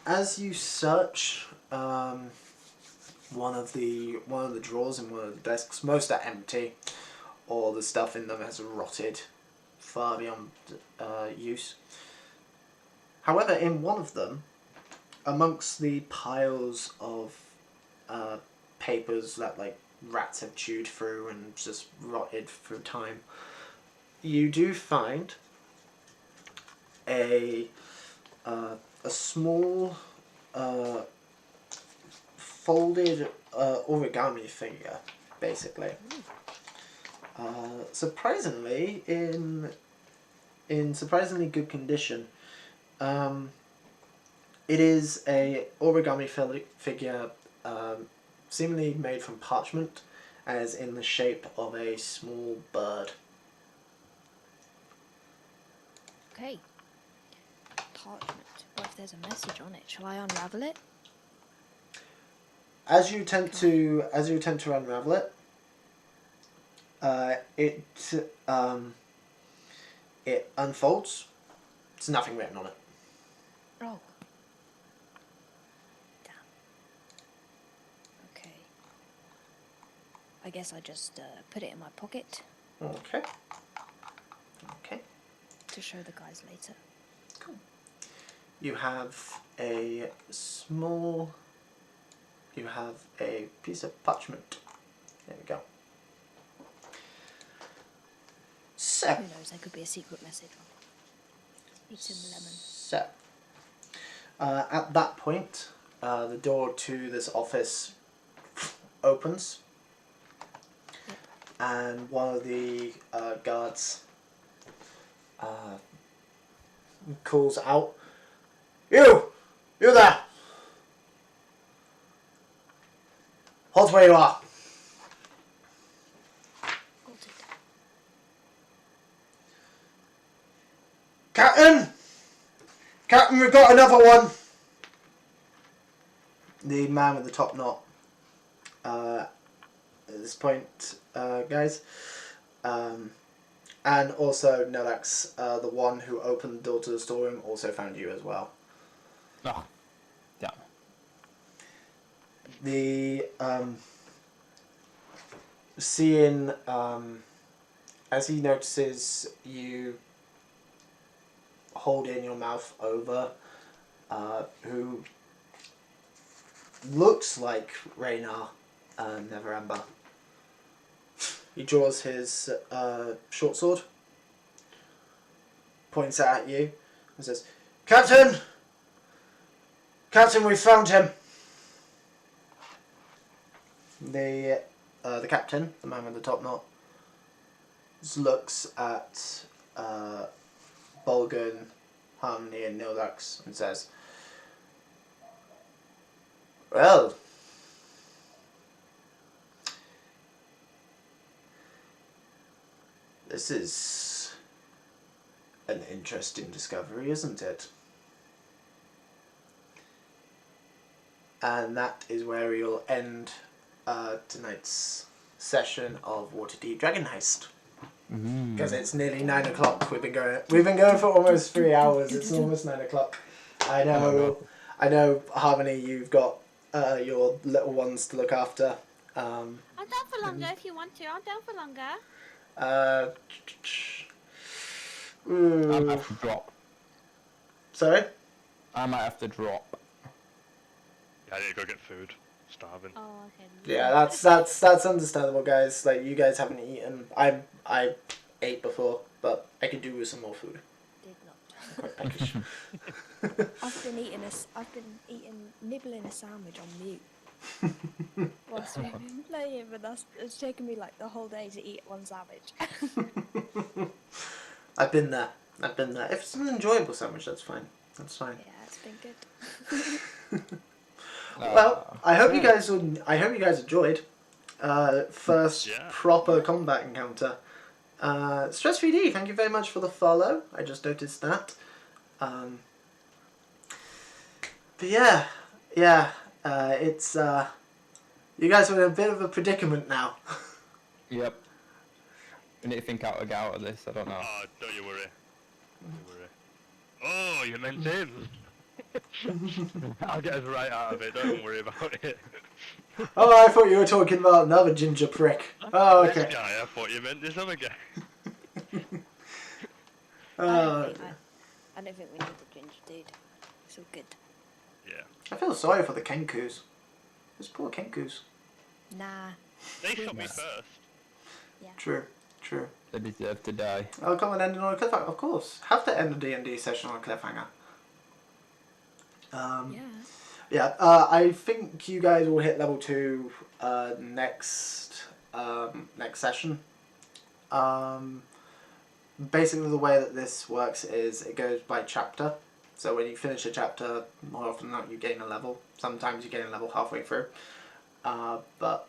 as you search one of the drawers in one of the desks, most are empty. All the stuff in them has rotted far beyond use. However, in one of them, amongst the piles of papers that like rats have chewed through and just rotted through time, you do find a small folded origami figure, basically. Surprisingly, in surprisingly good condition. It is a origami figure, seemingly made from parchment, as in the shape of a small bird. Okay. Parchment. What if there's a message on it? Shall I unravel it? As you attempt to unravel it, it unfolds. There's nothing written on it. Oh. Damn. Okay. I guess I just put it in my pocket Okay. Okay. to show the guys later. Cool. You have a small. You have a piece of parchment. There we go. So. Who knows? There could be a secret message on it. Eat some lemon. So. At that point, the door to this office opens, and one of the guards calls out, "You there! Hold where you are." Halted. Captain, we've got another one. The man with the top knot. At this point, guys. And also, Nolex, the one who opened the door to the storeroom, also found you as well. Oh, damn. The seeing as he notices you holding your mouth over, who looks like Raynar Neverember. He draws his short sword, points it at you, and says, Captain, we found him." The captain, the man with the top knot, just looks at Bolgan, Harmony, and Nildax and says, "Well, this is an interesting discovery, isn't it?" And that is where we'll end tonight's session of WaterDeep Dragon Heist. Because it's nearly 9 o'clock. We've been going for almost 3 hours. It's almost 9 o'clock. I know, Harmony, you've got your little ones to look after. I'm down for longer if you want to. I'm down for longer. I might have to drop. Sorry? I might have to drop. Yeah, I need to go get food. Starving. Oh, okay. Yeah, that's understandable, guys. Like, you guys haven't eaten. I ate before, but I could do with some more food. Did not. Quite peckish. I've been nibbling a sandwich on mute whilst we've been playing, but it's taken me like the whole day to eat one sandwich. I've been there. If it's an enjoyable sandwich, that's fine. Yeah, it's been good. Well, I hope you guys enjoyed. First proper combat encounter. Stress 3D, thank you very much for the follow. I just noticed that. But yeah, it's you guys are in a bit of a predicament now. Yep. We need to think out of this. I don't know. Oh, don't you worry. Oh, you meant him. I'll get us right out of it. Don't worry about it. Oh, I thought you were talking about another ginger prick. Oh, okay. This guy, I thought you meant this other guy. I don't think we need the ginger dude. It's all good. Yeah. I feel sorry for the Kenkus. Those poor Kenkus. Nah. They shot me Yes. first. Yeah. True. They deserve to die. I'll come and end it on a cliffhanger, of course. Have to end the D&D session on a cliffhanger. Yeah. I think you guys will hit level 2 next session. Basically the way that this works is it goes by chapter. So when you finish a chapter, more often than not you gain a level. Sometimes you gain a level halfway through. But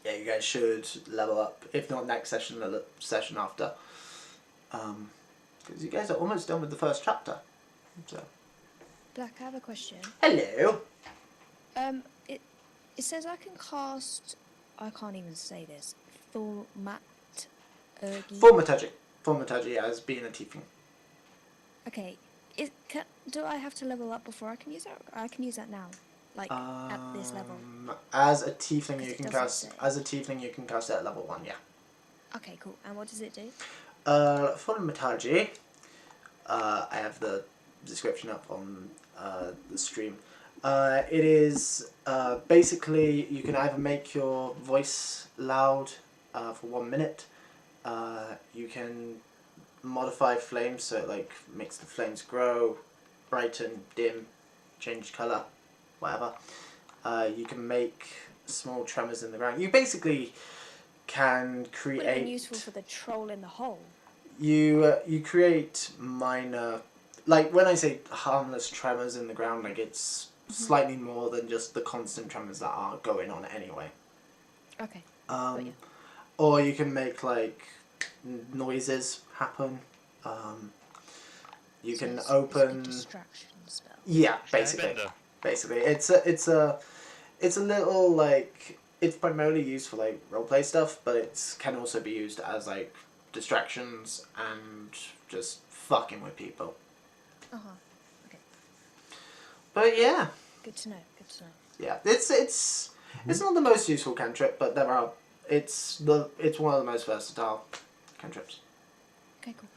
yeah, you guys should level up. If not next session, the session after. Because you guys are almost done with the first chapter. So. Black, I have a question. Hello. It says I can cast. I can't even say this. Thaumaturgy as being a tiefling. Okay. Do I have to level up before I can use that? I can use that now. Like at this level. As a tiefling, 'Cause you it can doesn't cast. say. As a tiefling, you can cast it at level 1. Yeah. Okay, cool. And what does it do? For metallurgy, I have the description up on the stream. It is basically you can either make your voice loud for 1 minute. You can modify flames so it like makes the flames grow, brighten, dim, change color, whatever. You can make small tremors in the ground. You basically can create. Would have been useful for the troll in the hole. You create minor, like when I say harmless tremors in the ground, like it's slightly more than just the constant tremors that are going on anyway. Okay. Or you can make like noises happen. You So can it's open. like a distraction spell. Yeah, basically. Bender. Basically, it's a little like it's primarily used for like roleplay stuff, but it can also be used as like distractions and just fucking with people. Okay. But yeah, Good to know. Good to know. yeah, it's not the most useful cantrip, but it's one of the most versatile cantrips. Okay, cool.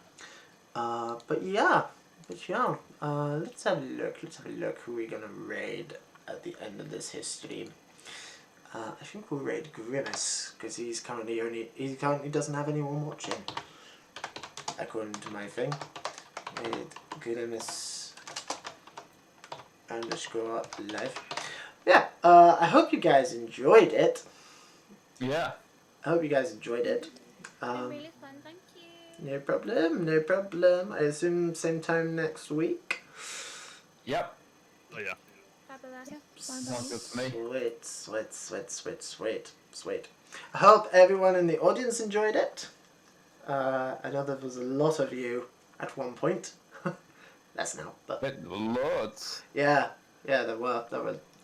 But yeah, let's have a look. Let's have a look who we're gonna raid at the end of this history. I think we'll raid Grimace because he currently doesn't have anyone watching, according to my thing. Raid Grimace _live. Yeah. I hope you guys enjoyed it. Yeah. I hope you guys enjoyed it. It's been really fun, thank you. No problem. No problem. I assume same time next week. Yep. Oh yeah. Fabulous. Yeah, fine by Sounds me. good to me. Sweet. I hope everyone in the audience enjoyed it. I know there was a lot of you at one point. Less now, but Loads. yeah, there were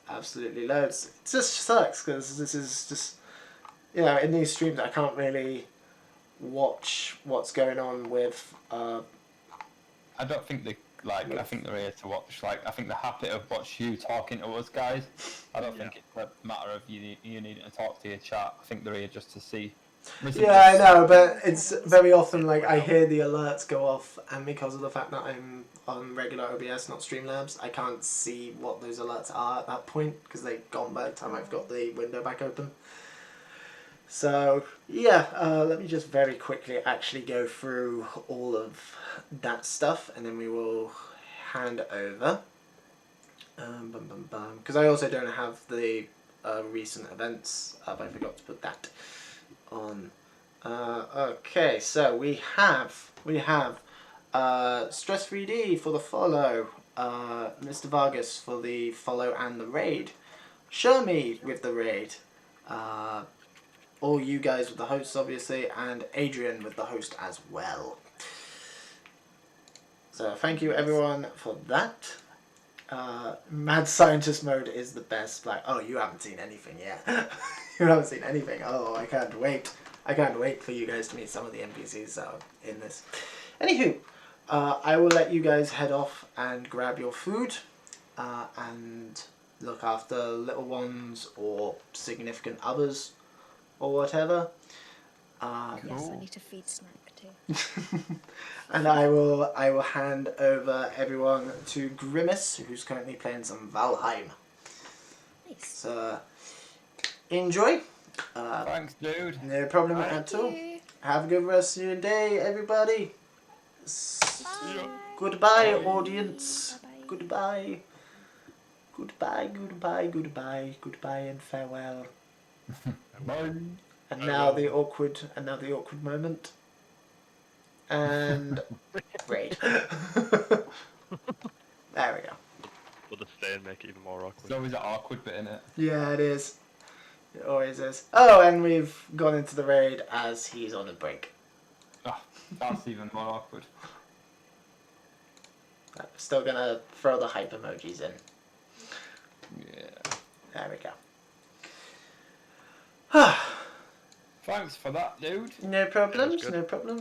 absolutely loads. It just sucks because this is just in these streams I can't really watch what's going on with. I don't think I think they're here to watch. Like, I think they're happy to watch you talking to us guys. I don't think it's a matter of you needing to talk to your chat. I think they're here just to see. Yeah, I know, but it's very often like I hear the alerts go off, and because of the fact that I'm on regular OBS, not Streamlabs, I can't see what those alerts are at that point because they've gone by the time I've got the window back open. So yeah, let me just very quickly actually go through all of that stuff, and then we will hand over. Because I also don't have the recent events. I forgot to put that on. Okay, so we have Stress 3D for the follow, Mr. Vargas for the follow and the raid, Shermie with the raid, all you guys with the hosts obviously, and Adrian with the host as well. So thank you everyone for that. Mad Scientist mode is the best. Like, oh, you haven't seen anything yet. You haven't seen anything. Oh, I can't wait. I can't wait for you guys to meet some of the NPCs that are in this. Anywho, I will let you guys head off and grab your food and look after little ones or significant others or whatever. Yes, I need to feed Snack too. And I will hand over everyone to Grimace, who's currently playing some Valheim. Nice. So enjoy. Thanks, dude. No problem at all. Have a good rest of your day, everybody. Bye. Goodbye, audience. Bye-bye. Goodbye. Goodbye, and farewell. Bye. And now the awkward moment. And raid. There we go. We'll just stay and make it even more awkward. There's always an awkward bit in it. Yeah, it is. It always is. Oh, and we've gone into the raid as he's on a break. Oh, that's even more awkward. I'm still gonna throw the hype emojis in. Yeah. There we go. Thanks for that, dude. No problems, good. no problems.